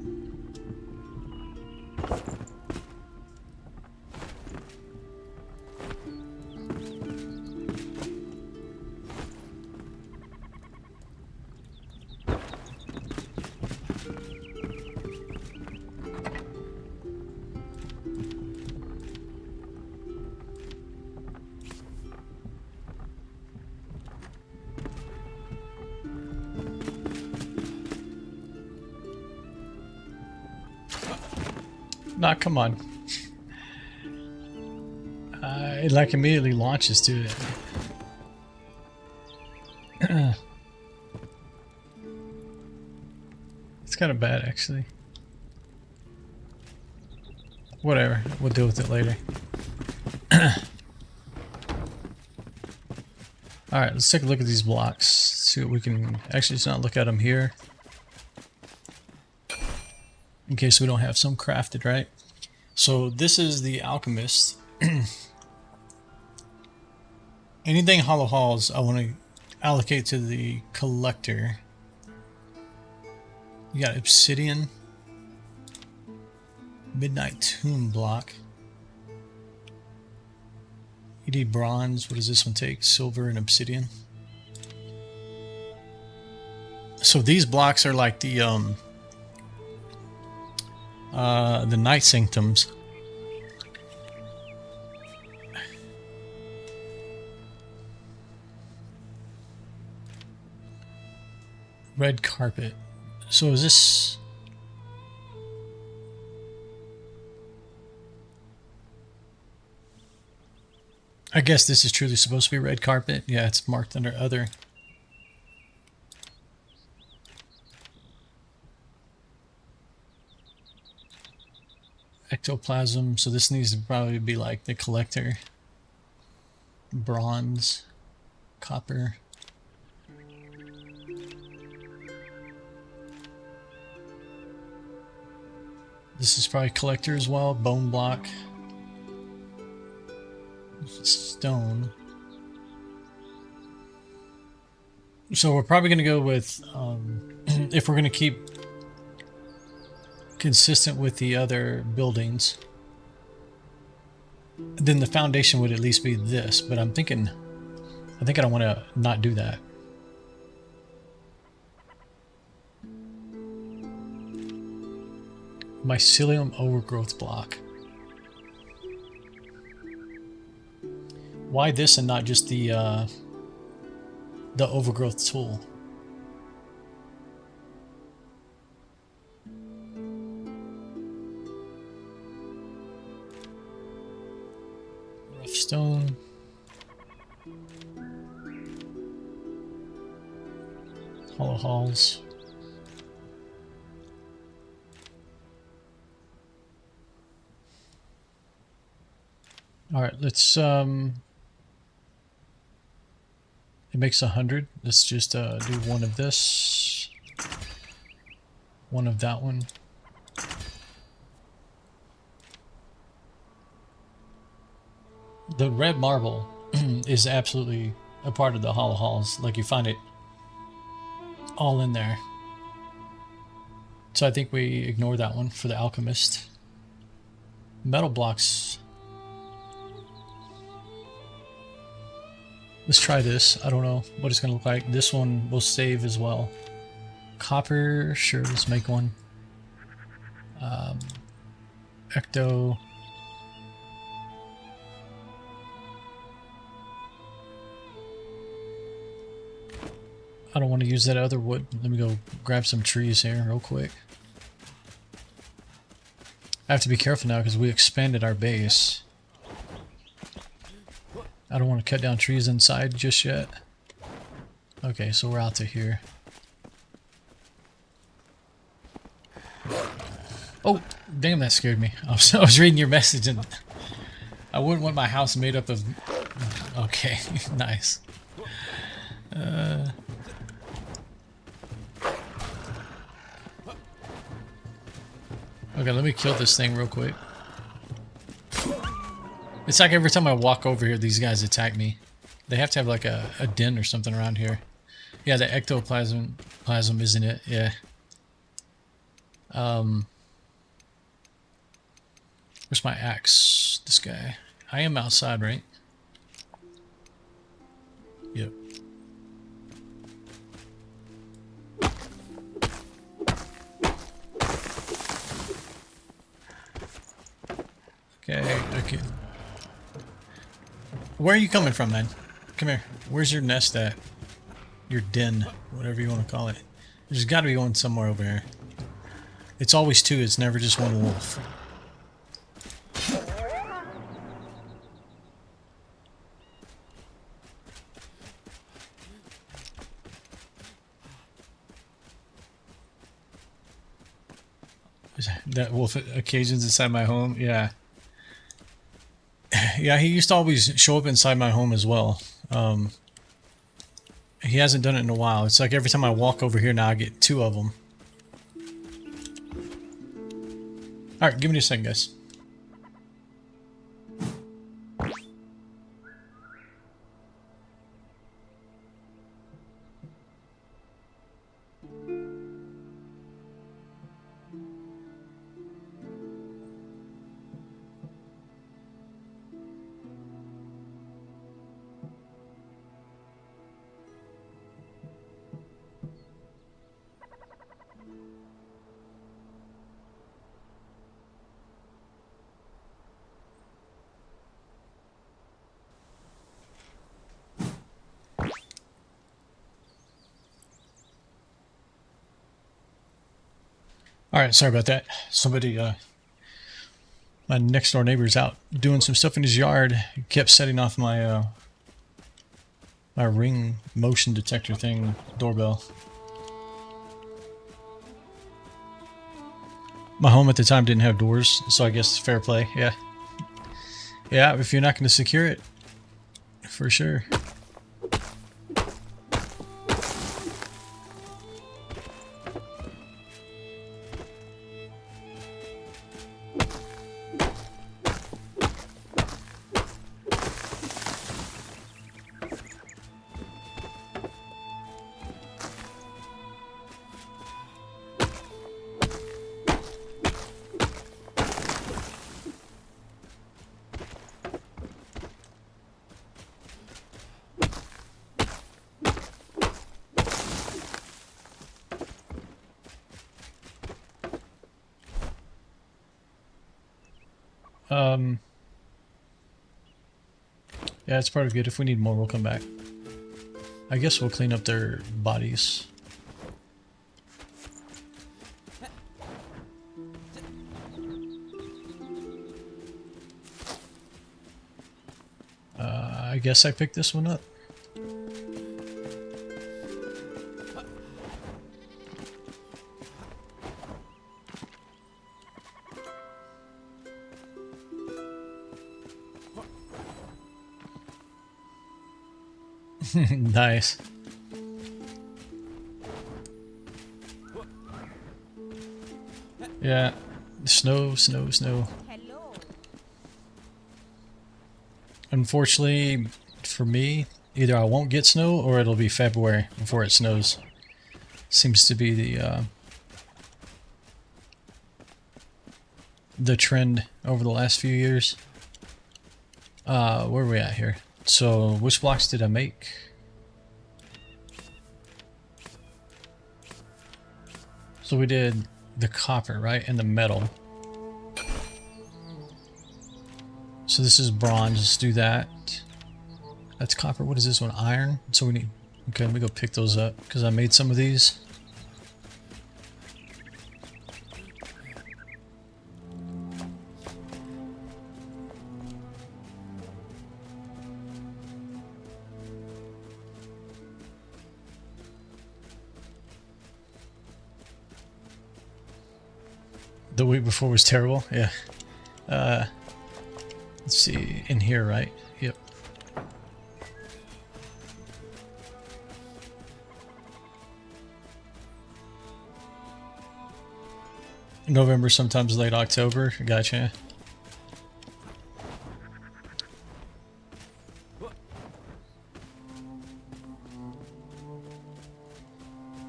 Nah, come on. It like immediately launches to it. It's kind of bad, actually. Whatever, we'll deal with it later. Alright, let's take a look at these blocks. See what we can... Actually, let's not look at them here, in case we don't have some crafted, right? So this is the alchemist. Anything hollow halls I want to allocate to the collector. You got obsidian, midnight tomb block. You need bronze. What does this one take? Silver and obsidian. So these blocks are like the night sanctums. Red carpet. So is this... I guess this is truly supposed to be red carpet. Yeah, it's marked under other. Ectoplasm. So this needs to probably be like the collector. bronze, copper. This is probably collector as well. Bone block. Stone. So we're probably going to go with, if we're going to keep consistent with the other buildings, then the foundation would at least be this. But I think I don't want to not do that. Mycelium overgrowth block. Why this and not just the overgrowth tool? Rough stone. Hollow halls. All right, let's it makes 100. Let's just do one of this, one of that one. The red marble is absolutely a part of the hollow halls. Like, you find it all in there. So I think we ignore that one for the alchemist. Metal blocks. Let's try this. I don't know what it's going to look like. This one will save as well. Copper, sure, let's make one. Ecto. I don't want to use that other wood. Let me go grab some trees here real quick. I have to be careful now because we expanded our base. I don't want to cut down trees inside just yet. Okay, so we're out to here. Oh, damn, that scared me. I was reading your message and I wouldn't want my house made up of... Okay, nice. Okay, let me kill this thing real quick. It's like every time I walk over here, these guys attack me. They have to have like a den or something around here. Yeah, the ectoplasm, isn't it? Yeah. Where's my axe? This guy. I am outside, right? Yep. Okay. Where are you coming from, man? Come here. Where's your nest at? Your den, whatever you want to call it. There's got to be one somewhere over here. It's always two. It's never just one wolf. That wolf occasions inside my home? Yeah. Yeah, he used to always show up inside my home as well. He hasn't done it in a while. It's like every time I walk over here now, I get two of them. Alright, give me a second, guys. Alright, sorry about that. Somebody, my next door neighbor's out doing some stuff in his yard. He kept setting off my, my ring motion detector thing, doorbell. My home at the time didn't have doors, so I guess fair play, yeah. Yeah, if you're not going to secure it, for sure. Yeah, it's probably good. If we need more, we'll come back. I guess we'll clean up their bodies. I guess I picked this one up. Nice. Yeah, snow. Hello. Unfortunately, for me, either I won't get snow or it'll be February before it snows. Seems to be the trend over the last few years. Where are we at here? So, which blocks did I make? So we did the copper, right? And the metal. So this is bronze. Let's do that. That's copper. What is this one? Iron. So we need... Okay, let me go pick those up because I made some of these. The week before was terrible. Yeah. Let's see. In here, right? Yep. November, sometimes late October. Gotcha.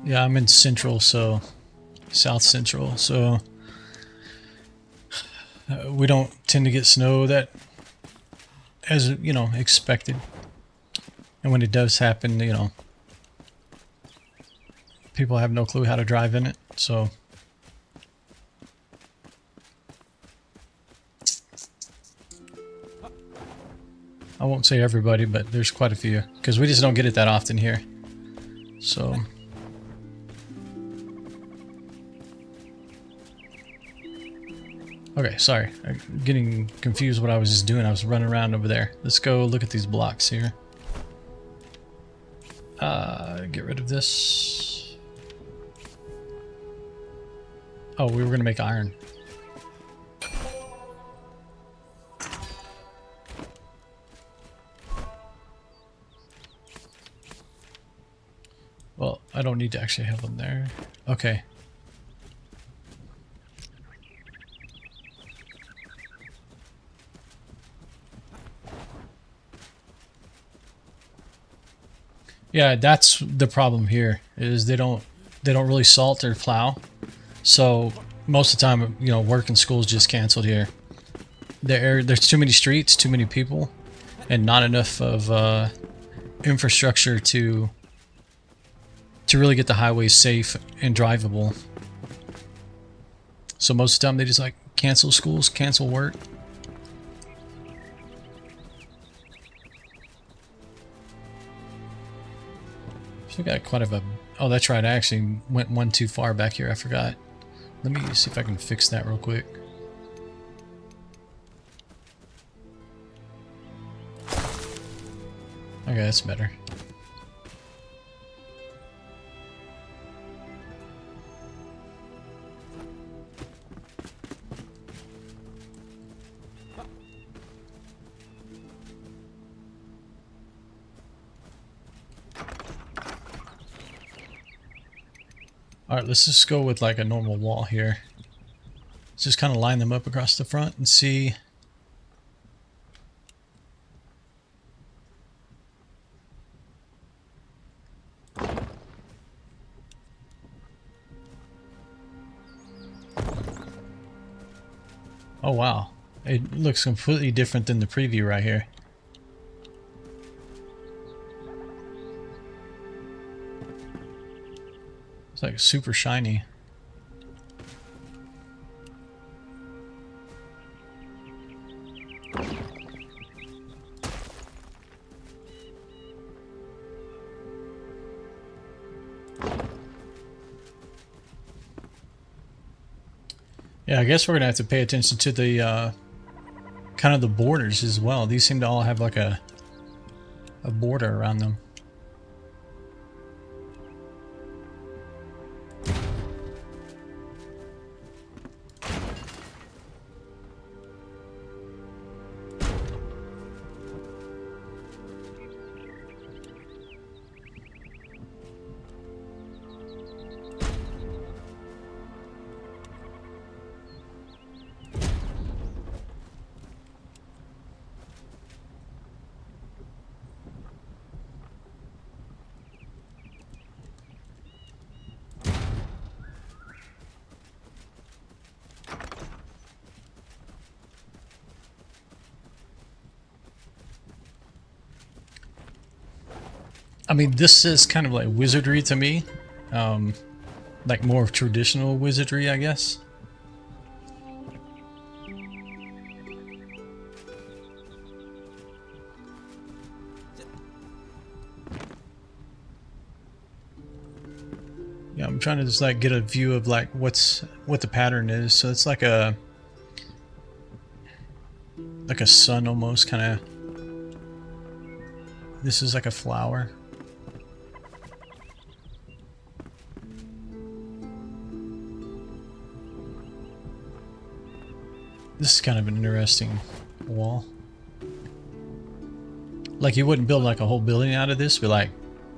Yeah, I'm in Central, so... South Central, so... we don't tend to get snow that, as you know, expected. And when it does happen, you know, people have no clue how to drive in it. So I won't say everybody, but there's quite a few because we just don't get it that often here. So. Okay, sorry. I'm getting confused what I was just doing. I was running around over there. Let's go look at these blocks here. Get rid of this. Oh, we were going to make iron. Well, I don't need to actually have them there. Okay. Yeah, that's the problem here, is they don't really salt or plow. So most of the time, you know, work and school is just canceled here. There's too many streets, too many people, and not enough of infrastructure to really get the highways safe and drivable. So most of the time they just like cancel schools, cancel work. So we got quite a... Oh, that's right. I actually went one too far back here. I forgot. Let me see if I can fix that real quick. Okay, that's better. Alright, let's just go with like a normal wall here. Let's just kind of line them up across the front and see. Oh wow, it looks completely different than the preview right here. It's like super shiny. Yeah, I guess we're gonna have to pay attention to the kind of the borders as well. These seem to all have like a border around them. I mean, this is kind of like wizardry to me. Like more of traditional wizardry, I guess. Yeah, I'm trying to just like get a view of like what the pattern is. So it's like a sun almost kind of. This is like a flower. This is kind of an interesting wall. Like you wouldn't build like a whole building out of this, but like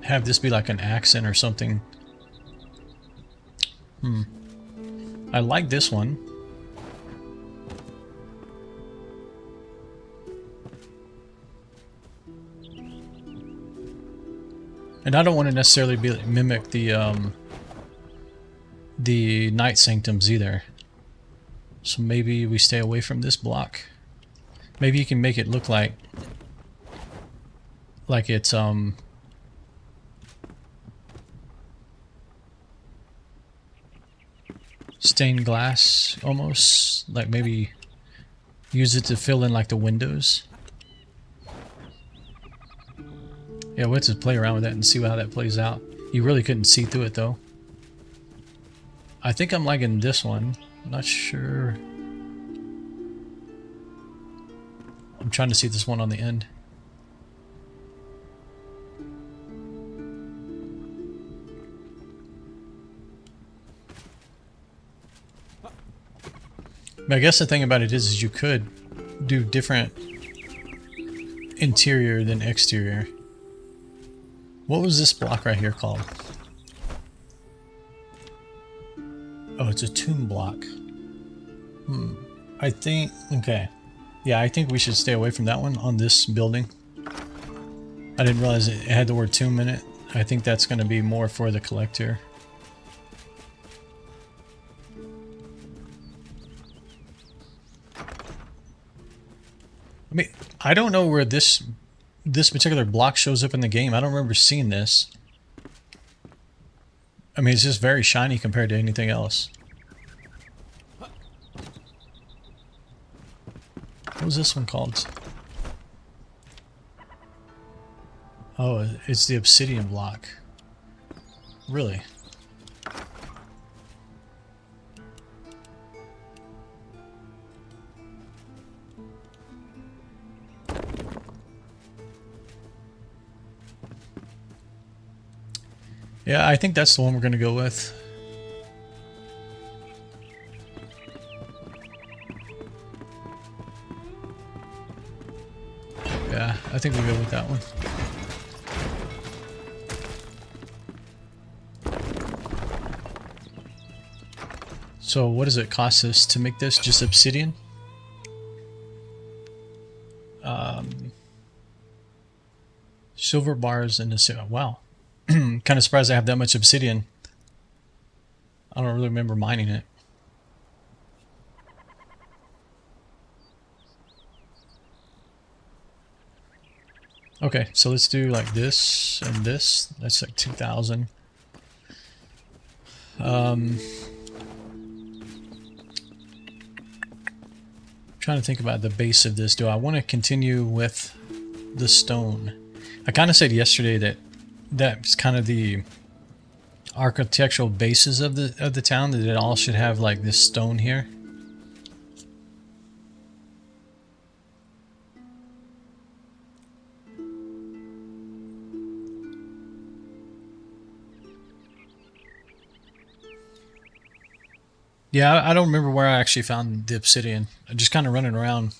have this be like an accent or something. I like this one. And I don't want to necessarily mimic the Night Sanctums either. So maybe we stay away from this block. Maybe you can make it look like it's stained glass almost, like maybe use it to fill in like the windows. Yeah, we'll have to play around with that and see how that plays out. You really couldn't see through it though. I think I'm liking this one. I'm not sure. I'm trying to see this one on the end. But I guess the thing about it is you could do different interior than exterior. What was this block right here called? Oh, it's a tomb block. I think, okay. Yeah, I think we should stay away from that one on this building. I didn't realize it had the word tomb in it. I think that's going to be more for the collector. I mean, I don't know where this particular block shows up in the game. I don't remember seeing this. I mean, it's just very shiny compared to anything else. What was this one called? Oh, it's the obsidian block. Really? Yeah, I think that's the one we're going to go with. Yeah, I think we'll go with that one. So what does it cost us to make this? Just obsidian? Silver bars and a wow. Kind of surprised I have that much obsidian. I don't really remember mining it. Okay, so let's do like this and this. That's like 2,000. Trying to think about the base of this. Do I want to continue with the stone? I kind of said yesterday that that's kind of the architectural basis of the town, that it all should have like this stone here. Yeah, I don't remember where I actually found the obsidian. I'm just kind of running around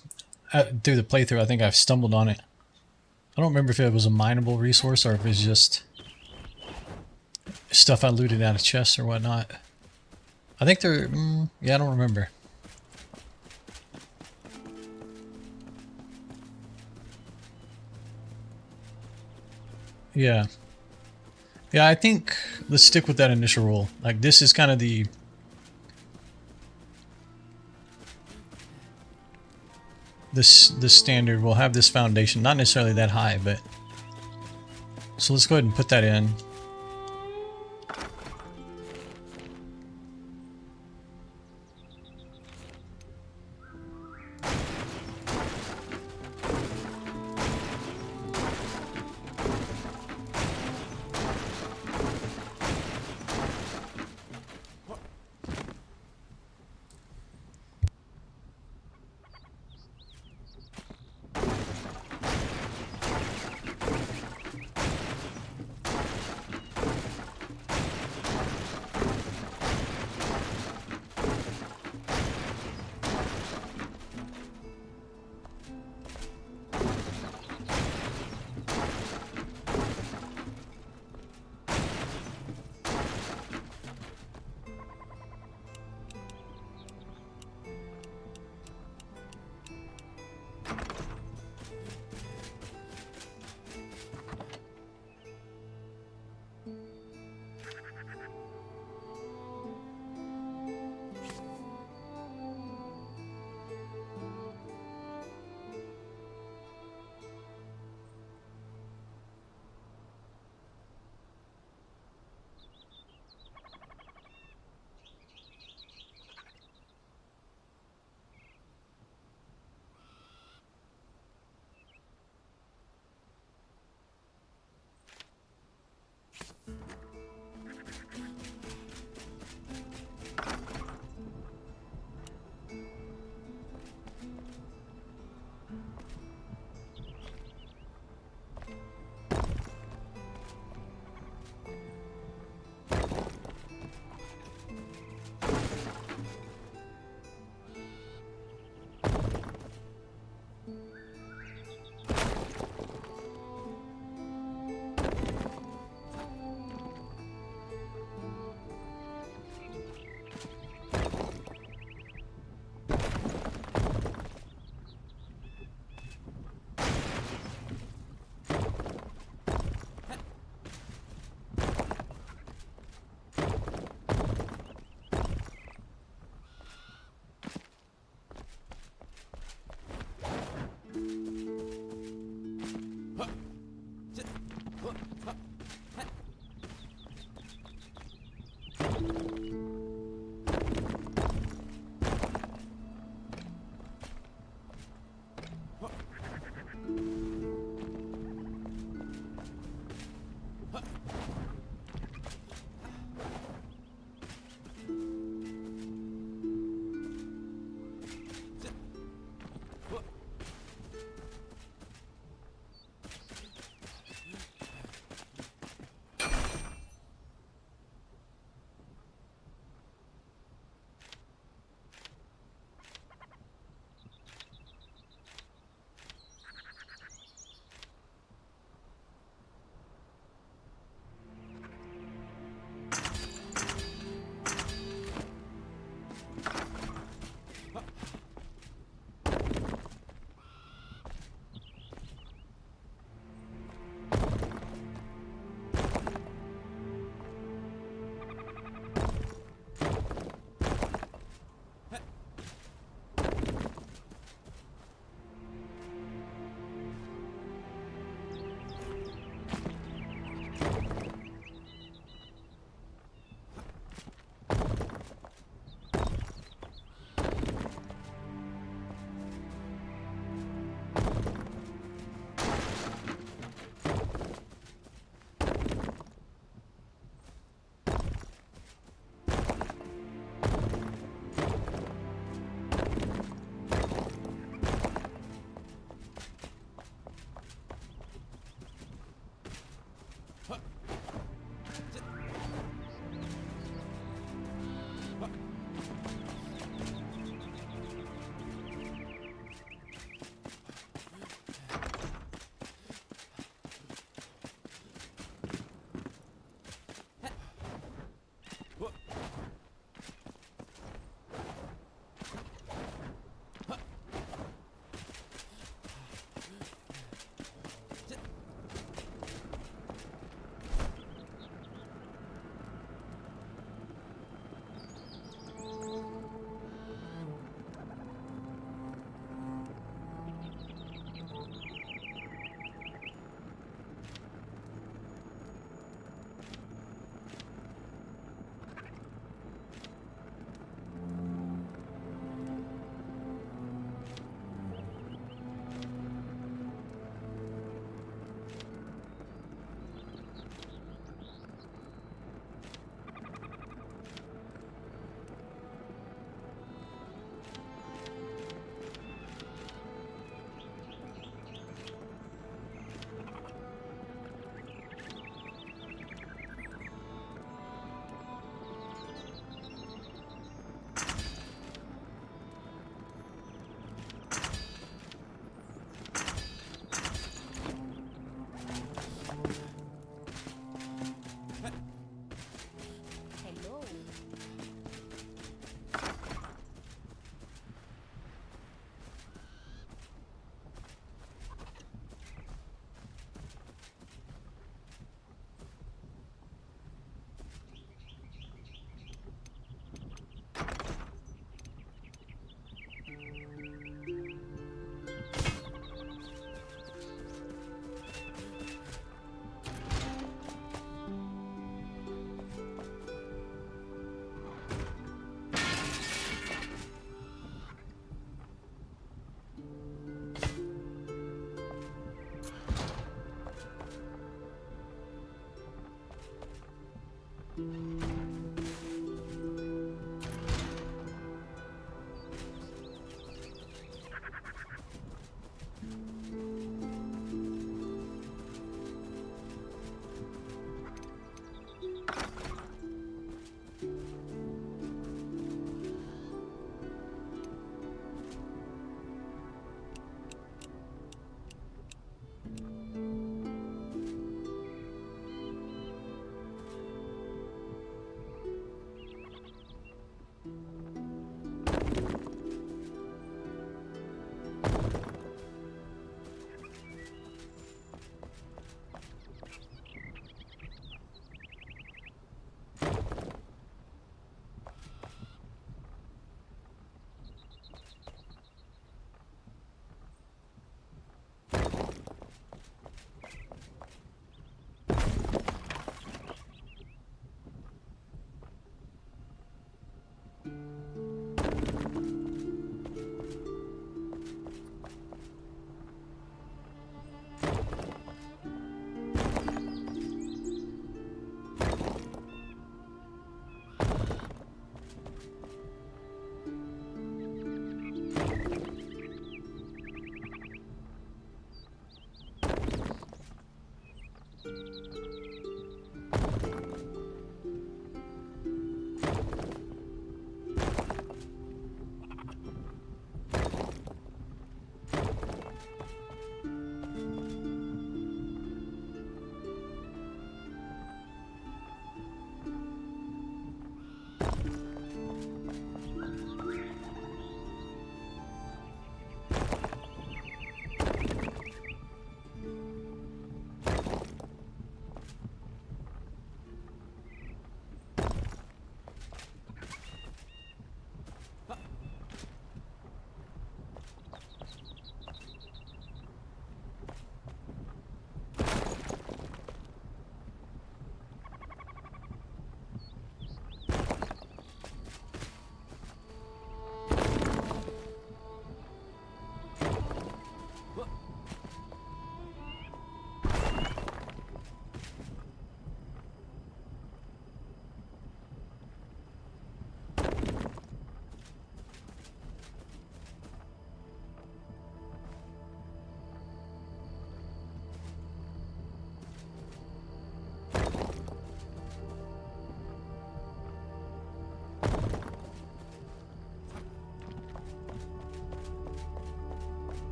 through the playthrough. I think I've stumbled on it. I don't remember if it was a mineable resource or if it's just stuff I looted out of chests or whatnot. I think they're... yeah, I don't remember. Yeah. Yeah, I think let's stick with that initial rule. Like, this is kind of the... This standard will have this foundation, not necessarily that high, but so let's go ahead and put that in. Hello.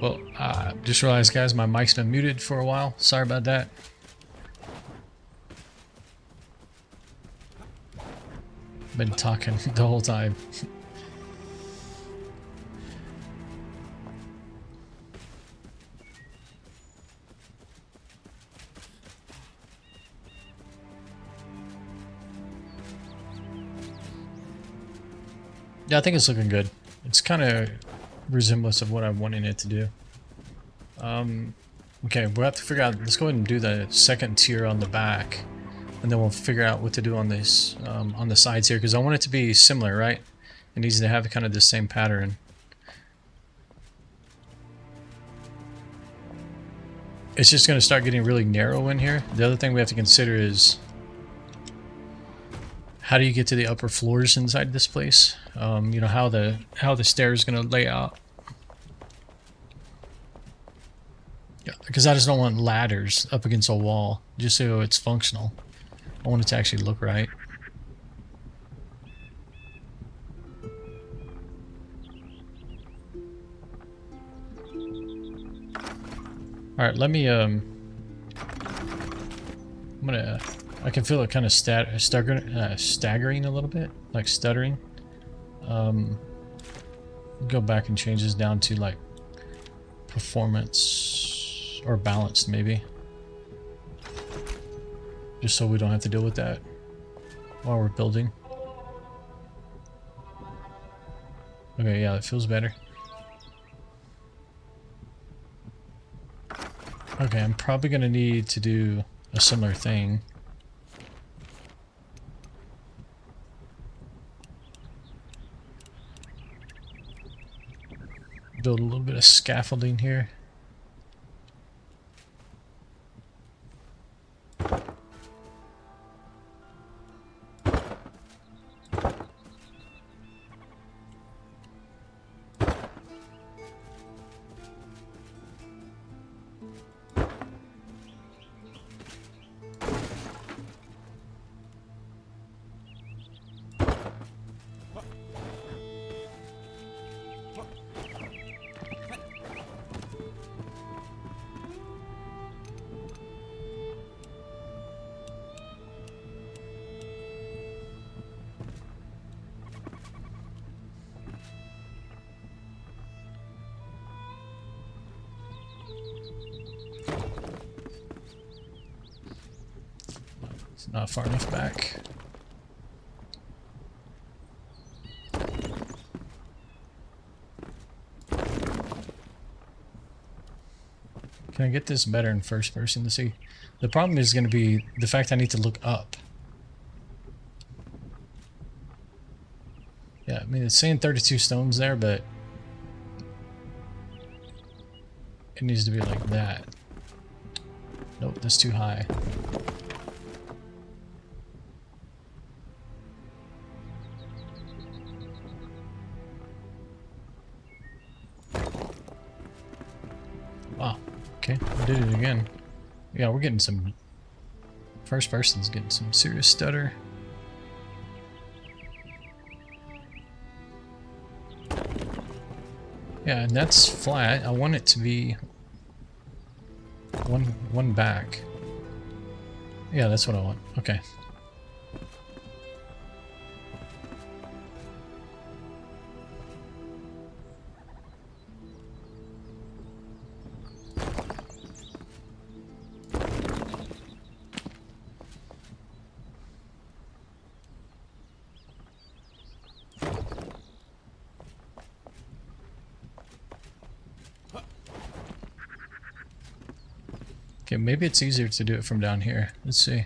Well, just realized, guys, my mic's been muted for a while. Sorry about that. Been talking the whole time. Yeah, I think it's looking good. It's kind of resemblance of what I'm wanting it to do. Okay, we'll have to figure out. Let's go ahead and do the second tier on the back, and then we'll figure out what to do on this on the sides here, because I want it to be similar, right? It needs to have kind of the same pattern. It's just going to start getting really narrow in here. The other thing we have to consider is how do you get to the upper floors inside this place? You know, how the stairs is going to lay out. Yeah, because I just don't want ladders up against a wall, just so it's functional. I want it to actually look right. All right, let me I can feel it kind of staggering a little bit, like stuttering. Go back and change this down to like performance or balanced maybe. Just so we don't have to deal with that while we're building. Okay, yeah, that feels better. Okay, I'm probably gonna need to do a similar thing. Build a little bit of scaffolding here. Not far enough back. Can I get this better in first person to see? The problem is going to be the fact I need to look up. Yeah, I mean, it's saying 32 stones there, but it needs to be like that. Nope, that's too high. Wow, okay, I did it again. Yeah, we're getting some... First person's getting some serious stutter. Yeah, and that's flat. I want it to be one back. Yeah, that's what I want. Okay. Okay, maybe it's easier to do it from down here. Let's see.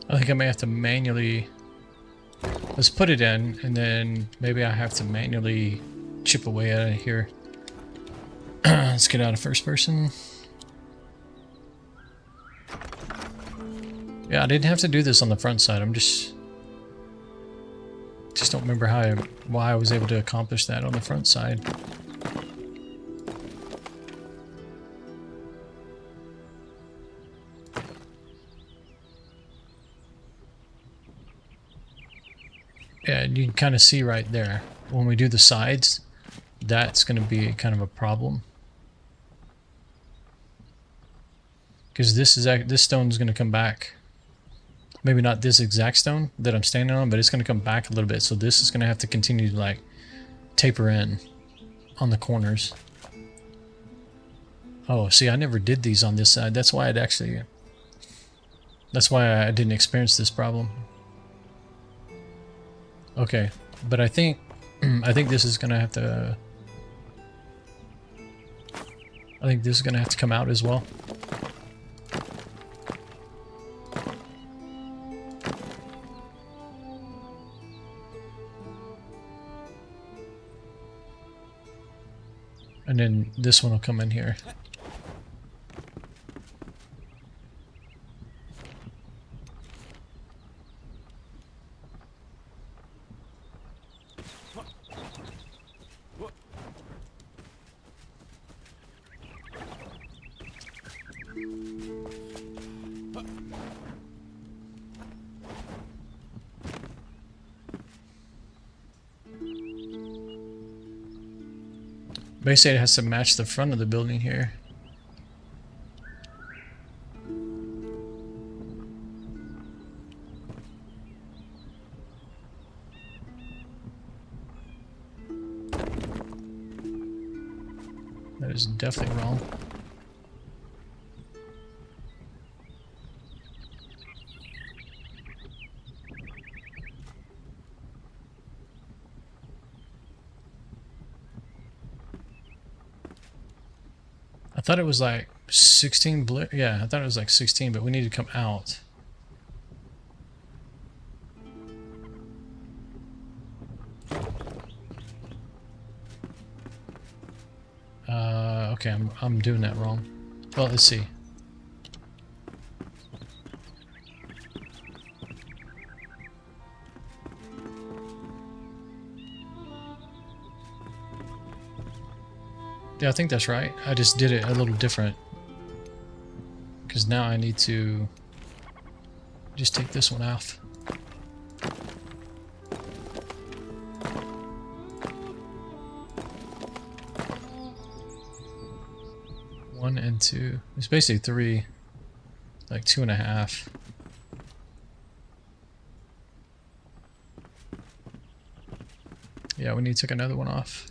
I think I may have to manually... Let's put it in, and then maybe I have to manually chip away out of here. Let's get out of first person. Yeah, I didn't have to do this on the front side. I'm just don't remember why I was able to accomplish that on the front side. Yeah, you can kind of see right there. When we do the sides, that's going to be kind of a problem. Because this stone is going to come back. Maybe not this exact stone that I'm standing on, but it's going to come back a little bit. So this is going to have to continue to like taper in on the corners. Oh, see, I never did these on this side. That's why that's why I didn't experience this problem. Okay, but I think this is gonna have to. I think this is gonna have to come out as well. And then this one will come in here. Basically, it has to match the front of the building here. That is definitely wrong. I thought it was like 16 yeah, I thought it was like 16, but we need to come out. Okay, I'm doing that wrong. Well, let's see. Yeah, I think that's right. I just did it a little different. Because now I need to just take this one off. One and two. It's basically three. Like 2.5. Yeah, we need to take another one off.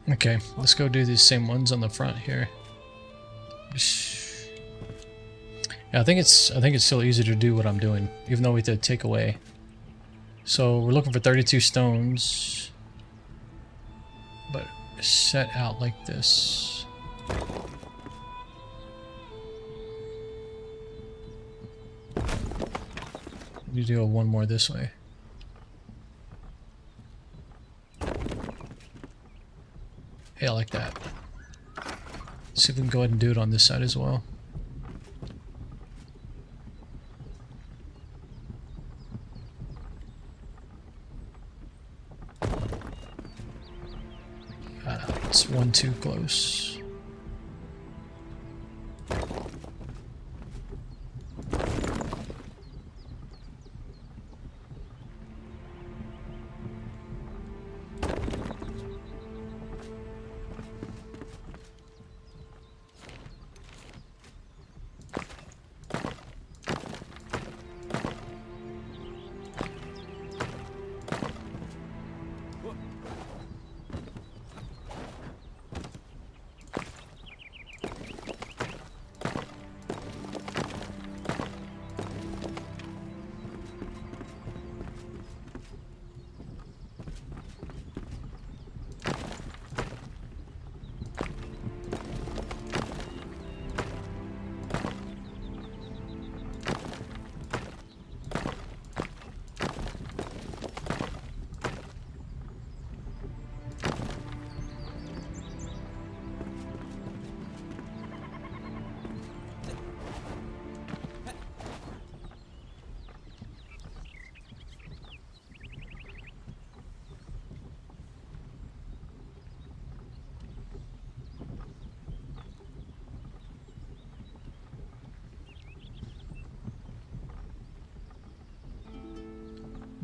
Okay, let's go do these same ones on the front here. Yeah, I think it's still easy to do what I'm doing, even though we did take away. So we're looking for 32 stones, but set out like this. You do one more this way. Yeah, like that. See if we can go ahead and do it on this side as well. It's one too close.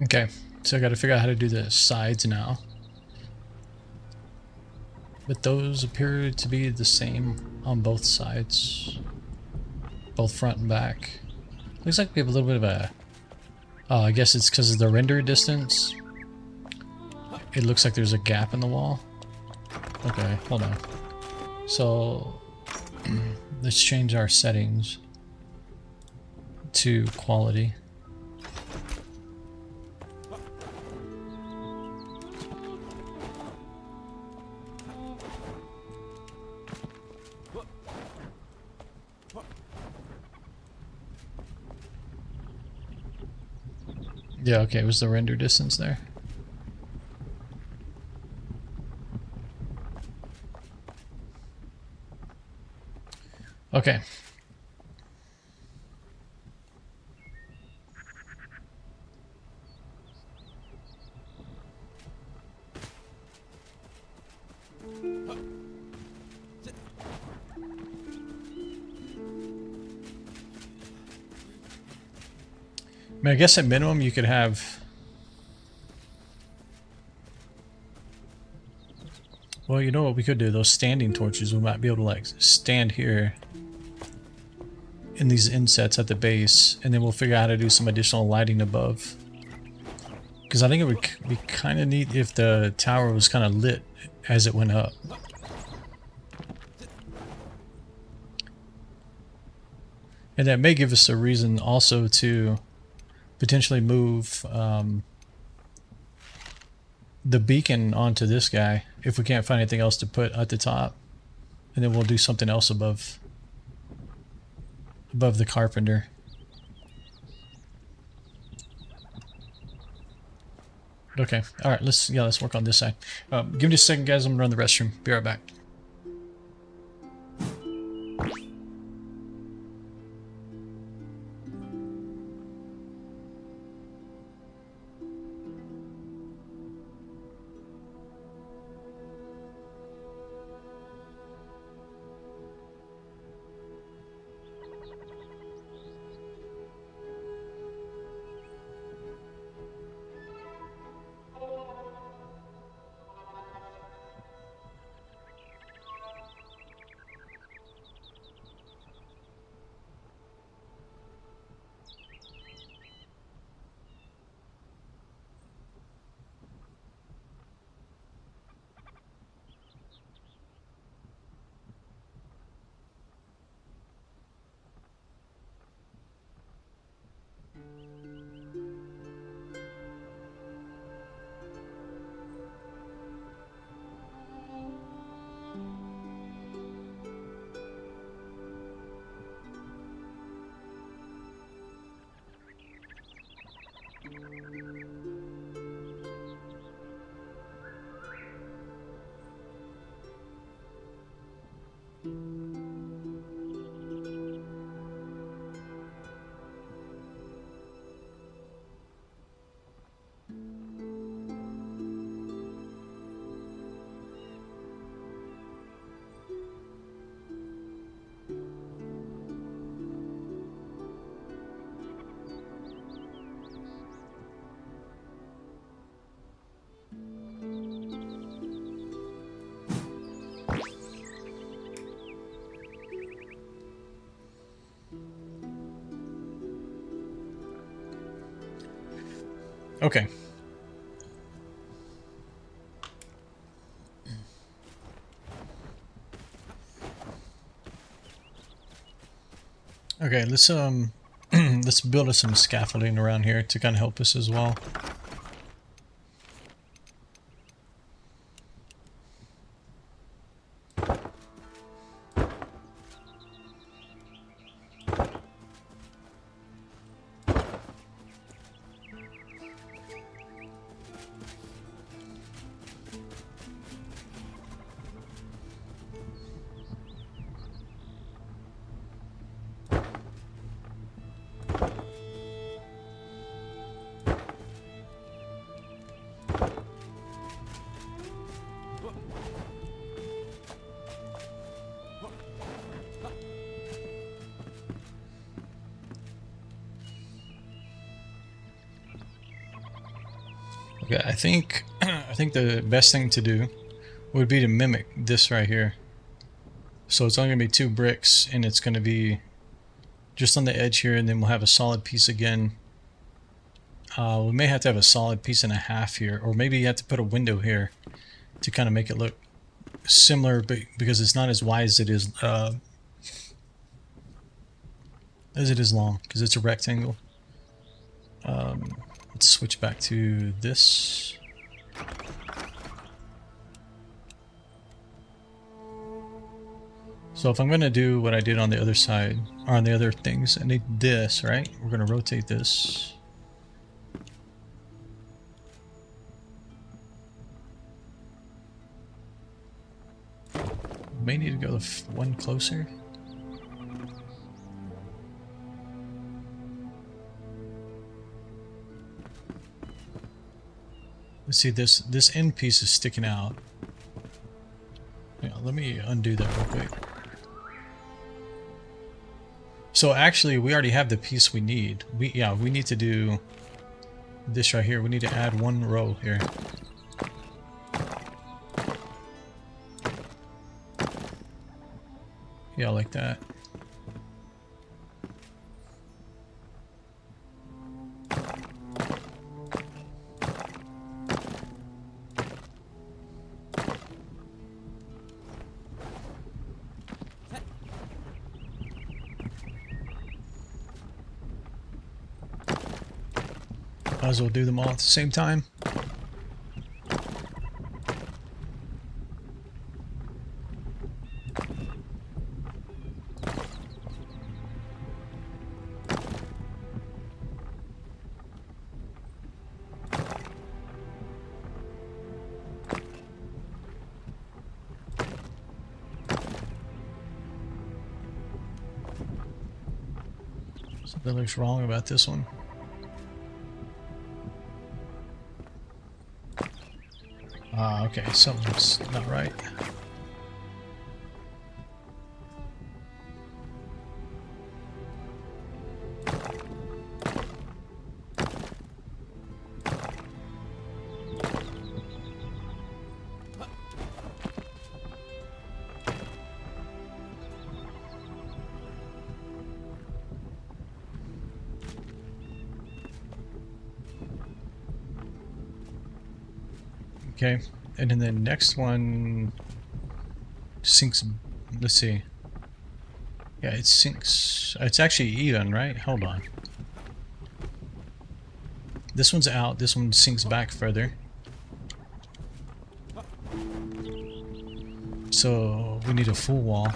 Okay, so I gotta figure out how to do the sides now. But those appear to be the same on both sides. Both front and back. Looks like we have a little bit of a... Oh, I guess it's because of the render distance. It looks like there's a gap in the wall. Okay, hold on. So, let's change our settings to quality. Yeah, okay, it was the render distance there. Okay. I mean, I guess at minimum you could have... Well, you know what we could do? Those standing torches, we might be able to like stand here in these insets at the base, and then we'll figure out how to do some additional lighting above. Because I think it would be kind of neat if the tower was kind of lit as it went up. And that may give us a reason also to potentially move the beacon onto this guy if we can't find anything else to put at the top. And then we'll do something else above the carpenter. Okay, alright, let's work on this side. Give me just a second, guys. I'm gonna run the restroom. Be right back. Okay. Okay, let's let's build us some scaffolding around here to kind of help us as well. Okay, I think I think the best thing to do would be to mimic this right here. So it's only gonna be 2 bricks, and it's gonna be just on the edge here, and then we'll have a solid piece again. We may have to have a solid piece and a half here, or maybe you have to put a window here to kind of make it look similar, but because it's not as wide as it is long, because it's a rectangle. Let's switch back to this. So if I'm going to do what I did on the other side, or on the other things, I need this, right? We're going to rotate this. May need to go one closer. Let's see, this end piece is sticking out. Yeah, let me undo that real quick. So actually, we already have the piece we need. We need to do this right here. We need to add 1 row here. Yeah, like that. Might as well do them all at the same time. Something looks wrong about this one. Okay, something's not right. Okay, and then the next one sinks. Let's see. Yeah, it sinks. It's actually even, right? Hold on. This one's out. This one sinks back further. So we need a full wall.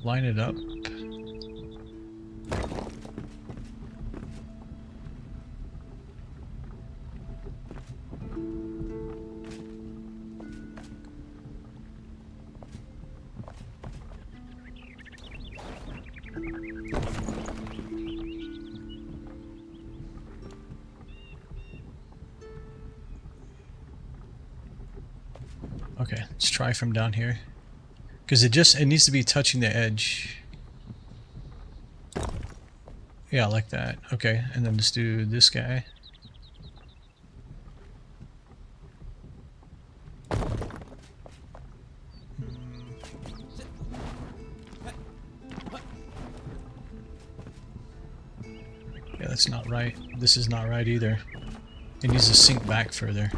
Line it up. Okay, let's try from down here. Because it needs to be touching the edge. Yeah, like that. Okay, and then just do this guy. That's not right. This is not right either. It needs to sink back further.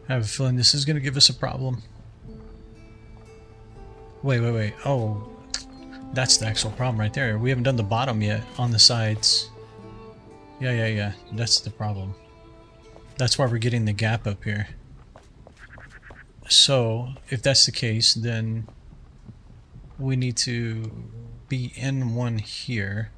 I have a feeling this is going to give us a problem. Wait. Oh, that's the actual problem right there. We haven't done the bottom yet on the sides. Yeah. That's the problem. That's why we're getting the gap up here. So, if that's the case, then we need to be in one here.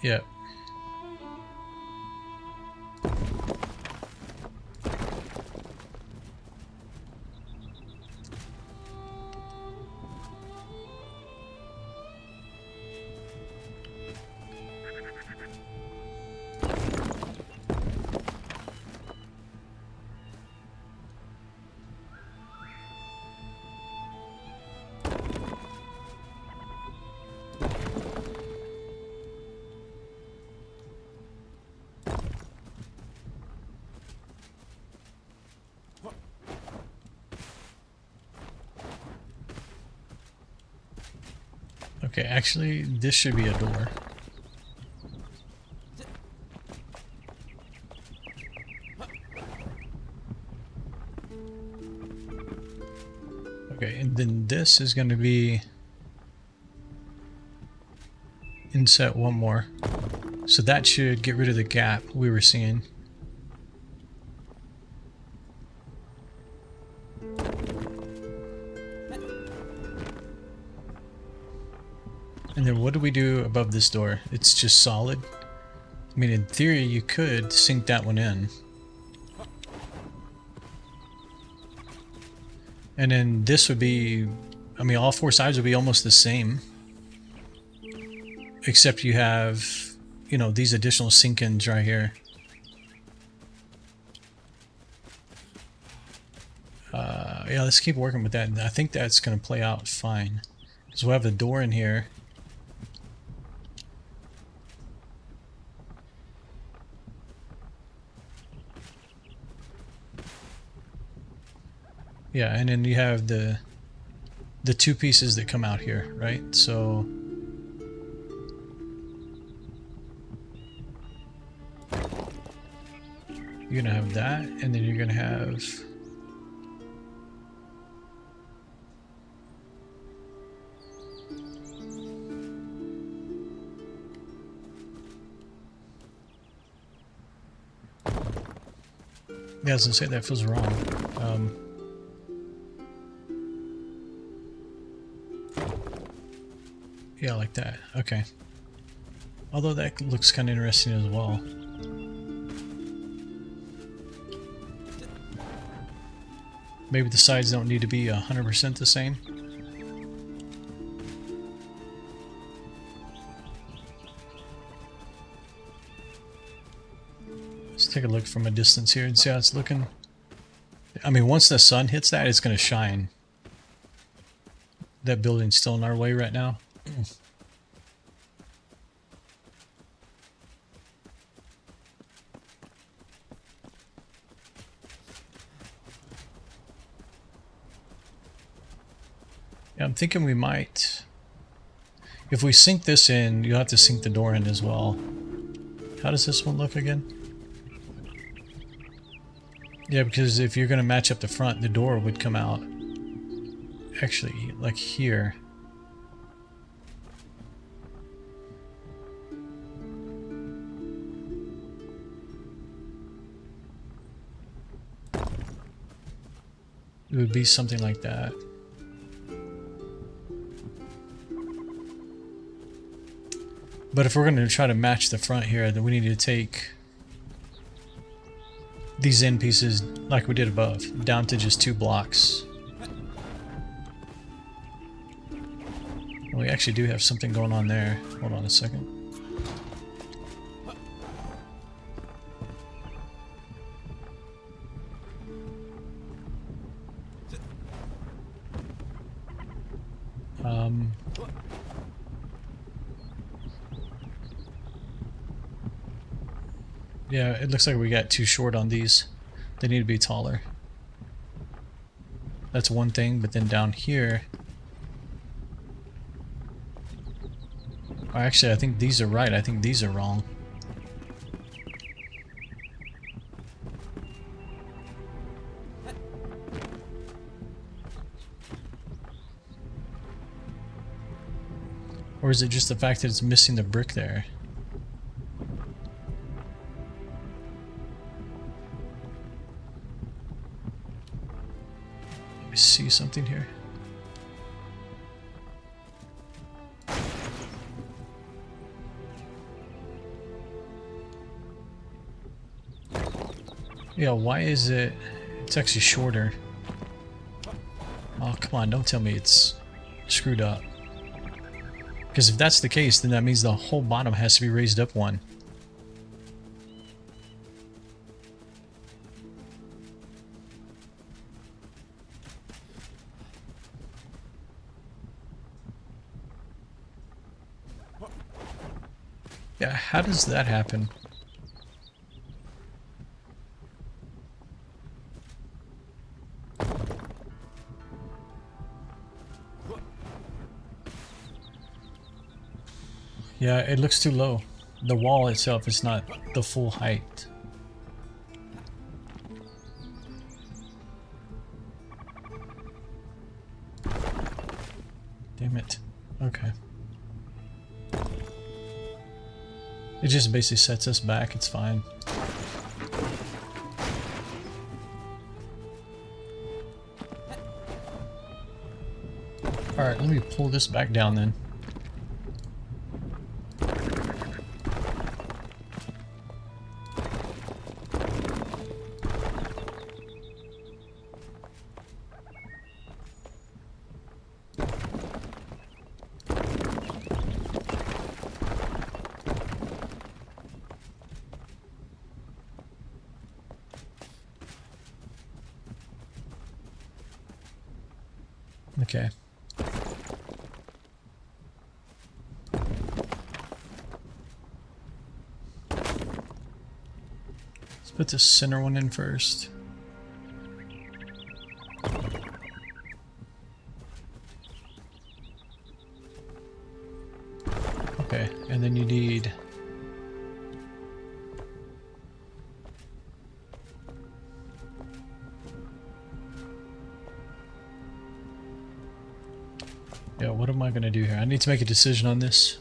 Yep. Okay, actually, this should be a door. Okay, and then this is going to be inset one more. So that should get rid of the gap we were seeing. And then what do we do above this door? It's just solid. I mean, in theory, you could sink that one in. And then this would be, I mean, all four sides would be almost the same. Except you have, you know, these additional sink-ins right here. Yeah, let's keep working with that. I think that's going to play out fine. So we'll have a door in here. Yeah, and then you have the two pieces that come out here, right? So you're gonna have that, and then you're gonna have yeah, I was gonna say that feels wrong. Yeah, like that. Okay. Although that looks kind of interesting as well. Maybe the sides don't need to be 100% the same. Let's take a look from a distance here and see how it's looking. I mean, once the sun hits that, it's going to shine. That building's still in our way right now. Yeah, I'm thinking we might. If we sink this in, you'll have to sink the door in as well. How does this one look again? Yeah, because if you're going to match up the front, the door would come out. Actually, like here. It would be something like that. But if we're going to try to match the front here, then we need to take these end pieces like we did above, down to just 2 blocks. We actually do have something going on there. Hold on a second. Yeah, it looks like we got too short on these. They need to be taller. That's one thing, but then down here... Actually, I think these are right. I think these are wrong. Or is it just the fact that it's missing the brick there? Let me see something here. Yeah, why is it... It's actually shorter. Oh, come on, don't tell me it's screwed up. Because if that's the case, then that means the whole bottom has to be raised up one. Yeah, how does that happen? Yeah, it looks too low. The wall itself is not the full height. Damn it. Okay. It just basically sets us back, it's fine. Alright, let me pull this back down then. Okay. Let's put the center one in first. Okay, and then you need... Yeah, what am I gonna do here? I need to make a decision on this.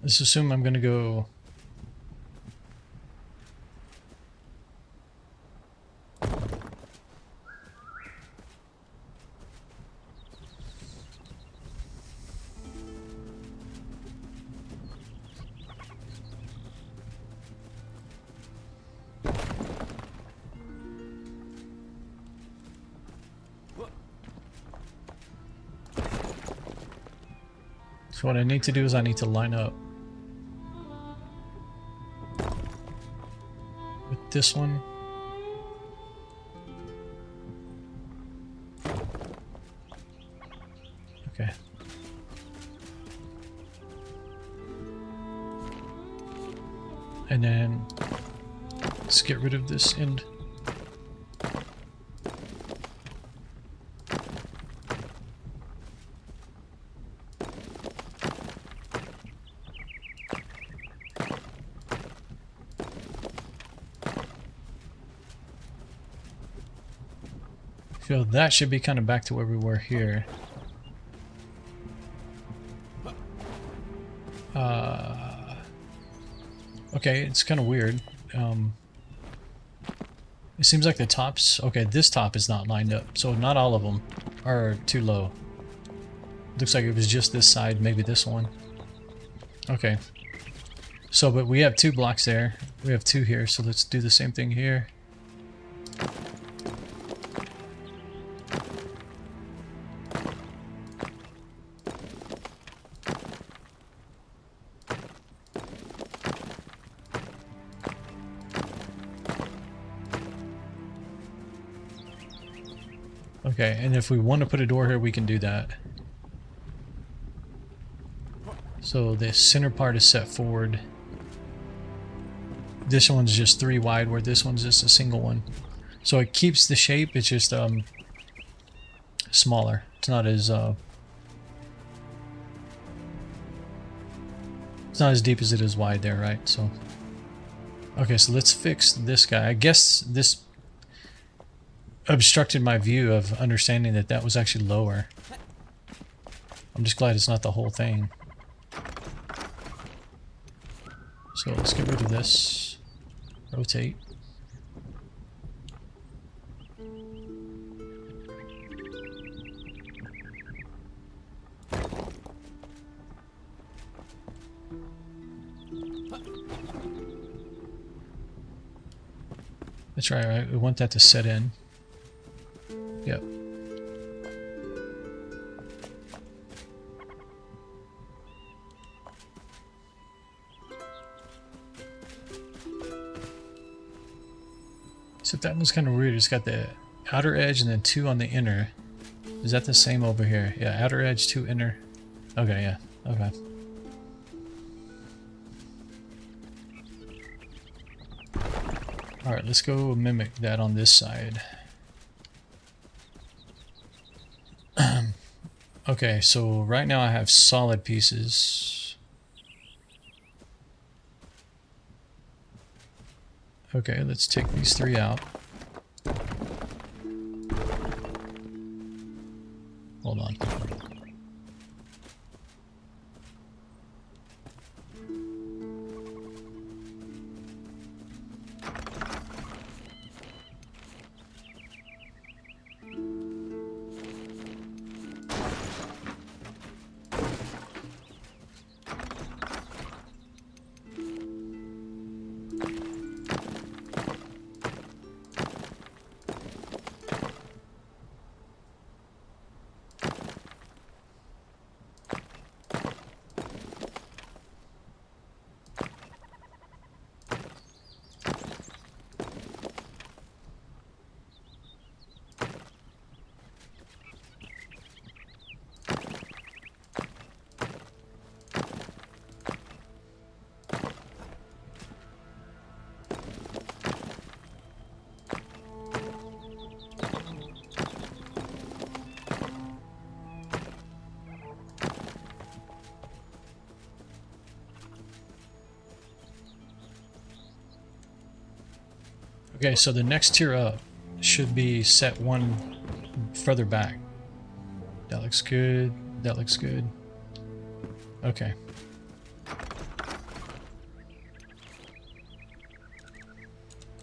Let's assume I'm gonna go... So what I need to do is I need to line up with this one. Okay. And then let's get rid of this end. So that should be kind of back to where we were here. Okay, it's kind of weird. It seems like the tops... Okay, this top is not lined up, so not all of them are too low. Looks like it was just this side, maybe this one. Okay. So, but we have 2 blocks there. We have 2 here, so let's do the same thing here. Okay, and if we want to put a door here, we can do that. So the center part is set forward. This one's just 3 wide, where this one's just a single one. So it keeps the shape, it's just smaller. It's not as deep as it is wide there, right? So okay, so let's fix this guy. I guess this obstructed my view of understanding that that was actually lower. I'm just glad it's not the whole thing. So let's get rid of this. Rotate. That's right, we want that to set in. Yep. So that one's kind of weird. It's got the outer edge and then 2 on the inner. Is that the same over here? Yeah, outer edge, 2 inner. Okay, yeah. Okay. Alright, let's go mimic that on this side. Okay, so right now I have solid pieces. Okay, let's take these 3 out. Hold on. Okay, so the next tier up should be set 1 further back. That looks good. That looks good. Okay.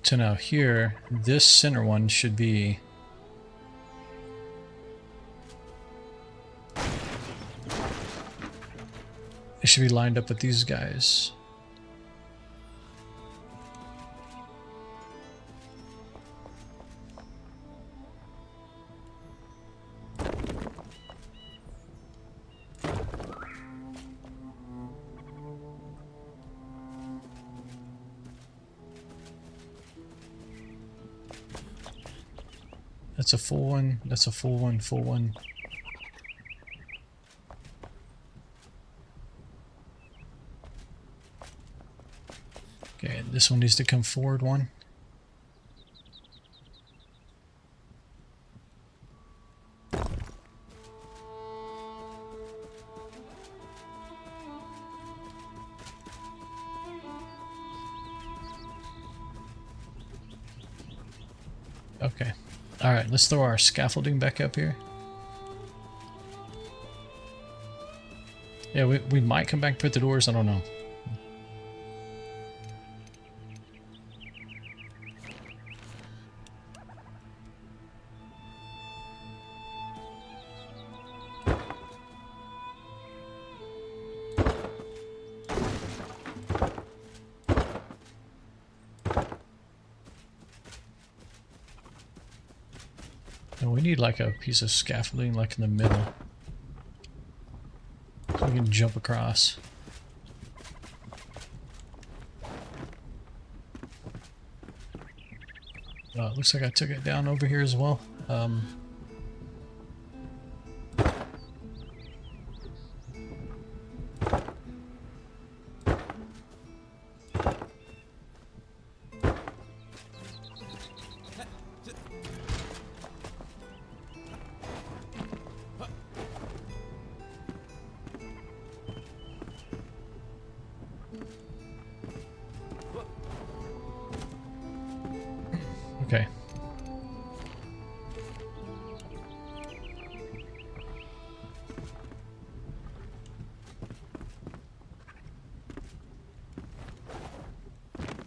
So now here, this center one should be... It should be lined up with these guys. That's a full one. That's a full one. Full one. Okay, this one needs to come forward 1. Okay. Alright, let's throw our scaffolding back up here. Yeah, we might come back and put the doors, I don't know. And we need like a piece of scaffolding like in the middle. So we can jump across. Looks like I took it down over here as well. Okay.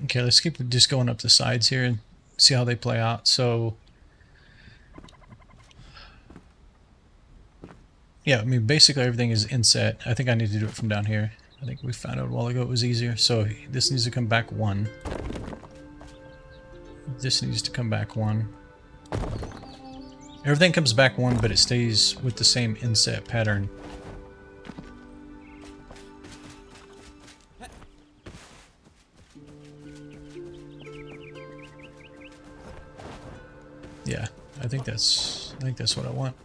Okay, let's keep just going up the sides here and see how they play out. So, yeah, I mean, basically everything is inset. I think I need to do it from down here. I think we found out a while ago it was easier. So this needs to come back 1. This needs to come back 1. Everything comes back 1, but it stays with the same inset pattern. Yeah, I think that's what I want.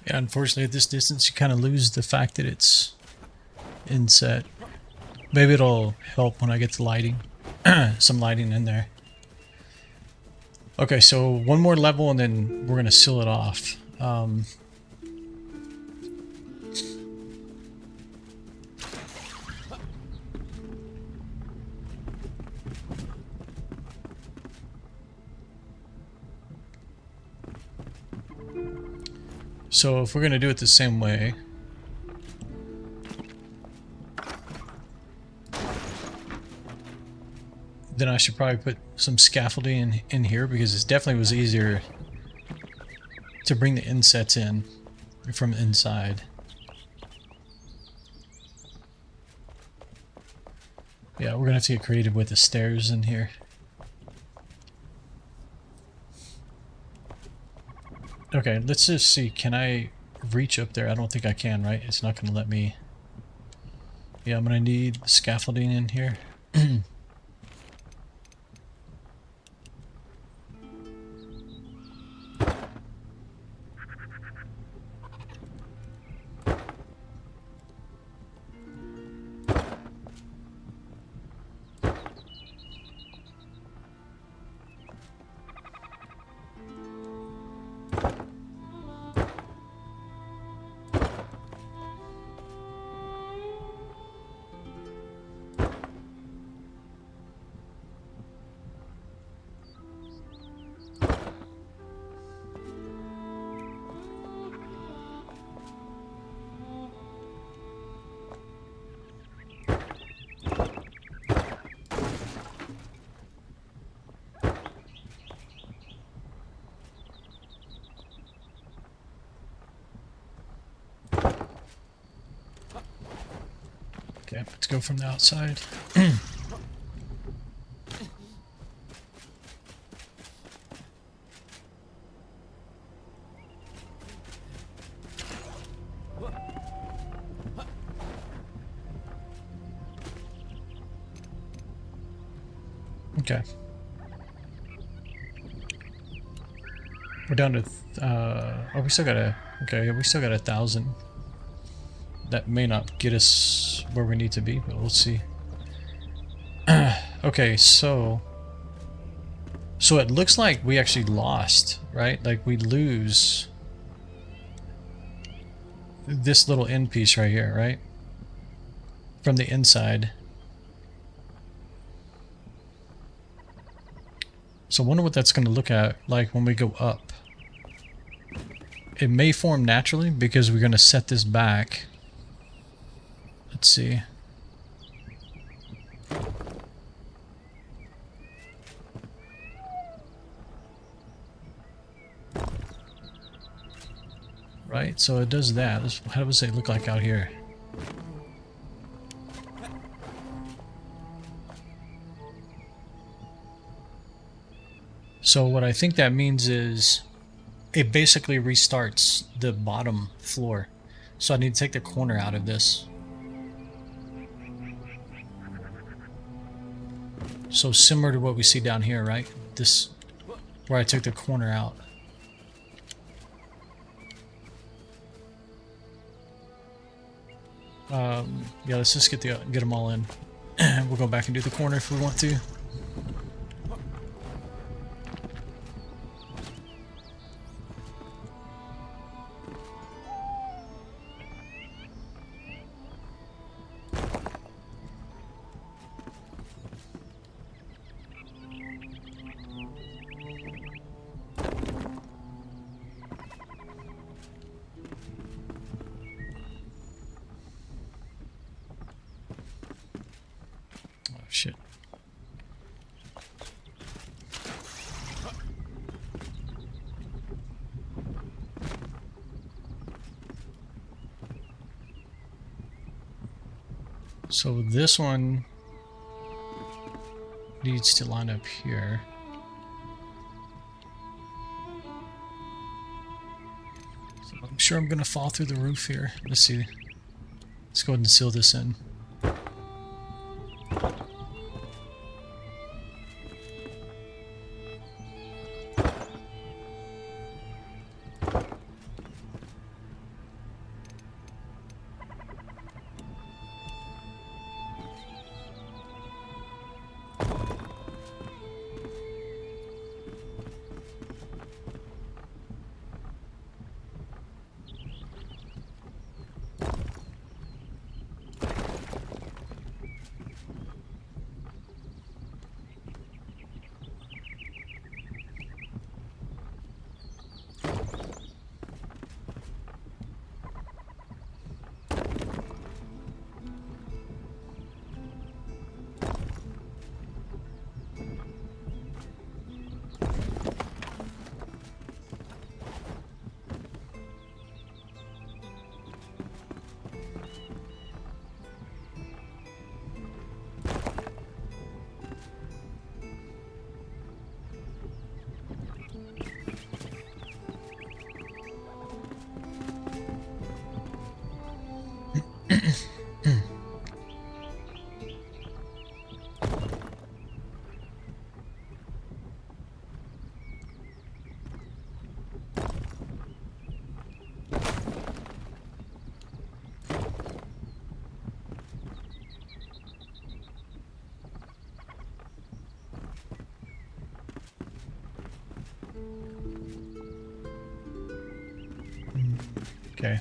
Yeah, unfortunately at this distance you kind of lose the fact that it's inset. Maybe it'll help when I get the lighting. Some lighting in there. Okay, so one more level and then we're going to seal it off. So if we're going to do it the same way, then I should probably put some scaffolding in here because it definitely was easier to bring the insets in from inside. Yeah, we're going to have to get creative with the stairs in here. Okay, let's just see. Can I reach up there? I don't think I can, right? It's not going to let me. Yeah, I'm going to need scaffolding in here. Okay, let's go from the outside. Okay. We're down to, oh, we still got okay, we still got 1,000. That may not get us where we need to be, but we'll see. Okay, so it looks like we actually lost, right? Like we lose this little end piece right here, right? From the inside. So I wonder what that's going to look at like when we go up. It may form naturally because we're going to set this back. Let's see. Right, so it does that. How does it look like out here? So what I think that means is it basically restarts the bottom floor. So I need to take the corner out of this. So similar to what we see down here, right? This, where I took the corner out. Yeah, let's just get them all in. We'll go back and do the corner if we want to. Oh, shit. So this one needs to line up here. So I'm sure I'm gonna fall through the roof here. Let's see. Let's go ahead and seal this in. Okay.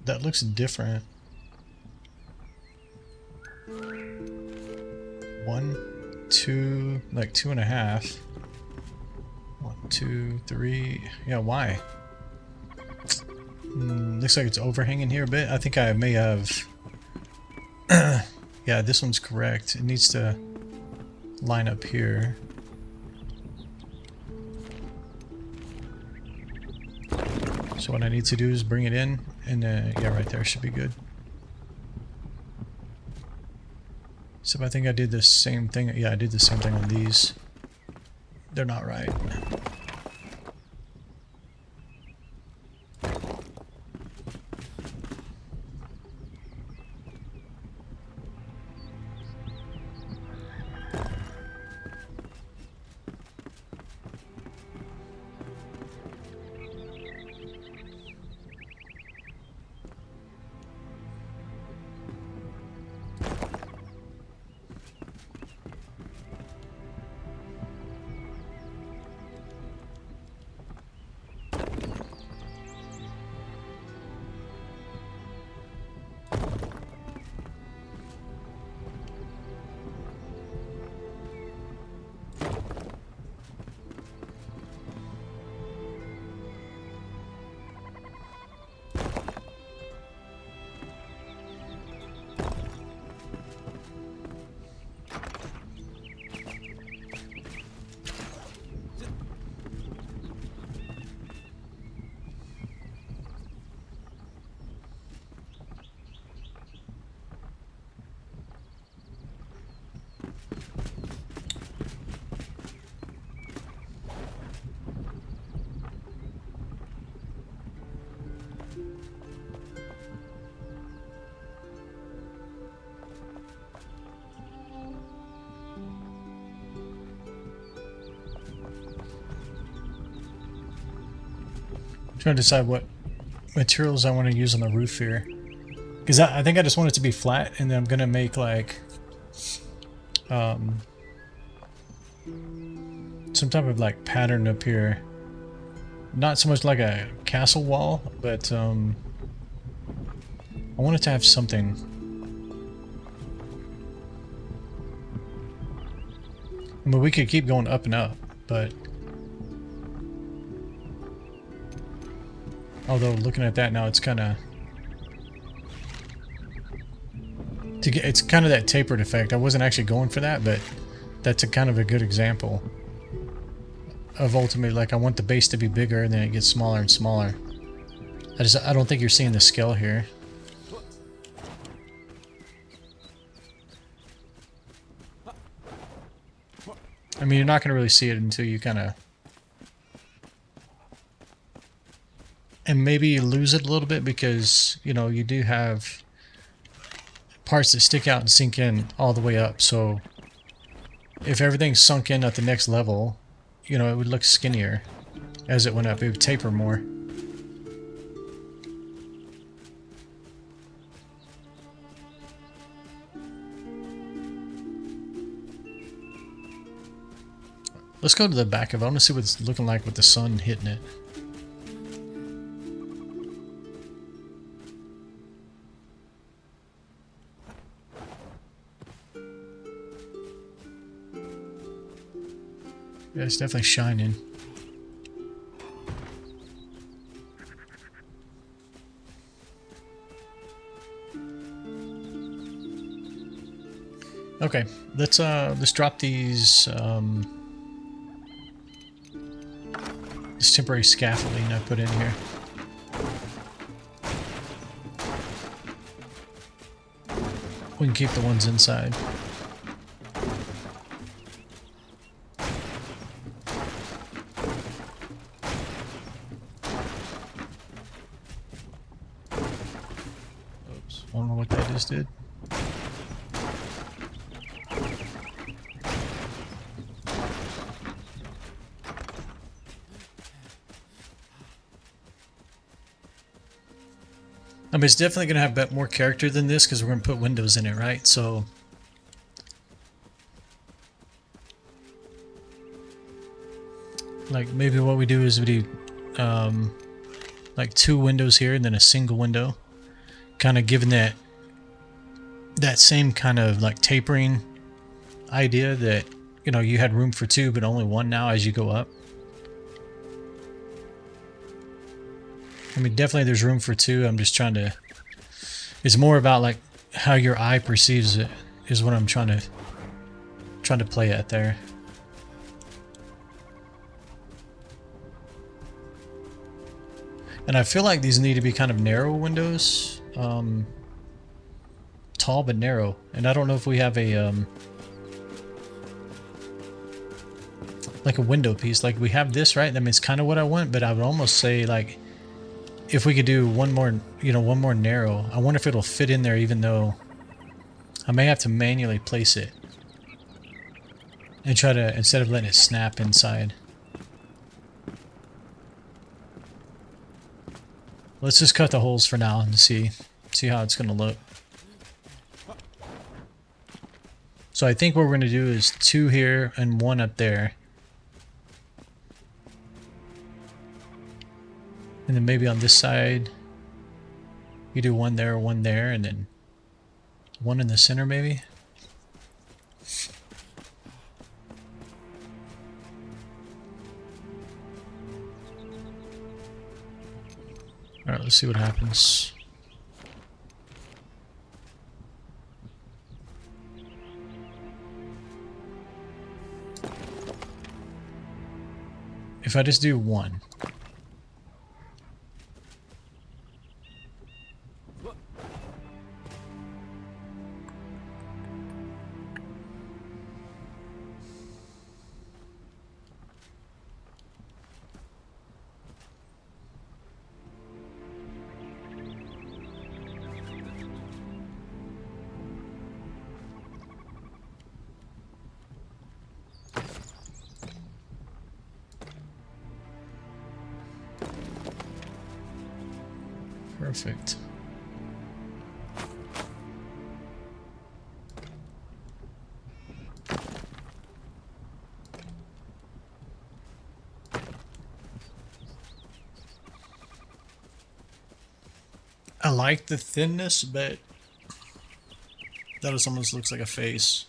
That looks different. 1, 2, like 2.5. 1, 2, 3. Yeah, why? Looks like it's overhanging here a bit. I think I may have... Yeah, this one's correct. It needs to line up here. So what I need to do is bring it in, and yeah, right there should be good. So I think I did the same thing. Yeah, I did the same thing on these. They're not right. Trying to decide what materials I want to use on the roof here, because I think I just want it to be flat, and then I'm gonna make like some type of like pattern up here. Not so much like a castle wall, but I want it to have something. I mean, we could keep going up and up, but although looking at that now, it's kind of it's kind of that tapered effect. I wasn't actually going for that, but that's a kind of a good example of ultimately, like, I want the base to be bigger and then it gets smaller and smaller. I don't think you're seeing the scale here. I mean, you're not going to really see it until you kind of... And maybe you lose it a little bit because, you know, you do have parts that stick out and sink in all the way up. So if everything's sunk in at the next level, you know, it would look skinnier as it went up. It would taper more. Let's go to the back of it. I want to see what it's looking like with the sun hitting it. Yeah, it's definitely shining. Okay, let's drop these this temporary scaffolding I put in here. We can keep the ones inside. Oops, I don't know what that just did. I mean, it's definitely going to have more character than this because we're going to put windows in it, right? So like maybe what we do is we do like 2 windows here and then a single window, kind of giving that same kind of like tapering idea that, you know, you had room for 2 but only 1 now as you go up. I mean, definitely there's room for 2. I'm just trying to, it's more about like how your eye perceives it is what I'm trying to play at there. And I feel like these need to be kind of narrow windows, tall but narrow. And I don't know if we have a like a window piece. Like we have this, right? I mean, it's kind of what I want, but I would almost say like if we could do one more, you know, one more narrow. I wonder if it'll fit in there, even though I may have to manually place it and try to, instead of letting it snap inside. Let's just cut the holes for now and see how it's gonna look. So I think what we're gonna do is 2 here and 1 up there. And then maybe on this side, you do 1 there, 1 there, and then 1 in the center maybe. All right, let's see what happens. If I just do 1. Perfect. I like the thinness, but that almost looks like a face.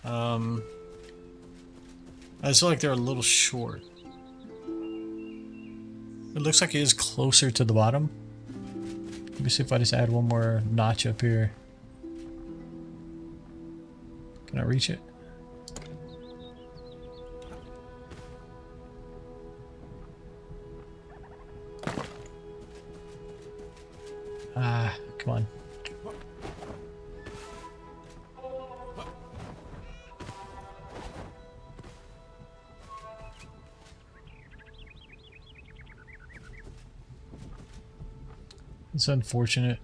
I just feel like they're a little short. It looks like it is closer to the bottom. Let me see if I just add 1 more notch up here. Can I reach it? Ah, come on. It's unfortunate.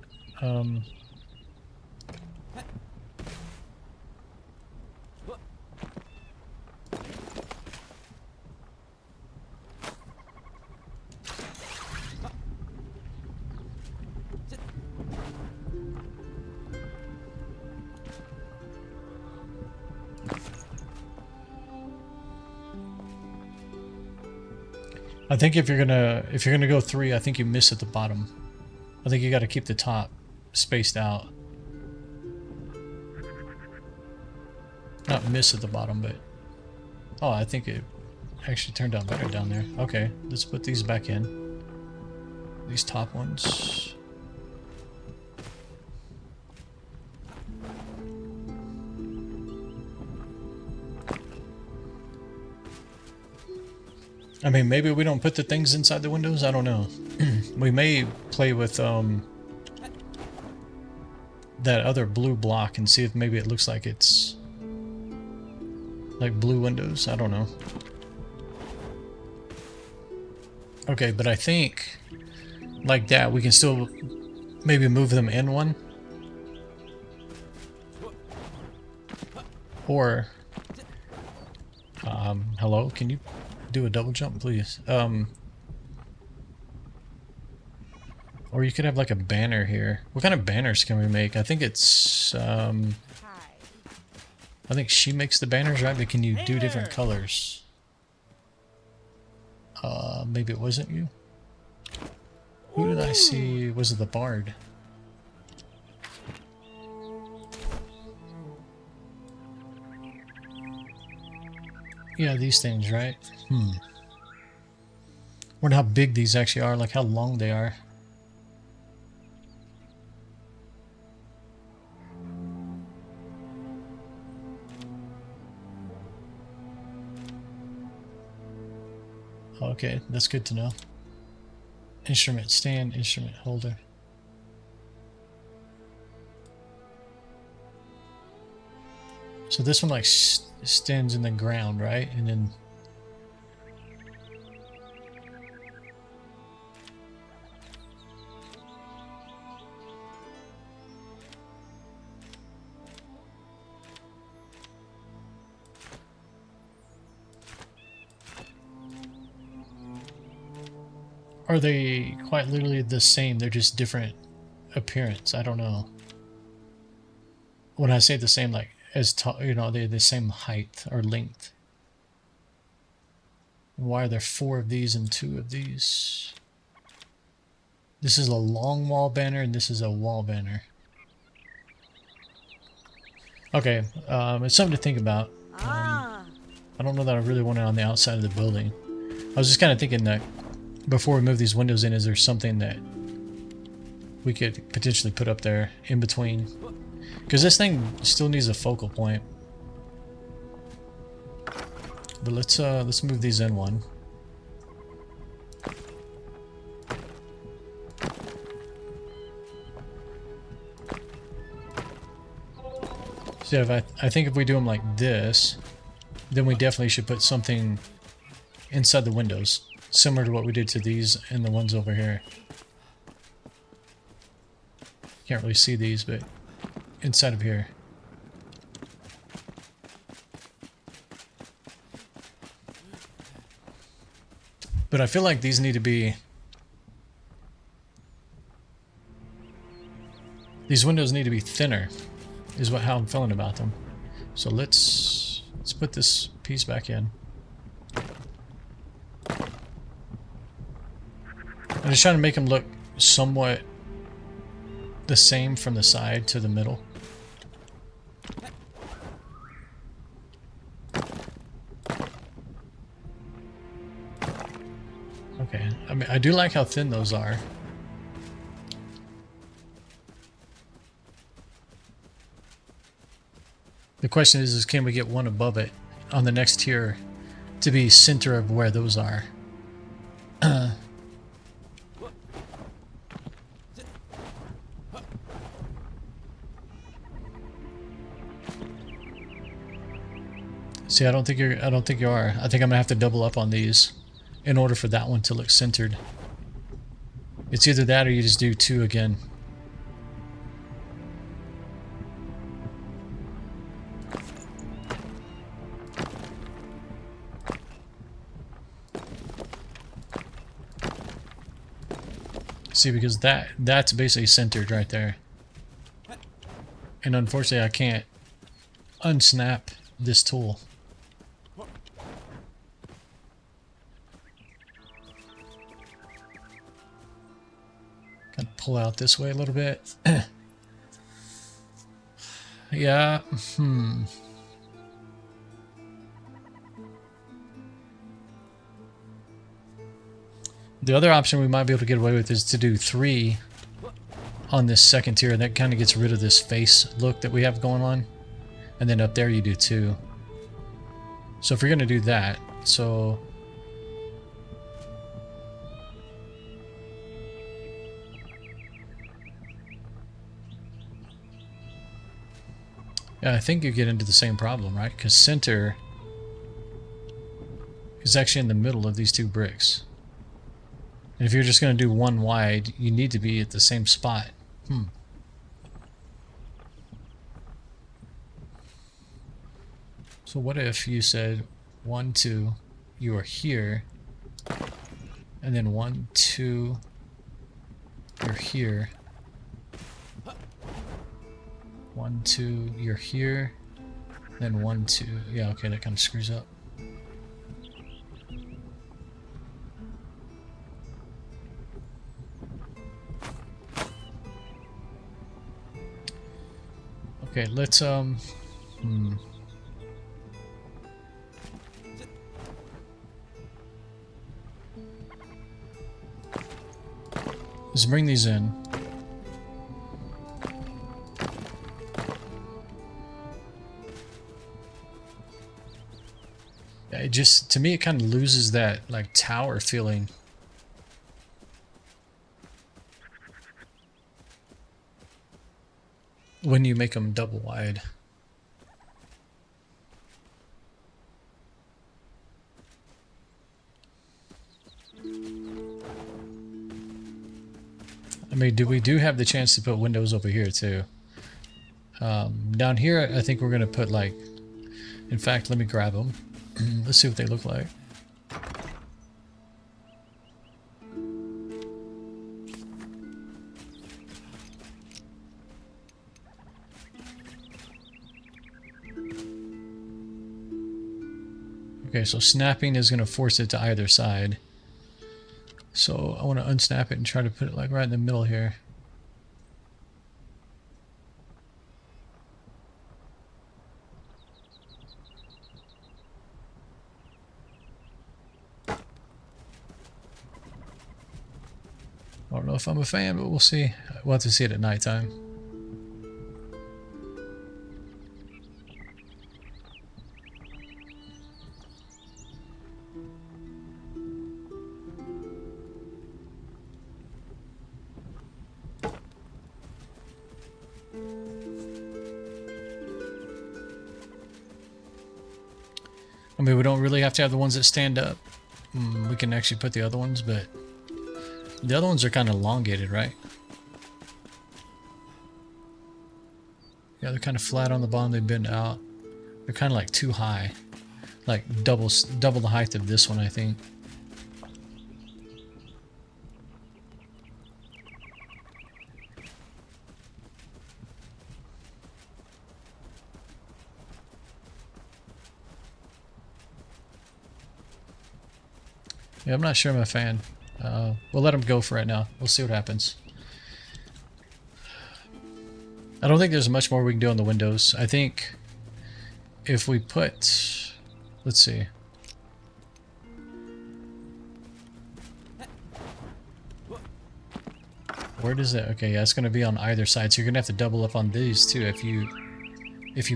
I think if you're gonna go 3, I think you miss at the bottom. I think you got to keep the top spaced out. Not miss at the bottom, but oh, I think it actually turned out better down there. Okay, let's put these back in. These top ones. I mean, maybe we don't put the things inside the windows. I don't know. We may play with that other blue block and see if maybe it looks like it's like blue windows. I don't know. Okay, but I think like that we can still maybe move them in 1. Or hello, can you do a double jump, please? Or you could have like a banner here. What kind of banners can we make? I think it's I think she makes the banners, right? But can you do different colors? Maybe it wasn't you. Who did I see? Was it the bard? Yeah, these things, right? Wonder how big these actually are, like how long they are. Okay, that's good to know. Instrument stand, instrument holder. So this one like stands in the ground, right? And then are they quite literally the same? They're just different appearance. I don't know. When I say the same, like as tall, you know, they're the same height or length. Why are there 4 of these and 2 of these? This is a long wall banner and this is a wall banner. Okay, it's something to think about. I don't know that I really want it on the outside of the building. I was just kind of thinking that before we move these windows in, is there something that we could potentially put up there in between? Because this thing still needs a focal point. But let's move these in one. So yeah, I think if we do them like this, then we definitely should put something inside the windows, similar to what we did to these and the ones over here. Can't really see these, but inside of here. But I feel like these need to be... These windows need to be thinner, is how I'm feeling about them. So let's put this piece back in. I'm just trying to make them look somewhat the same from the side to the middle. Okay, I mean, I do like how thin those are. The question is can we get one above it on the next tier to be center of where those are? See, I don't think you are. I think I'm gonna have to double up on these in order for that one to look centered. It's either that or you just do 2 again. See, because that's basically centered right there. And unfortunately I can't unsnap this tool. Kind of pull out this way a little bit. Yeah, The other option we might be able to get away with is to do 3 on this second tier. That kind of gets rid of this face look that we have going on. And then up there you do 2. So if you're going to do that, so... Yeah, I think you get into the same problem, right? Because center is actually in the middle of these 2 bricks. And if you're just going to do 1 wide, you need to be at the same spot. So what if you said 1, 2, you are here, and then 1, 2, you're here. 1, 2, you're here. Then 1, 2. Yeah, okay, that kind of screws up. Okay, let's let's bring these in. Yeah, it just, to me, it kind of loses that like tower feeling. When you make them double wide. I mean, we do have the chance to put windows over here too. Down here, I think we're gonna put like, in fact, let me grab them. Let's see what they look like. Okay, so snapping is going to force it to either side. So I want to unsnap it and try to put it like right in the middle here. I don't know if I'm a fan, but we'll see. We'll have to see it at nighttime. I mean, we don't really have to have the ones that stand up. We can actually put the other ones, but the other ones are kind of elongated, right? Yeah, they're kind of flat on the bottom. They bend out. They're kind of like too high, like double the height of this one, I think. Yeah, I'm not sure I'm a fan. We'll let them go for right now. We'll see what happens. I don't think there's much more we can do on the windows. I think if we put... Let's see. Where does it... Okay, yeah, it's going to be on either side. So you're going to have to double up on these too if you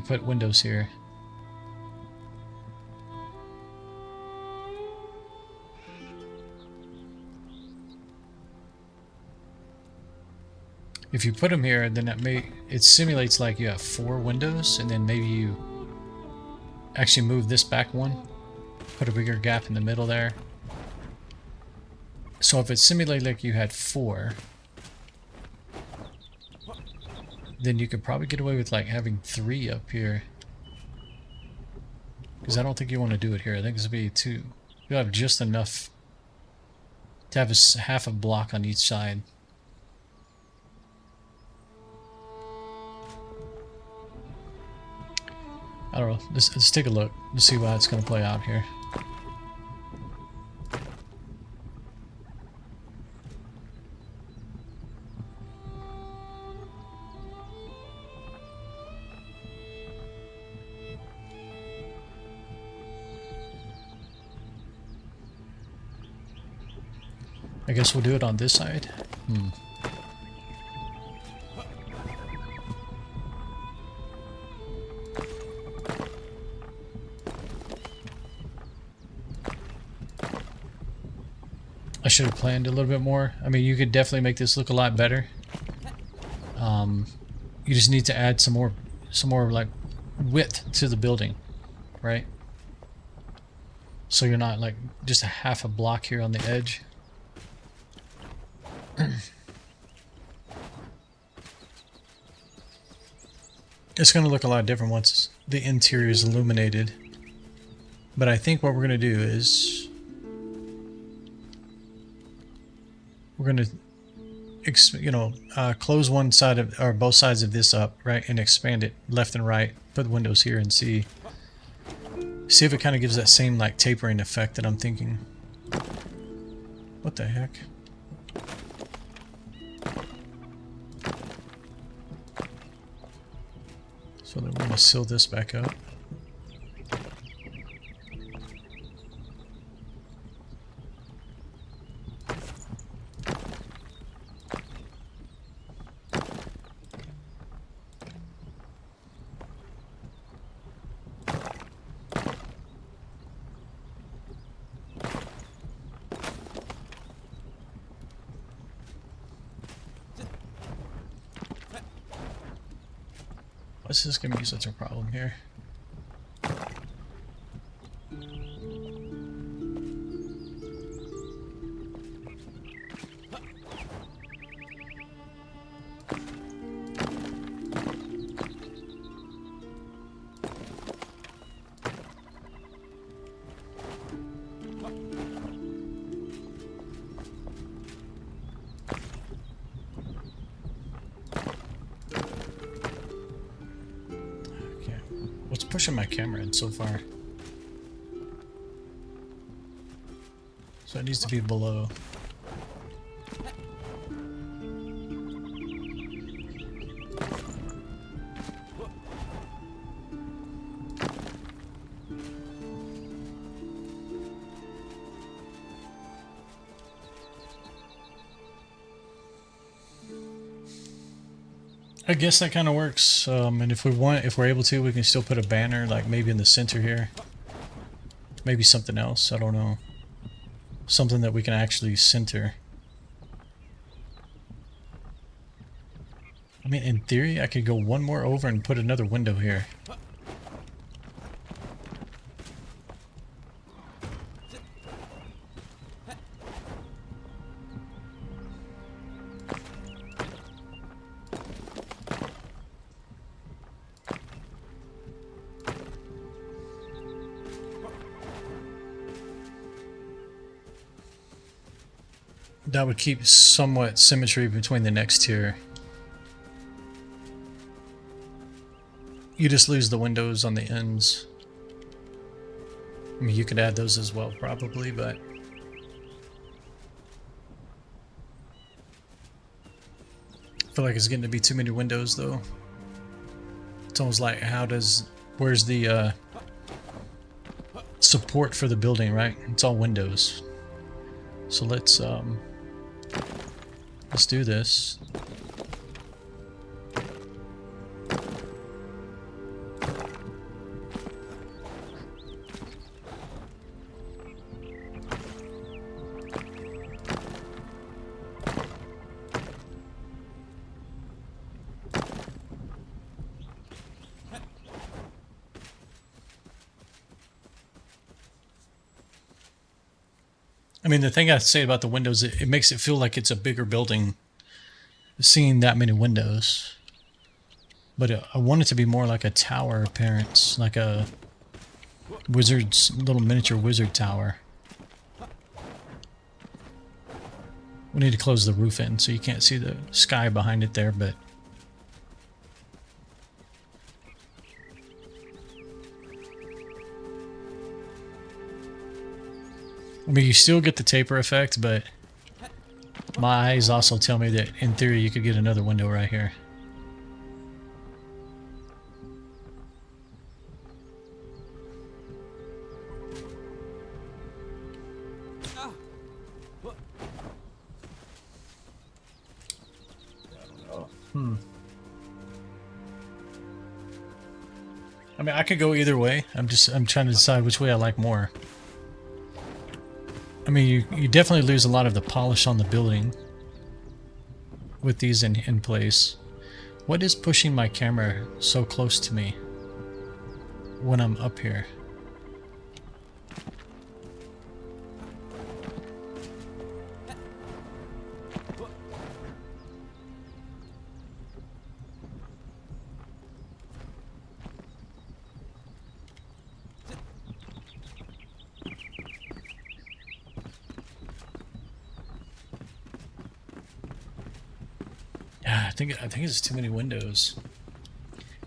put windows here. If you put them here, then it simulates like you have 4 windows, and then maybe you actually move this back one, put a bigger gap in the middle there. So if it simulated like you had 4, then you could probably get away with like having 3 up here. Because I don't think you want to do it here. I think this would be too... You'll have just enough to have half a block on each side. I don't know. Let's take a look. Let's see how it's going to play out here. I guess we'll do it on this side. I should have planned a little bit more. I mean, you could definitely make this look a lot better. You just need to add some more like width to the building, right? So you're not like just a half a block here on the edge. It's going to look a lot different once the interior is illuminated. But I think what we're going to do is we're going to, close one side of, or both sides of this up, right, and expand it left and right. Put windows here and see if it kind of gives that same like tapering effect that I'm thinking. What the heck? So then we're going to seal this back up. What's this going to be such a problem here? What's pushing my camera in so far? So it needs to be below. I guess that kind of works, and if we're able to, we can still put a banner, like maybe in the center here. Maybe something else, I don't know. Something that we can actually center. I mean, in theory, I could go one more over and put another window here. That would keep somewhat symmetry between the next tier. You just lose the windows on the ends. I mean, you could add those as well, probably, but... I feel like it's getting to be too many windows, though. It's almost like, where's the, support for the building, right? It's all windows. So let's do this. I mean, the thing I say about the windows, it makes it feel like it's a bigger building, seeing that many windows. But I want it to be more like a tower appearance, like a little miniature wizard tower. We need to close the roof in so you can't see the sky behind it there, but... I mean, you still get the taper effect, but my eyes also tell me that, in theory, you could get another window right here. I mean, I could go either way. I'm trying to decide which way I like more. I mean, you definitely lose a lot of the polish on the building with these in place. What is pushing my camera so close to me when I'm up here? I think it's too many windows.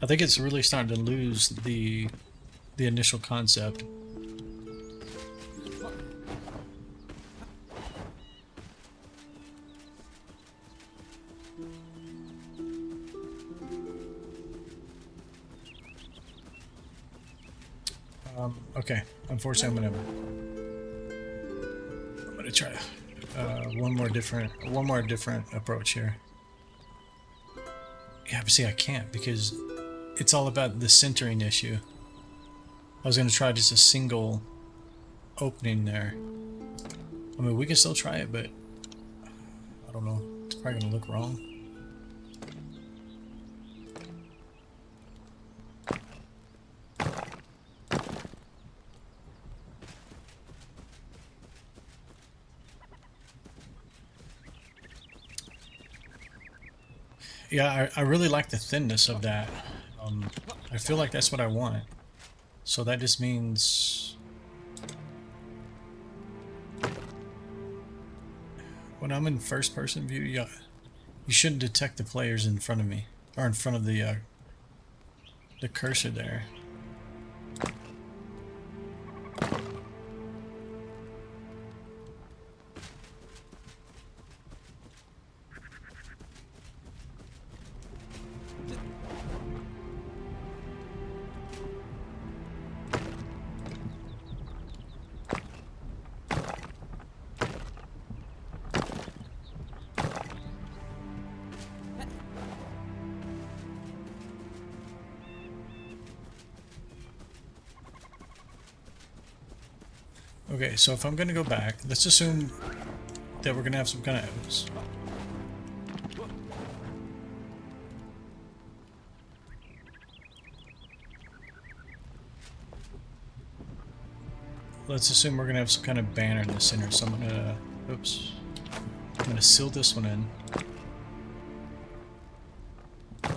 I think it's really starting to lose the initial concept. Okay, unfortunately I'm gonna try one more different approach here. Yeah, but see, I can't because it's all about the centering issue. I was gonna try just a single opening there. I mean, we can still try it, but I don't know. It's probably gonna look wrong. Yeah, I really like the thinness of that. I feel like that's what I want. So that just means when I'm in first person view, you shouldn't detect the players in front of me or in front of the cursor there. Okay, so if I'm going to go back, let's assume that we're going to have some kind of evidence. Let's assume we're going to have some kind of banner in the center, so I'm going to, oops, I'm going to seal this one in. We're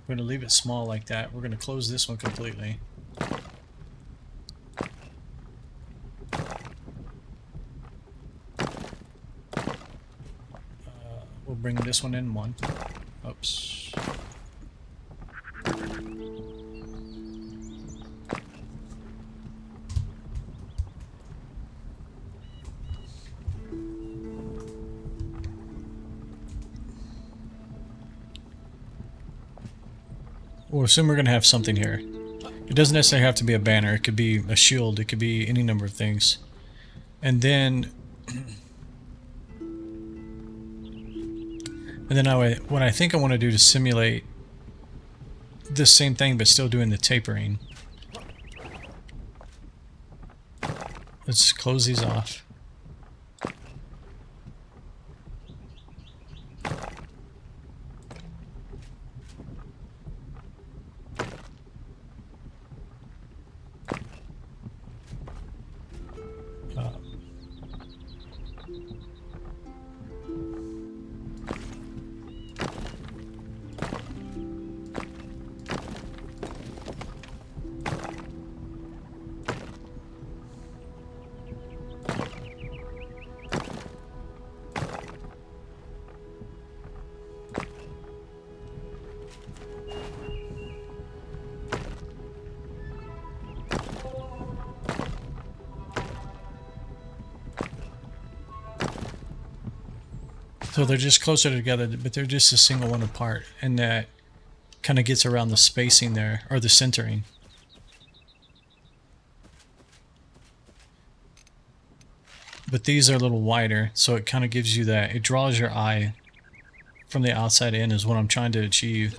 going to leave it small like that. We're going to close this one completely. We'll bring this one in one. Oops. We'll assume we're going to have something here. It doesn't necessarily have to be a banner. It could be a shield. It could be any number of things. And then what I think I want to do to simulate this same thing but still doing the tapering. Let's close these off. So they're just closer together, but they're just a single one apart, and that kind of gets around the spacing there, or the centering. But these are a little wider, so it kind of gives you that, it draws your eye from the outside in is what I'm trying to achieve.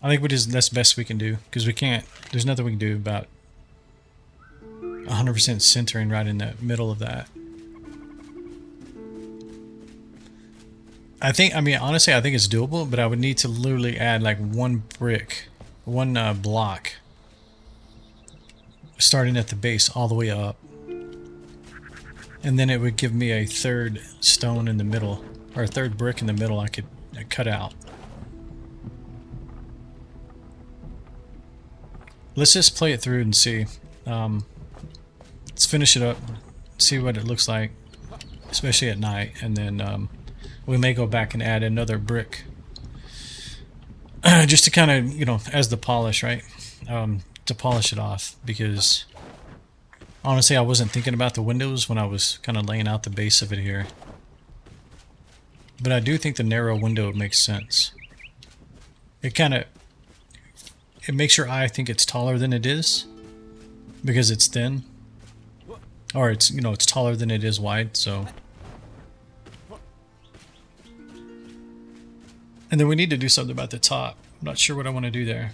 I think that's the best we can do, because there's nothing we can do about 100% centering right in the middle of that. Honestly, I think it's doable, but I would need to literally add like one brick, one block, starting at the base all the way up. And then it would give me a third stone in the middle, or a third brick in the middle I could cut out. Let's just play it through and see. Let's finish it up, see what it looks like, especially at night, and then we may go back and add another brick just to kind of, as the polish, right? To polish it off, because honestly I wasn't thinking about the windows when I was kind of laying out the base of it here. But I do think the narrow window makes sense. It kind of, it makes your eye think it's taller than it is because it's thin, or it's, you know, it's taller than it is wide. So, and then we need to do something about the top. I'm not sure what I want to do there.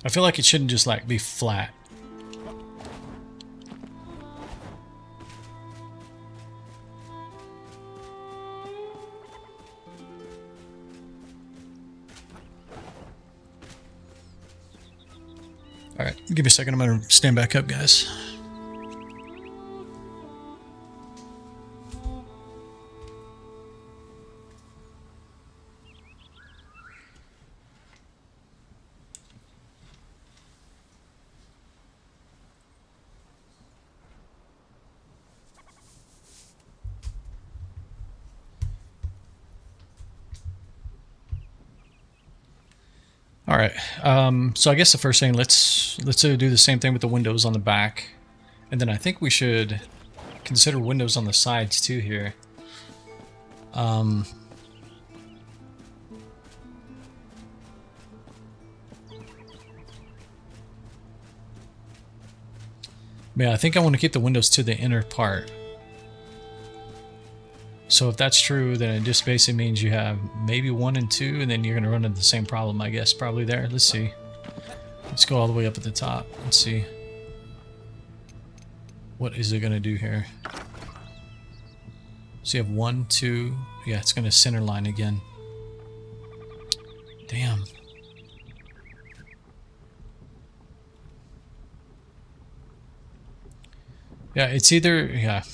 I feel like it shouldn't just like be flat. All right, give me a second. I'm gonna stand back up, guys. All right. So I guess the first thing, let's do the same thing with the windows on the back, and then I think we should consider windows on the sides too here. Yeah, I think I want to keep the windows to the inner part. So if that's true, then it just basically means you have maybe 1 and 2, and then you're going to run into the same problem, I guess, probably there. Let's see. Let's go all the way up at the top. Let's see. What is it going to do here? So you have 1, 2. Yeah, it's going to center line again. Damn. Yeah, it's either... Yeah.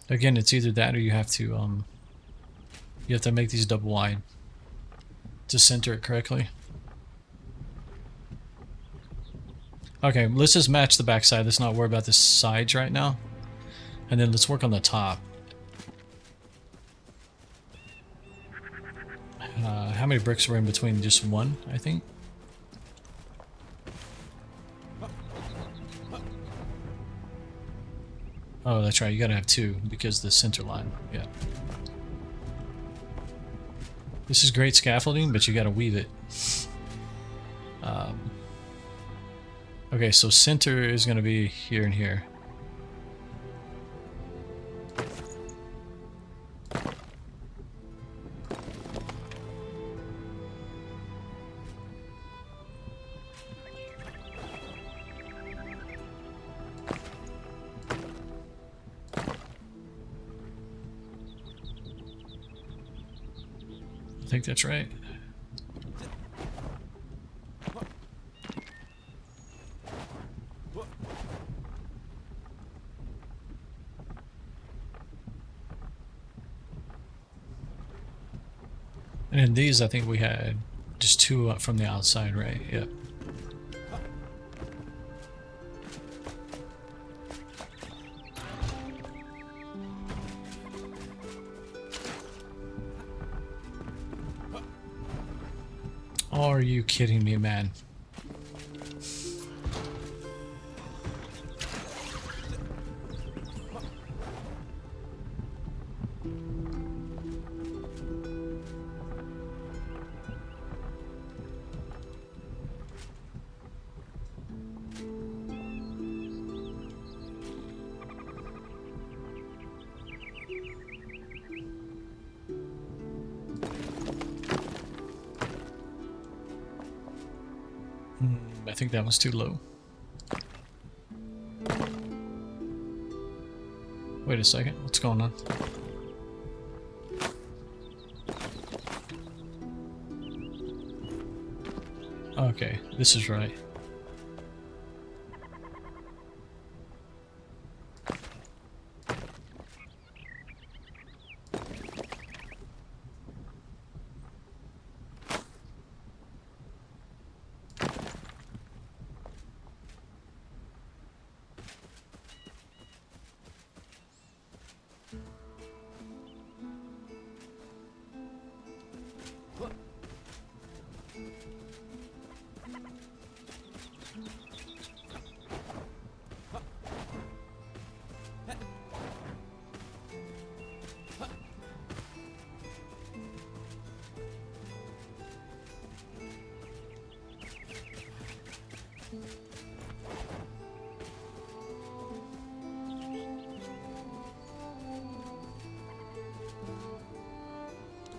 Again, it's either that or you have to make these double wide to center it correctly. Okay, let's just match the back side. Let's not worry about the sides right now. And then let's work on the top. How many bricks were in between? Just 1, I think. Oh, that's right. You gotta have 2 because the center line. Yeah. This is great scaffolding, but you gotta weave it. Okay, so center is gonna be here and here. I think that's right. And in these, I think we had just 2 up from the outside, right? Yep. Are you kidding me, man? I think that was too low. Wait a second, what's going on? Okay, this is right.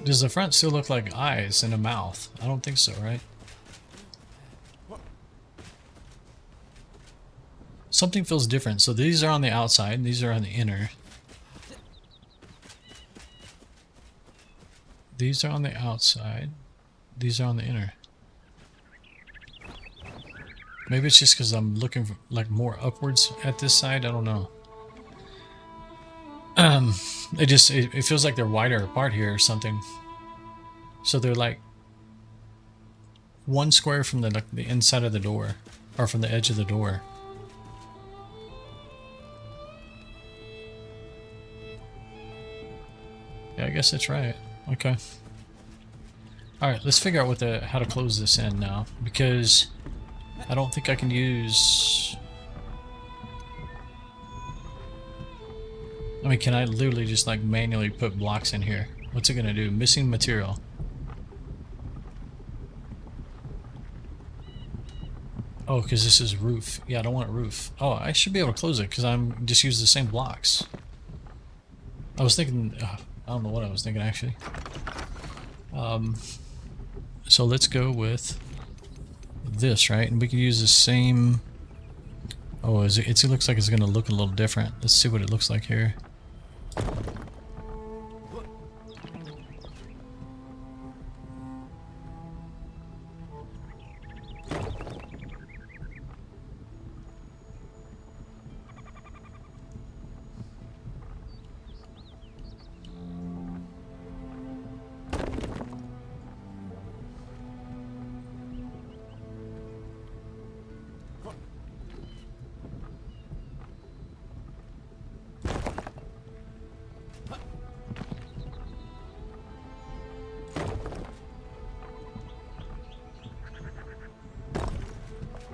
Does the front still look like eyes and a mouth? I don't think so, right? Something feels different. So these are on the outside, these are on the inner. These are on the outside, these are on the inner. Maybe it's just because I'm looking for, like, more upwards at this side. I don't know. It feels like they're wider apart here or something. So they're like 1 square from the inside of the door, or from the edge of the door. Yeah, I guess that's right. Okay. All right, let's figure out how to close this in now, because I don't think I can use... I mean, can I literally just like manually put blocks in here? What's it gonna do? Missing material. Oh, because this is roof. Yeah, I don't want a roof. Oh, I should be able to close it because I'm just use the same blocks. I was thinking... I don't know what I was thinking actually. So let's go with this, right? And we can use the same... Oh, it looks like it's going to look a little different. Let's see what it looks like here.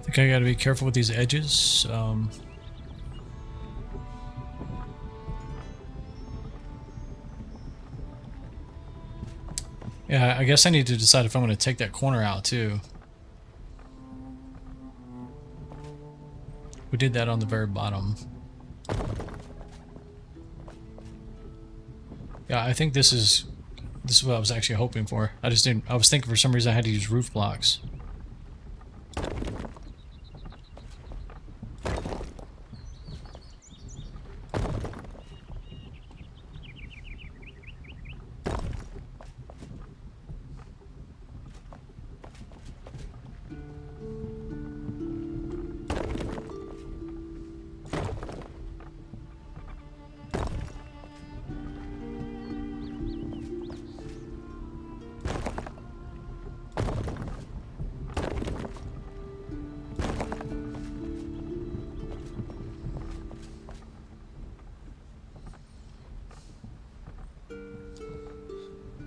I think I gotta be careful with these edges. Yeah, I guess I need to decide if I'm gonna take that corner out too. We did that on the very bottom. Yeah, I think this is what I was actually hoping for. I just didn't. I was thinking for some reason I had to use roof blocks.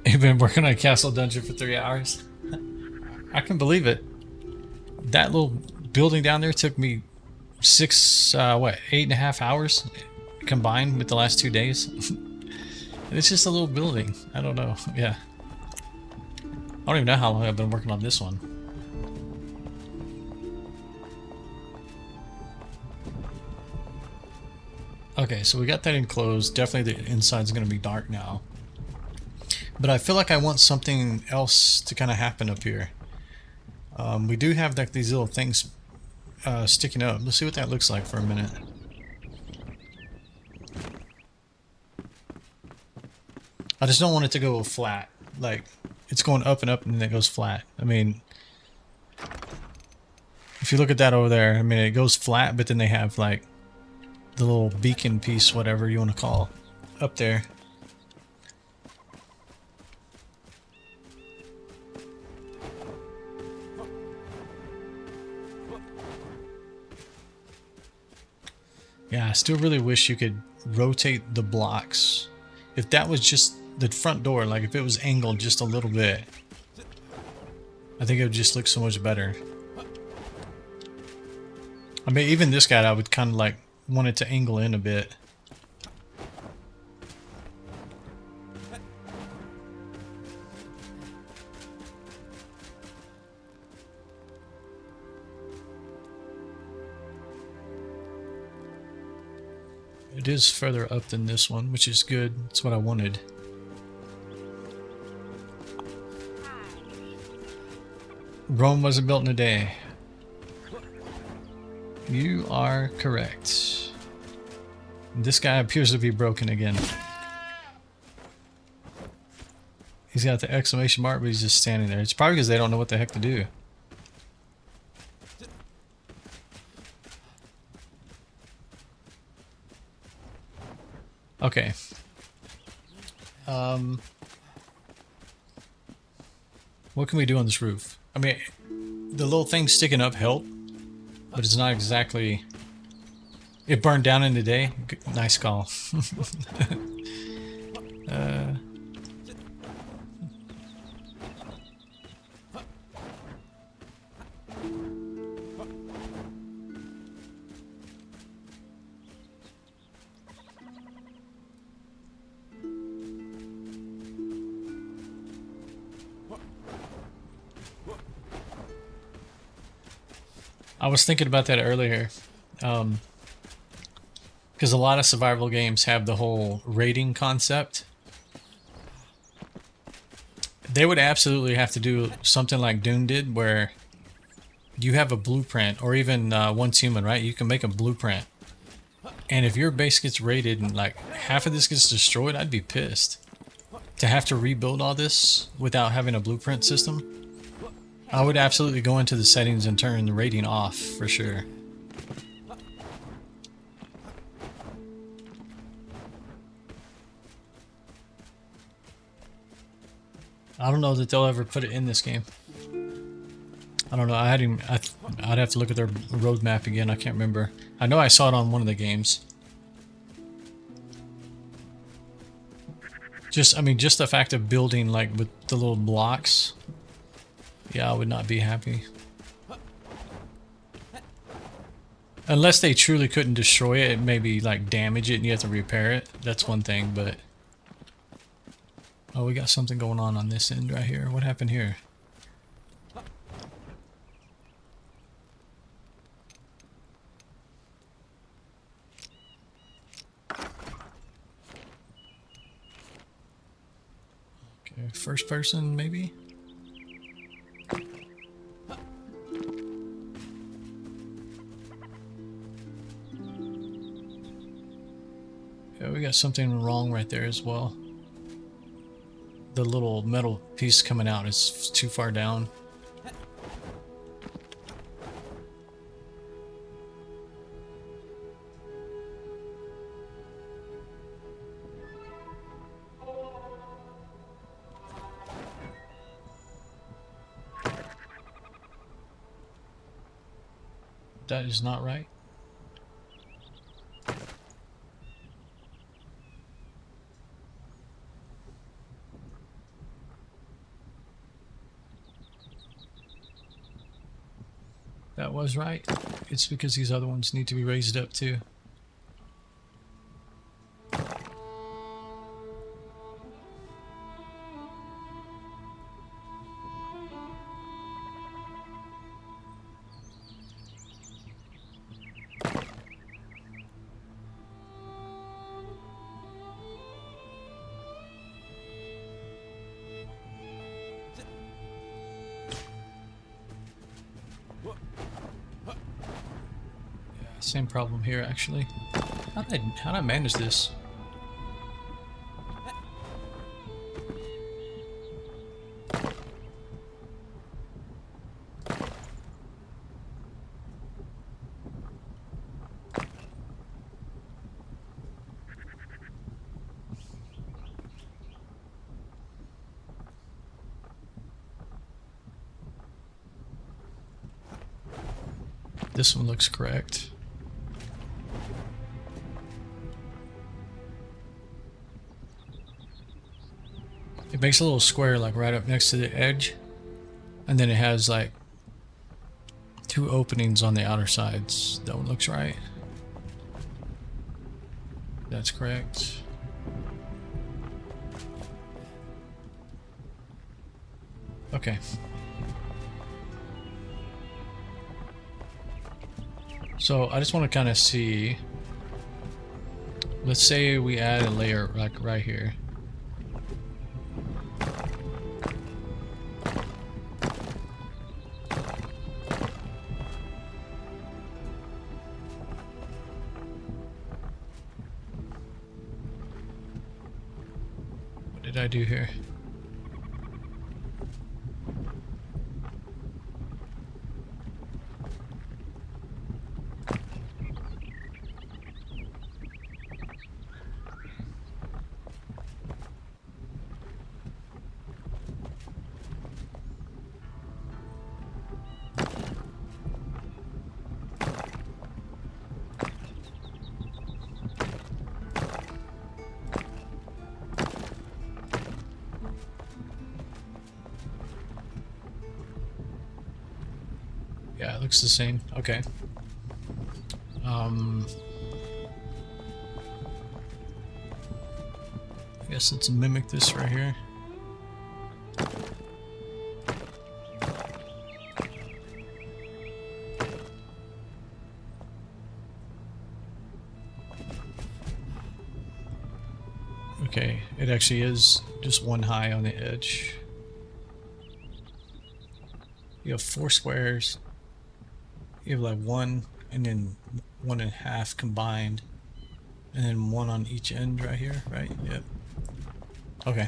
You've been working on a castle dungeon for 3 hours? I can believe it. That little building down there took me 8.5 hours combined with the last 2 days. It's just a little building. I don't know. Yeah. I don't even know how long I've been working on this one. Okay, so we got that enclosed. Definitely the inside's going to be dark now. But I feel like I want something else to kind of happen up here. We do have like these little things sticking up. Let's see what that looks like for a minute. I just don't want it to go flat. Like, it's going up and up and then it goes flat. I mean, if you look at that over there, I mean, it goes flat, but then they have like the little beacon piece, whatever you want to call it, up there. Yeah, I still really wish you could rotate the blocks. If that was just the front door, like if it was angled just a little bit, I think it would just look so much better. I mean, even this guy, I would kind of like want it to angle in a bit. It is further up than this one, which is good. That's what I wanted. Rome wasn't built in a day. You are correct. This guy appears to be broken again. He's got the exclamation mark, but he's just standing there. It's probably because they don't know what the heck to do. Okay. What can we do on this roof? I mean, the little thing sticking up helped, but it's not exactly... It burned down in the day? Nice call. I was thinking about that earlier, because a lot of survival games have the whole rating concept. They would absolutely have to do something like Dune did, where you have a blueprint, or even Once Human, right? You can make a blueprint, and if your base gets raided and like half of this gets destroyed, I'd be pissed. To have to rebuild all this without having a blueprint system. I would absolutely go into the settings and turn the rating off for sure. I don't know that they'll ever put it in this game. I don't know. I'd have to look at their roadmap again. I can't remember. I know I saw it on one of the games. Just the fact of building like with the little blocks. Yeah, I would not be happy. Unless they truly couldn't destroy it, maybe like damage it and you have to repair it. That's one thing, but... Oh, we got something going on this end right here. What happened here? Okay, first person maybe? Yeah, we got something wrong right there as well. The little metal piece coming out is too far down. That is not right. That was right. It's because these other ones need to be raised up too. Same problem here, actually. How'd I manage this? This one looks correct. It makes a little square like right up next to the edge, and then it has like 2 openings on the outer sides. That one looks right. That's correct. Okay. So I just want to kind of see, let's say we add a layer like right here. did I do here? Yeah, it looks the same. Okay. I guess let's mimic this right here. Okay, it actually is just one high on the edge. You have 4 squares. You have like 1 and then 1.5 combined, and then 1 on each end right here, right? Yep. Okay.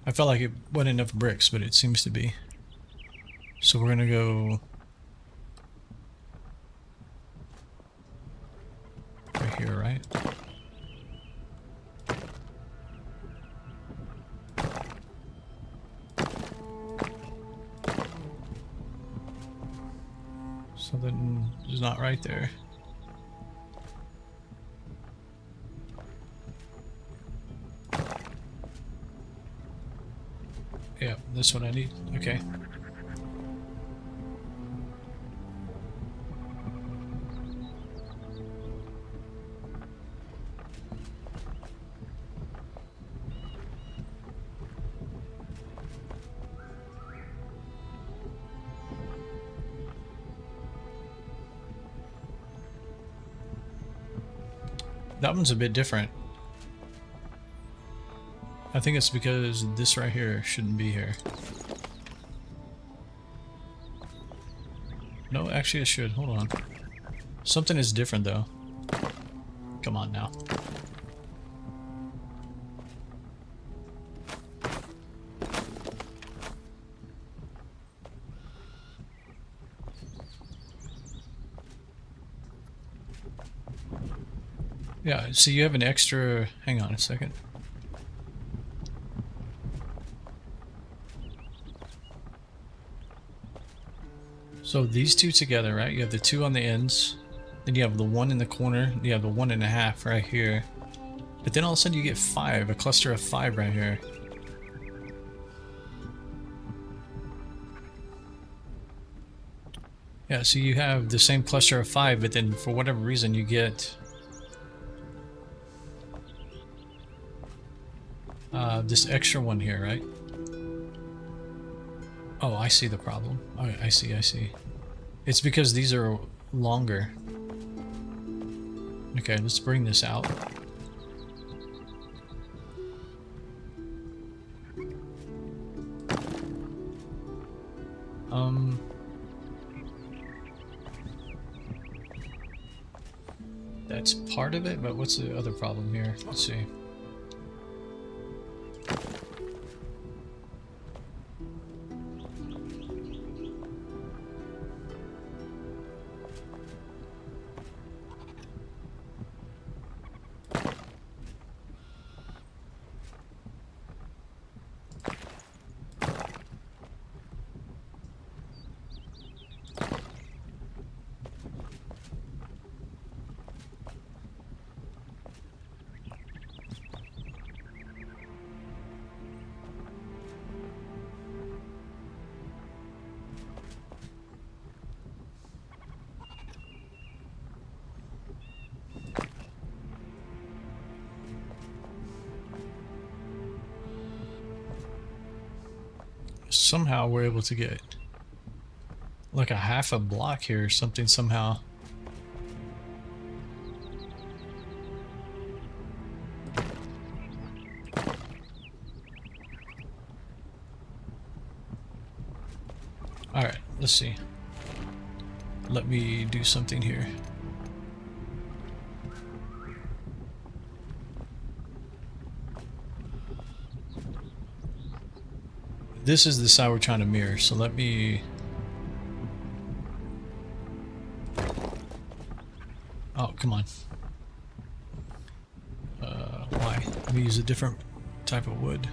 I felt like it wasn't enough bricks, but it seems to be. So we're gonna go right here, right? Something is not right there. Yeah, this one I need. Okay. That one's a bit different. I think it's because this right here shouldn't be here. No, actually it should. Hold on. Something is different though. Come on now. Yeah, so you have an extra... Hang on a second. So these two together, right? You have the 2 on the ends, then you have the 1 in the corner, you have the 1.5 right here. But then all of a sudden you get 5, a cluster of 5 right here. Yeah, so you have the same cluster of 5, but then for whatever reason you get this extra one here, right? Oh, I see the problem. Oh, I see. It's because these are longer. Okay, let's bring this out. That's part of it, but what's the other problem here? Let's see. Somehow we're able to get like a half a block here or something somehow. Alright, let's see. Let me do something here. this is the side we're trying to mirror. So let me... Oh, come on. Why? Let me use a different type of wood.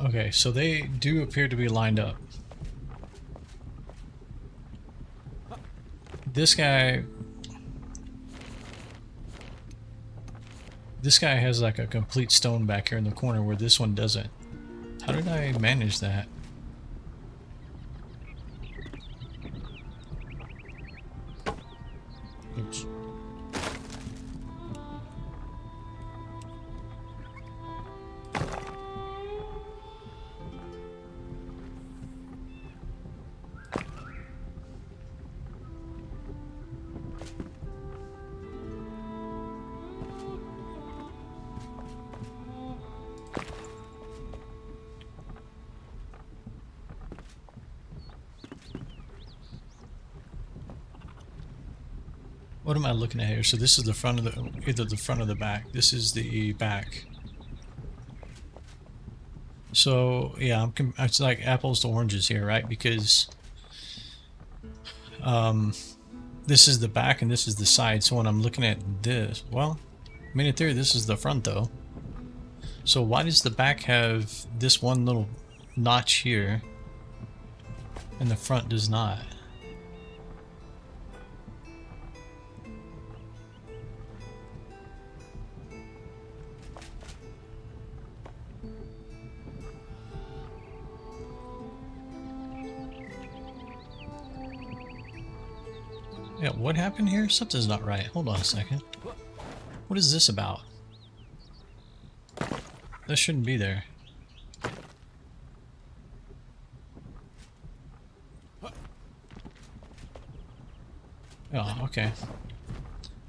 Okay, so they do appear to be lined up. This guy has like a complete stone back here in the corner where this one doesn't. How did I manage that? Oops. What am I looking at here? So this is the front of the, either the front or the back. This is the back. So yeah, it's like apples to oranges here, right? Because this is the back and this is the side. So when I'm looking at this, well, I mean in theory this is the front though. So why does the back have this one little notch here and the front does not? Yeah, what happened here? Something's not right. Hold on a second. What is this about? That shouldn't be there. Oh, okay.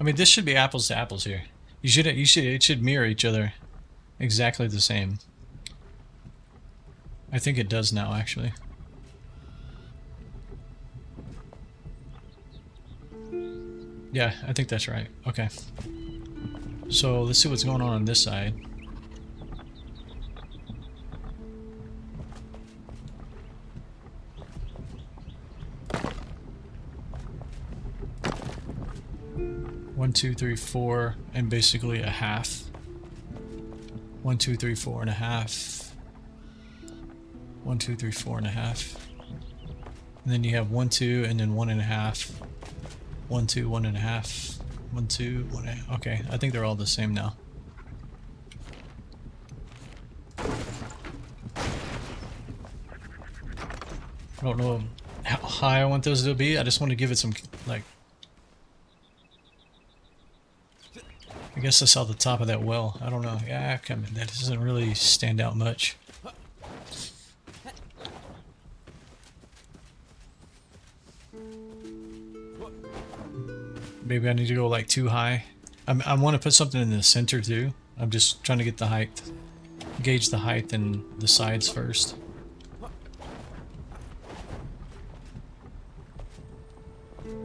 I mean, this should be apples to apples here. It should mirror each other exactly the same. I think it does now, actually. Yeah, I think that's right. Okay. So let's see what's going on this side. One, two, three, four, and basically a half. 1, 2, 3, 4 and a half. 1, 2, 3, 4 and a half. And then you have 1, 2, and then 1 and a half. 1, 2, 1 and a half. 1, 2, 1 and a half. Okay, I think they're all the same now. I don't know how high I want those to be. I just want to give it some, like... I guess I saw the top of that well. I don't know. Yeah, that doesn't really stand out much. Maybe I need to go like too high. I want to put something in the center too. I'm just trying to get the height, gauge the height and the sides first.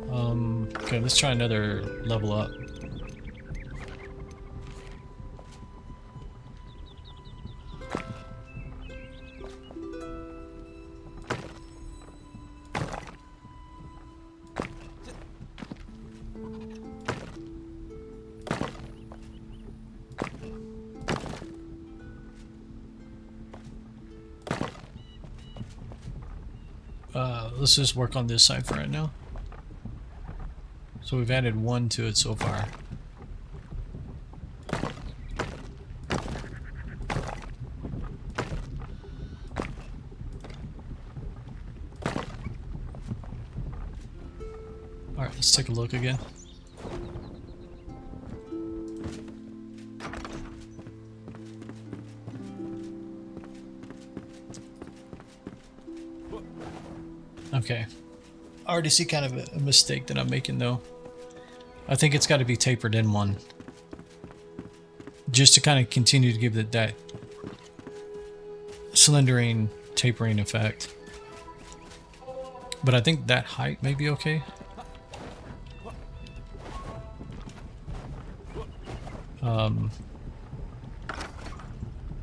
Okay, let's try another level up. Let's just work on this side for right now. So we've added 1 to it so far. Alright, let's take a look again. Okay. I already see kind of a mistake that I'm making though. I think it's got to be tapered in one. Just to kind of continue to give it that cylindering tapering effect. But I think that height may be okay.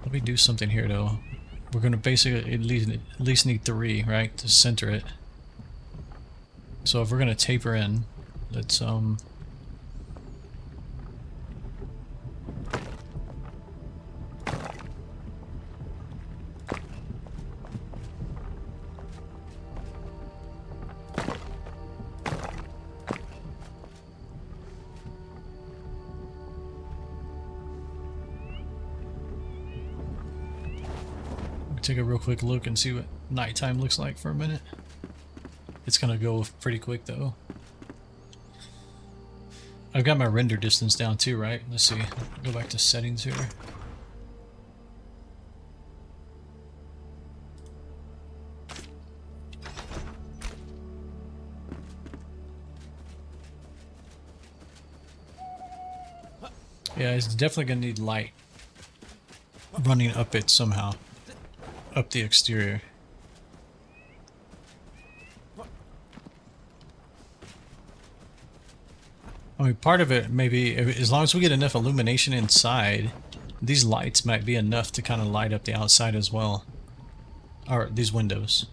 Let me do something here though. We're gonna basically at least need 3, right, to center it. So if we're gonna taper in, let's take a real quick look and see what nighttime looks like for a minute. It's gonna go pretty quick though. I've got my render distance down too, right? Let's see. Go back to settings here. Yeah, it's definitely gonna need light running up it somehow. Up the exterior. I mean, part of it maybe, as long as we get enough illumination inside, these lights might be enough to kind of light up the outside as well. Or these windows.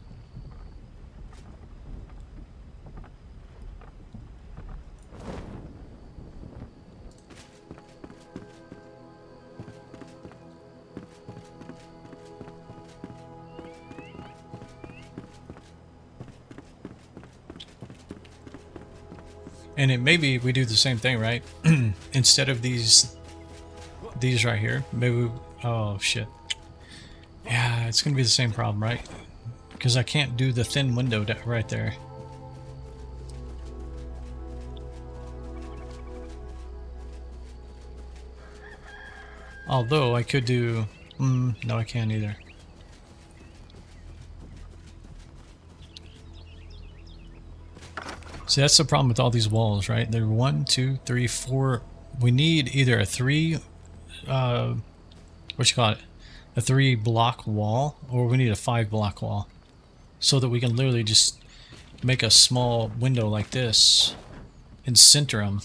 And it maybe we do the same thing, right? Instead of these right here, maybe we, oh shit. Yeah, it's gonna be the same problem, right? Because I can't do the thin window right there. Although I could do, no I can't either. See, that's the problem with all these walls, right? They're 1, 2, 3, 4. We need either a 3, what you call it? A 3 block wall, or we need a 5 block wall. So that we can literally just make a small window like this and center them.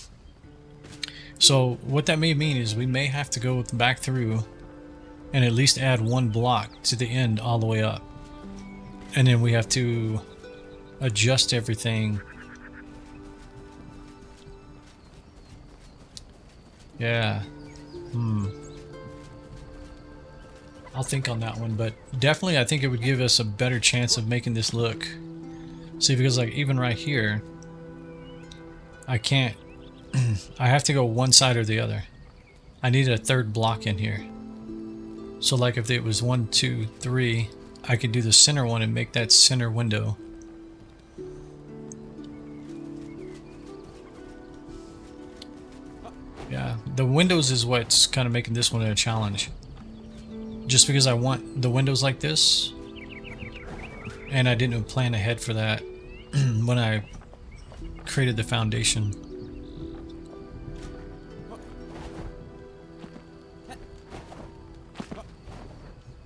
So what that may mean is we may have to go back through and at least add 1 block to the end all the way up. And then we have to adjust everything. Yeah. I'll think on that one, but definitely I think it would give us a better chance of making this look. See, because like even right here, I can't, I have to go one side or the other. I need a 3rd block in here. So like if it was 1, 2, 3, I could do the center one and make that center window. Yeah, the windows is what's kind of making this one a challenge. Just because I want the windows like this, and I didn't plan ahead for that when I created the foundation.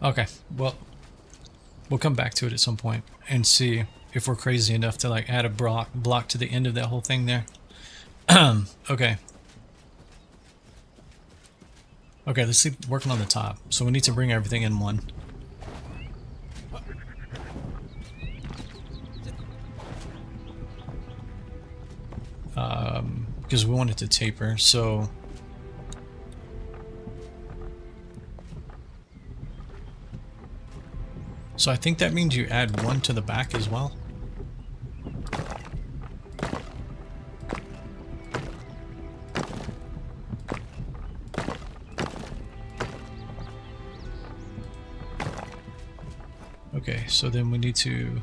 Okay, well, we'll come back to it at some point and see if we're crazy enough to like add a block to the end of that whole thing there. Okay. Okay, let's keep working on the top. So we need to bring everything in one. Because we want it to taper, so... So I think that means you add 1 to the back as well. Okay, so then we need to...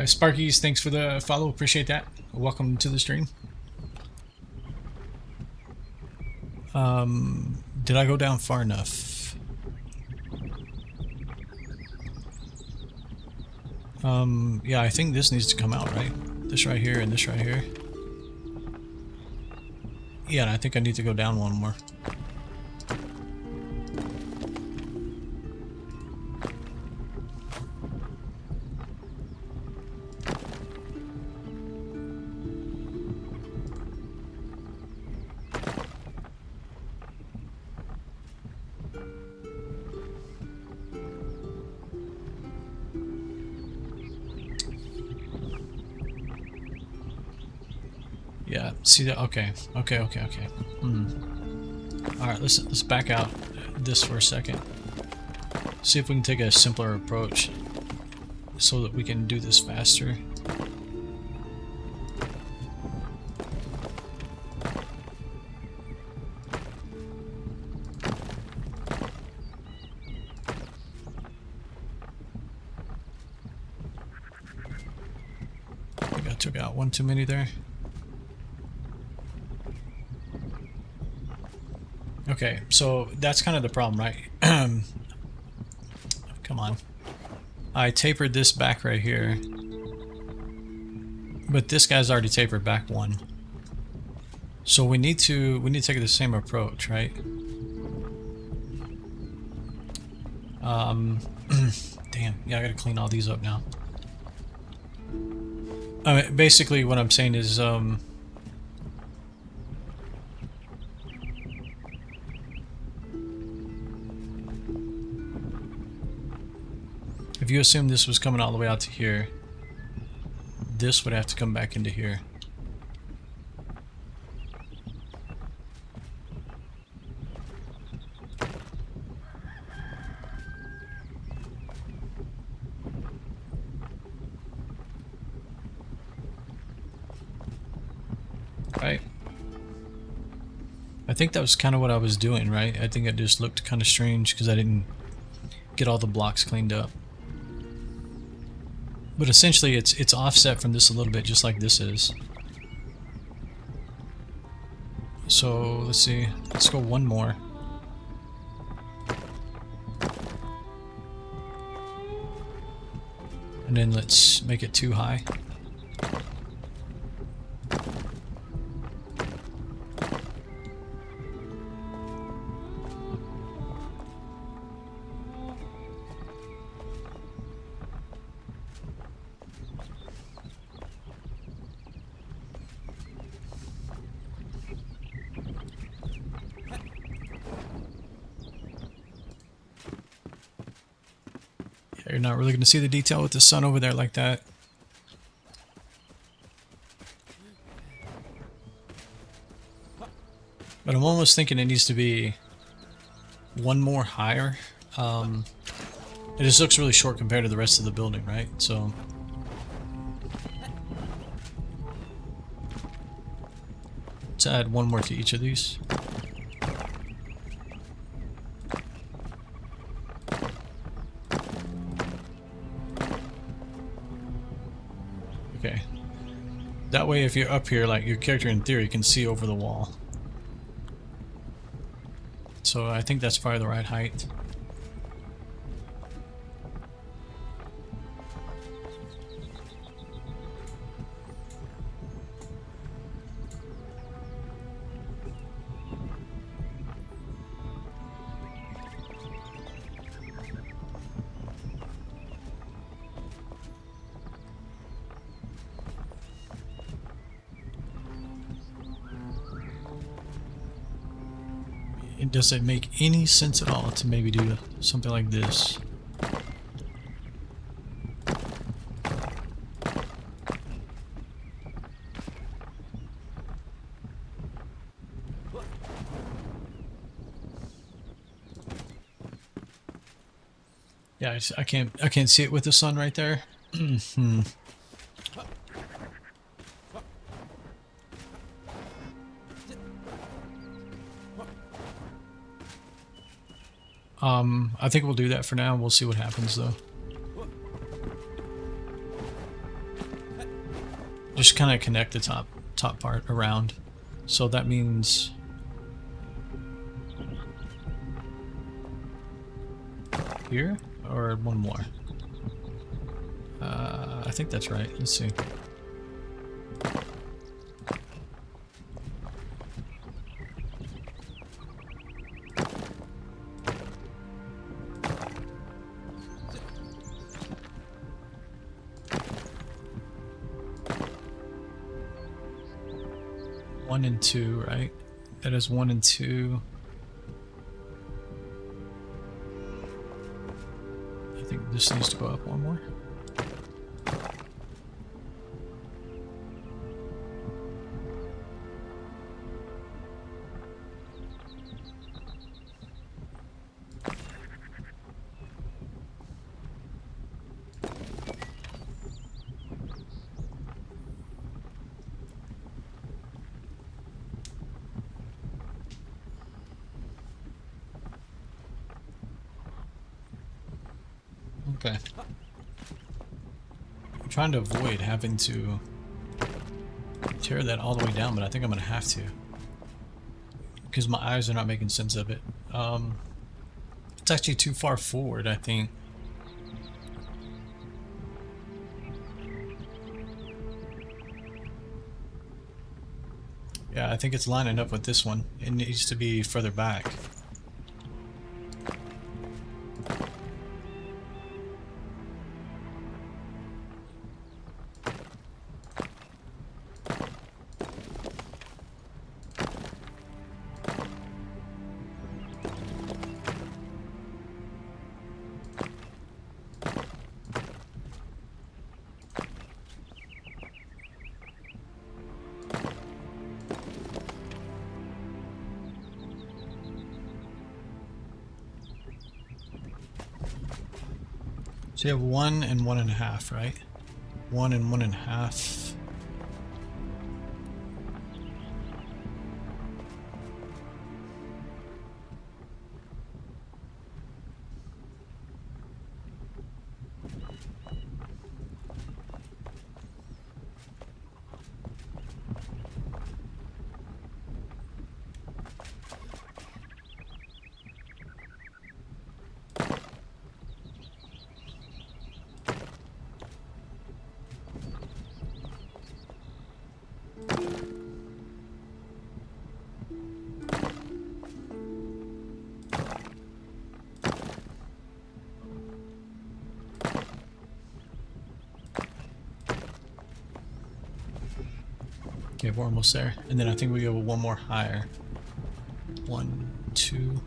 Sparkies, thanks for the follow. Appreciate that. Welcome to the stream. Did I go down far enough? Yeah, I think this needs to come out, right? This right here and this right here. Yeah, and I think I need to go down one more. Yeah, see that? Okay. Alright, let's back out this for a second. See if we can take a simpler approach so that we can do this faster. I think I took out one too many there. Okay, so that's kind of the problem, right? Come on. I tapered this back right here. But this guy's already tapered back one. So we need to take the same approach, right? Damn, yeah, I gotta clean all these up now. I mean, basically what I'm saying is if you assume this was coming all the way out to here, this would have to come back into here. Right? I think that was kind of what I was doing, right? I think it just looked kind of strange because I didn't get all the blocks cleaned up. But essentially it's offset from this a little bit, just like this is. So let's see, let's go one more. And then let's make it too high. You're not really going to see the detail with the sun over there like that. But I'm almost thinking it needs to be one more higher. It just looks really short compared to the rest of the building, right? So let's add one more to each of these. Okay. That way if you're up here, like your character in theory can see over the wall. So I think that's probably the right height. Does it make any sense at all to maybe do something like this? Yeah, I can't see it with the sun right there. I think we'll do that for now. We'll see what happens though. Just kind of connect the top part around. So that means here or one more. I think that's right. Let's see. One and two, right? That is 1 and 2. I think this needs to go up one more. Okay. I'm trying to avoid having to tear that all the way down, but I think I'm gonna have to. Because my eyes are not making sense of it. It's actually too far forward, I think. Yeah, I think it's lining up with this one. It needs to be further back. So you have 1 and 1.5, right? 1 and 1.5. Okay, we're almost there. And then I think we go one more higher. 1, 2.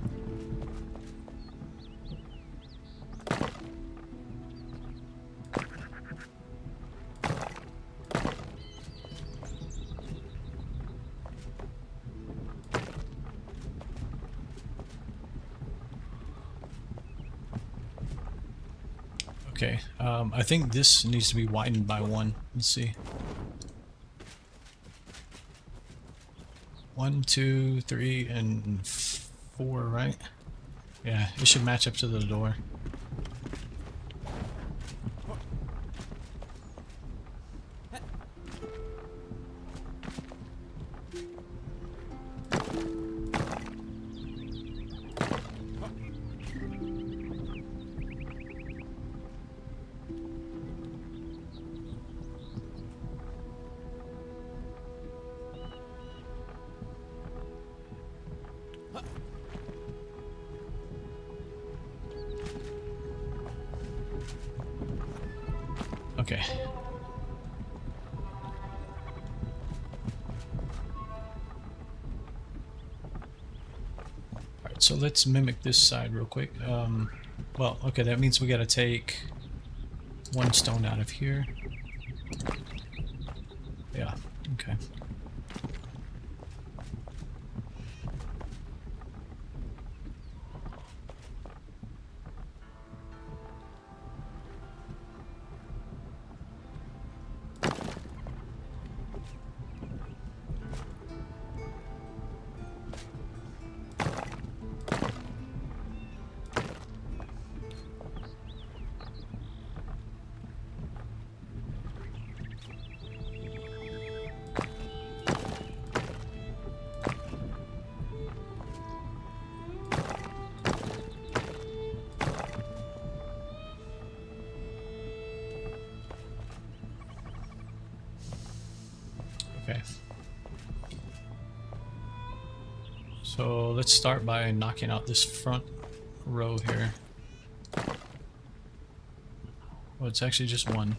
Okay, I think this needs to be widened by 1. Let's see. 1, 2, 3, and 4, right? Yeah, it should match up to the door. Okay. Alright, so let's mimic this side real quick. Well, okay, that means we gotta take 1 stone out of here. Yeah, okay. Okay. So let's start by knocking out this front row here. Well, it's actually just one.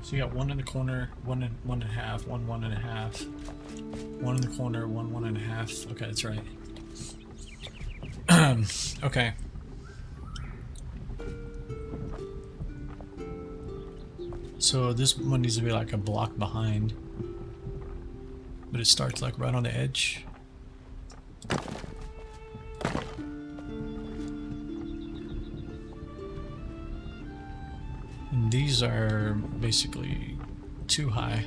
So you got one in the corner, one and a half, one and a half, one in the corner, one and a half. Okay, that's right. Okay. So this one needs to be like a block behind, but it starts like right on the edge. And these are basically too high.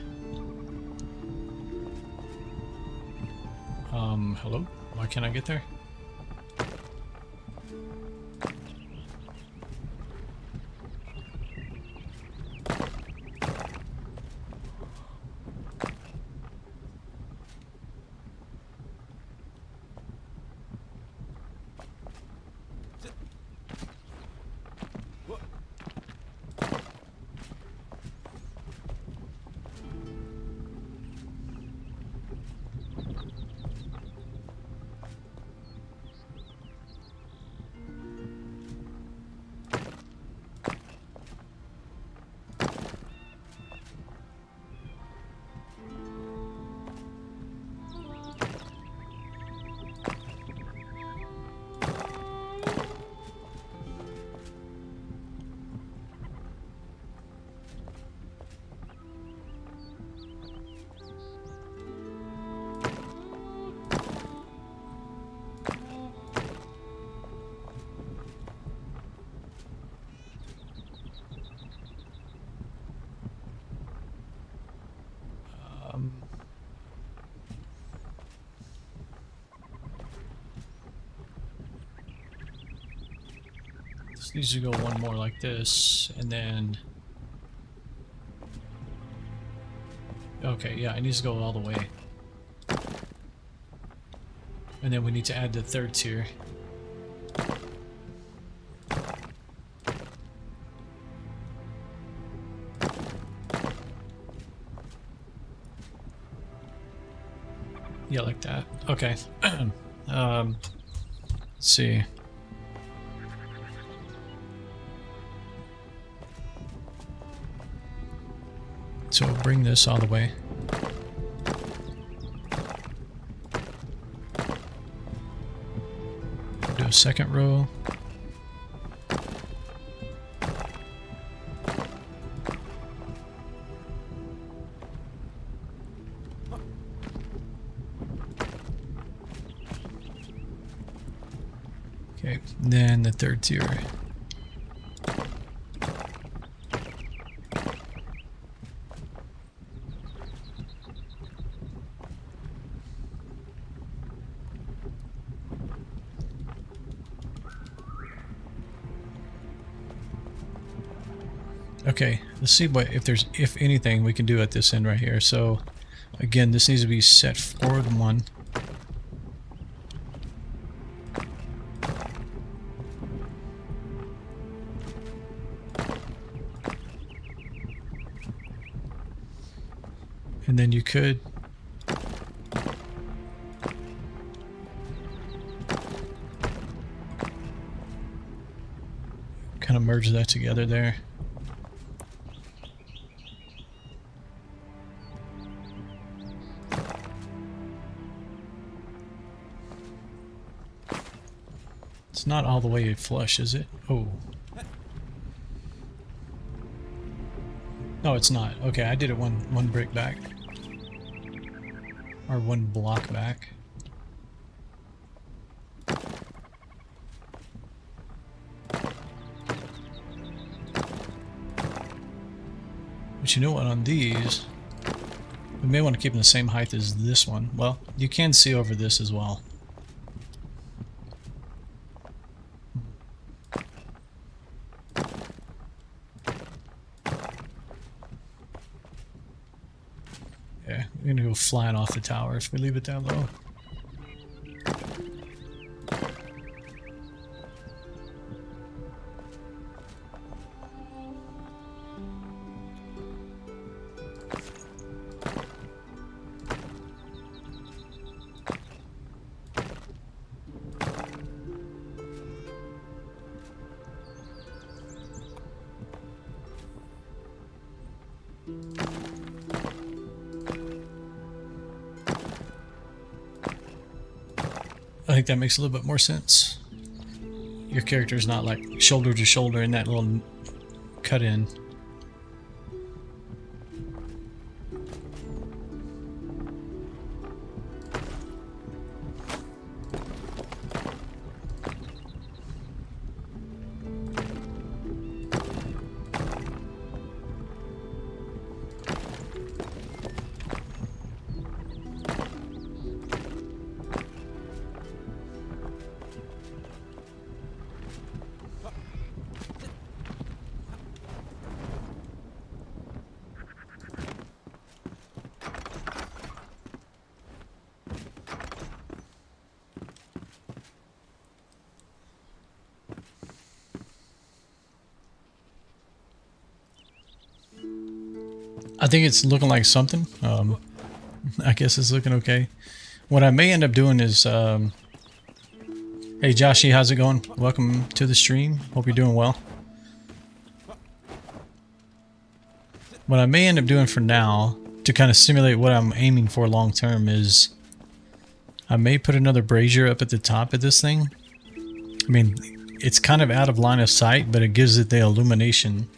Hello? Why can't I get there? This needs to go one more like this, and then... Okay, yeah, it needs to go all the way. And then we need to add the third tier. Yeah, like that. Okay. Let's see. So we'll bring this all the way. Do a second row. Okay, then the third tier. Okay, let's see what if anything we can do at this end right here. So again, this needs to be set forward one. And then you could kind of merge that together there. It's not all the way flush, is it? Oh. No, it's not. Okay, I did it one brick back. Or one block back. But you know what, on these, we may want to keep them the same height as this one. Well, you can see over this as well. Yeah, we're gonna go flying off the tower if we leave it that low. I think that makes a little bit more sense. Your character is not like shoulder to shoulder in that little cut in. I think it's looking like something. I guess it's looking okay. What I may end up doing is, hey Joshy, how's it going? Welcome to the stream. Hope you're doing well. What I may end up doing for now, to kind of simulate what I'm aiming for long term, is I may put another brazier up at the top of this thing. I mean, it's kind of out of line of sight, but it gives it the illumination